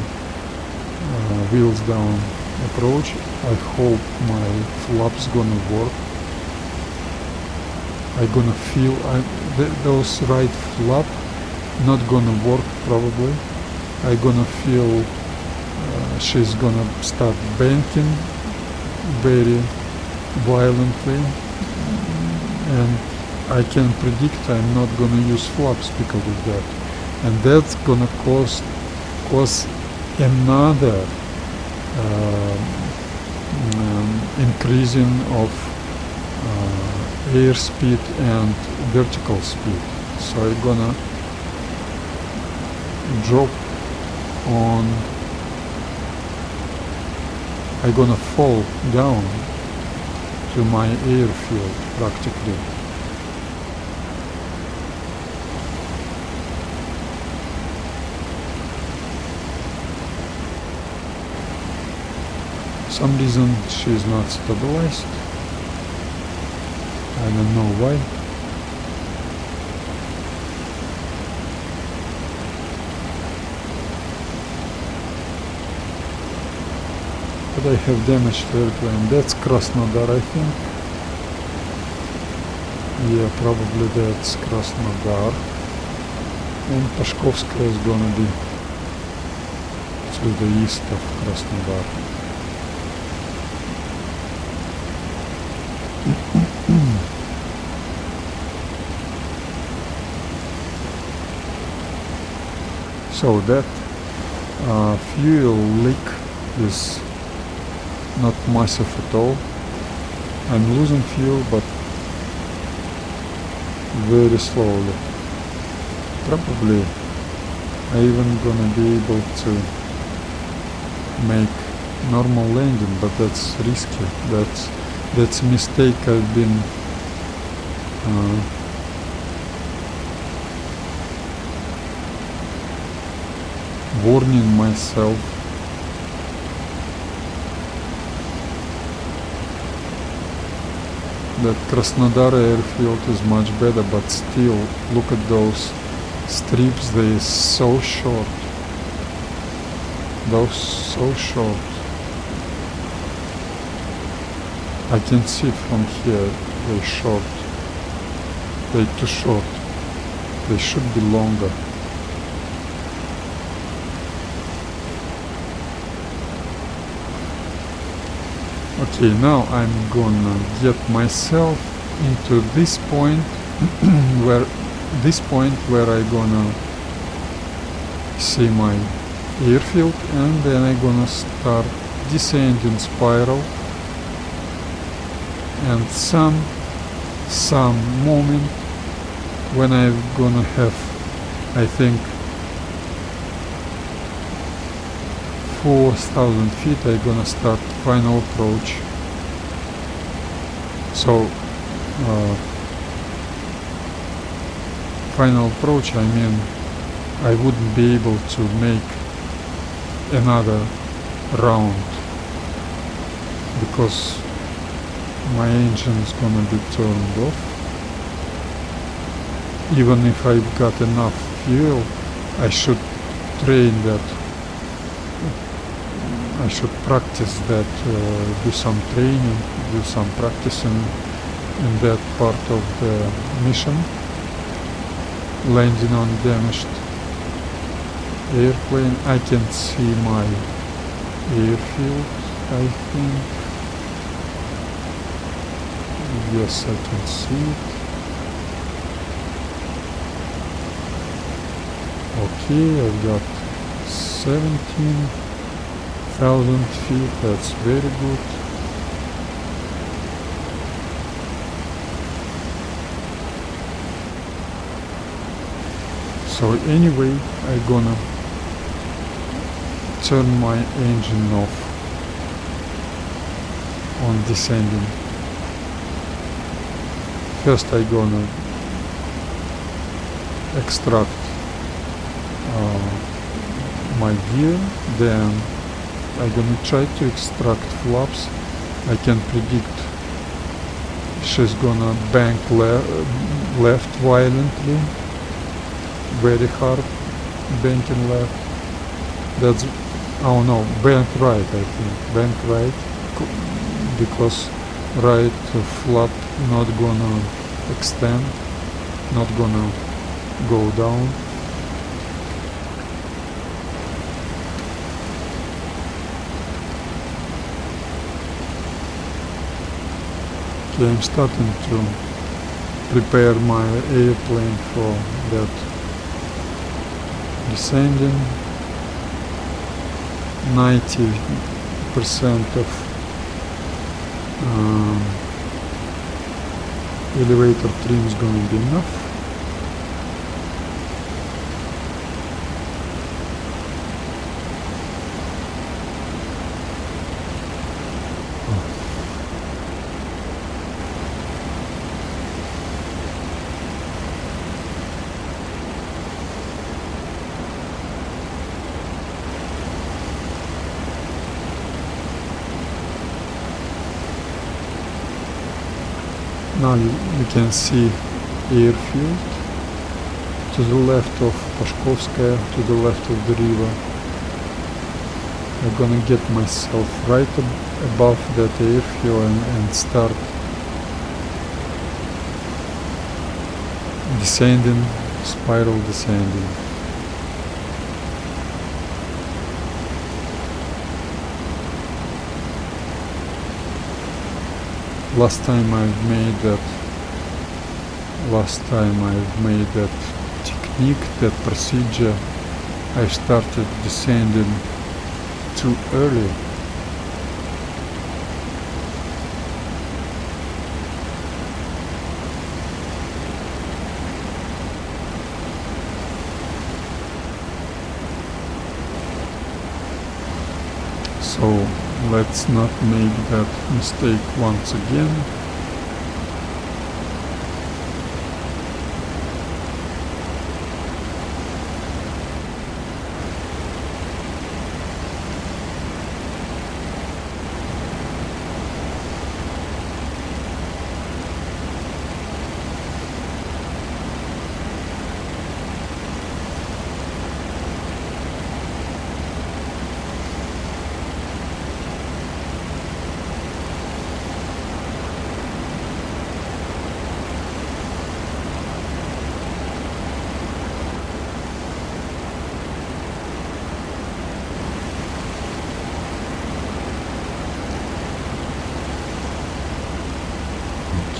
wheels down approach. I hope my flaps gonna work. I'm gonna feel those right flap not gonna work probably. I'm gonna feel she's gonna start banking very violently, and I can predict I'm not gonna use flaps because of that, and that's gonna cause another increasing of airspeed and vertical speed. So I'm gonna drop on, I'm gonna fall down to my airfield practically. some reason she's not stabilized. I don't know why. But I have damaged the airplane. That's Krasnodar, I think. Yeah, probably that's Krasnodar. And Pashkovskaya is gonna be to the east of Krasnodar. So that fuel leak is not massive at all. I'm losing fuel, but very slowly. Probably I even gonna be able to make normal landing, but that's risky. That's a mistake I've been warning myself. That Krasnodar airfield is much better, but still, look at those strips, they are so short. Those so short. I can see from here, they're short. They're too short. They should be longer. Okay, now I'm gonna get myself into this point where I gonna see my airfield, and then I'm gonna start descending spiral, and some moment when I'm gonna have, I think, 4,000 feet, I'm gonna start final approach. So final approach, I mean I wouldn't be able to make another round because my engine is gonna be turned off. Even if I've got enough fuel, I should train that. I should practice that, do some training, do some practicing in that part of the mission. Landing on damaged airplane. I can see my airfield, I think. Yes, I can see it. Okay, I've got 17,000 feet, that's very good. So anyway, I'm gonna turn my engine off on descending. First I'm gonna extract my gear, then I'm gonna try to extract flaps. I can predict she's gonna bank left violently, very hard, banking left. That's, oh no, bank right, I think, bank right, because right flap not gonna extend, not gonna go down. Okay, I'm starting to prepare my airplane for that descending. 90% of elevator trim is going to be enough. Now you can see airfield to the left of Pashkovskaya, to the left of the river. I'm gonna get myself right above that airfield and start descending, spiral descending. Last time I've made that technique, that procedure, I started descending too early. So let's not make that mistake once again.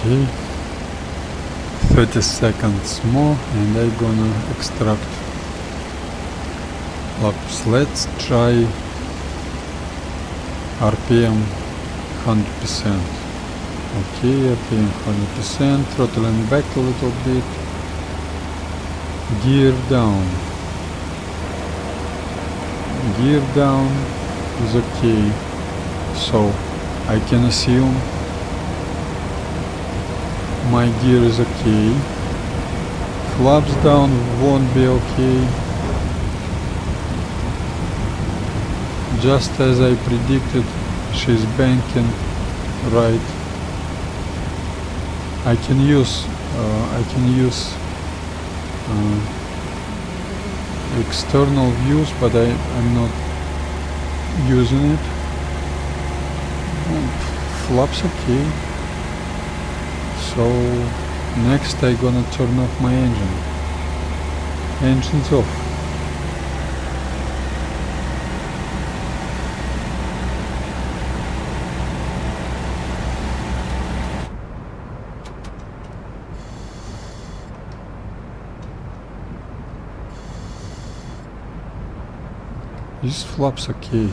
Okay, 30 seconds more and I'm gonna extract laps. Let's try RPM 100%. Okay, RPM 100%, throttling back a little bit, gear down is okay, so I can assume my gear is okay. Flaps down won't be okay. Just as I predicted, she's banking right. I can use external views, but I'm not using it. Flaps okay. So next I'm gonna turn off my engine. Engine's off. Is flaps okay?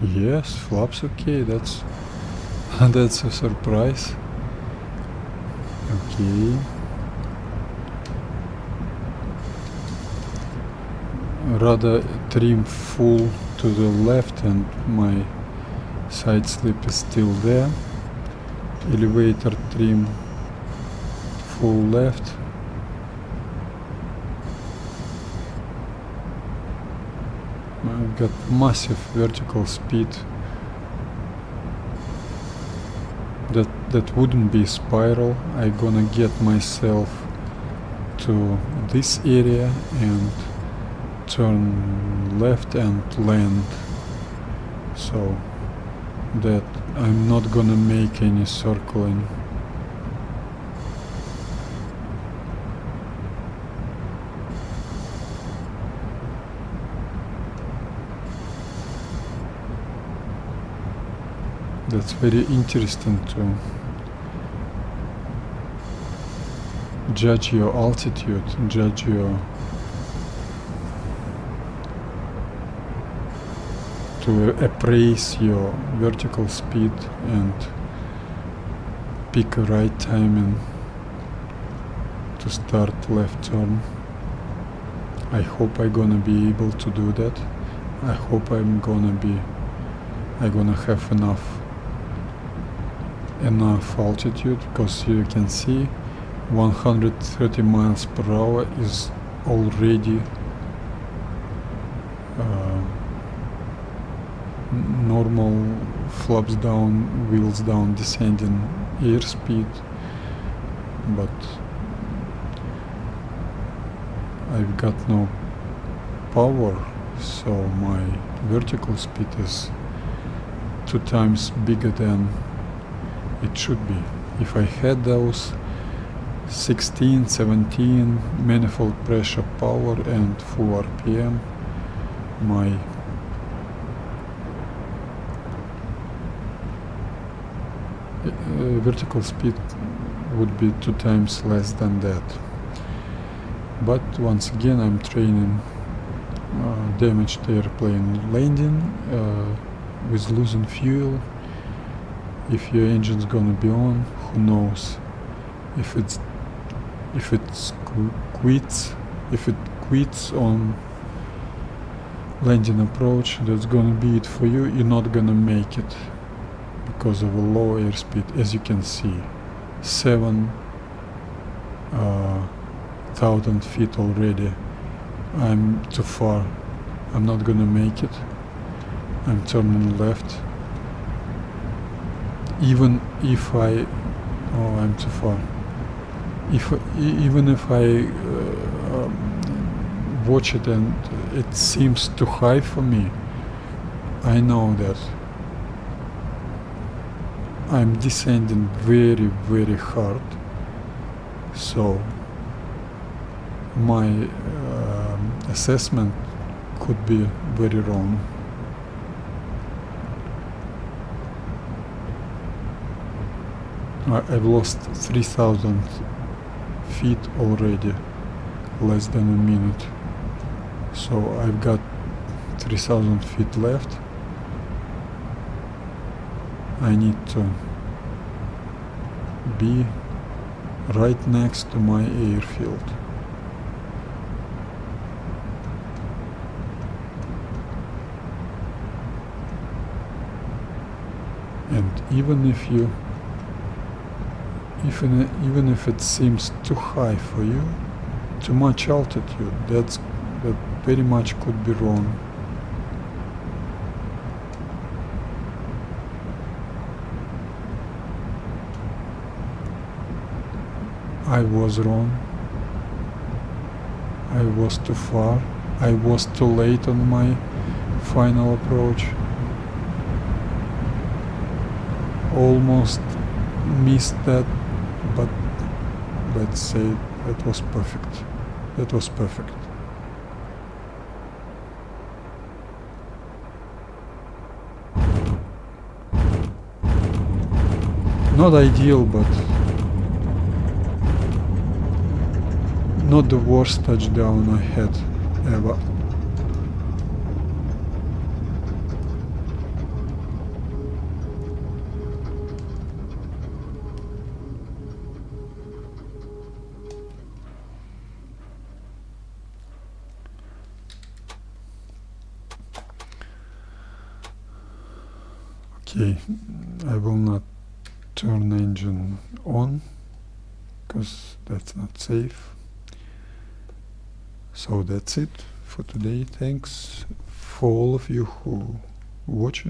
Yes, flaps okay. That's that's a surprise. Okay. Rather trim full to the left and my side slip is still there. Elevator trim full left. I've got massive vertical speed. That wouldn't be spiral. I'm gonna get myself to this area and turn left and land, so that I'm not gonna make any circling. That's very interesting to judge your altitude, judge your to appraise your vertical speed and pick a right timing to start left turn. I hope I'm gonna be able to do that. I hope I'm gonna have enough altitude, because you can see 130 miles per hour is already normal flaps down, wheels down, descending airspeed, but I've got no power, so my vertical speed is 2 times bigger than it should be. If I had those 16, 17 manifold pressure power and full RPM, my vertical speed would be 2 times less than that. But once again, I'm training damaged airplane landing with losing fuel. If your engine's gonna be on, who knows? If it quits on landing approach, that's gonna be it for you. You're not gonna make it because of a low airspeed. As you can see, 7,000 feet already. I'm too far. I'm not gonna make it. I'm turning left. Even if I'm too far. Even if I watch it and it seems too high for me, I know that I'm descending very, very hard. So my assessment could be very wrong. I've lost 3,000 feet already, less than a minute. So I've got 3,000 feet left. I need to be right next to my airfield. And even if it seems too high for you, too much altitude, that very much could be wrong. I was wrong. I was too far. I was too late on my final approach. Almost missed that, but let's say that was perfect. That was perfect. Not ideal, but not the worst touchdown I had ever. Okay, I will not turn engine on because that's not safe. So that's it for today. Thanks for all of you who watched.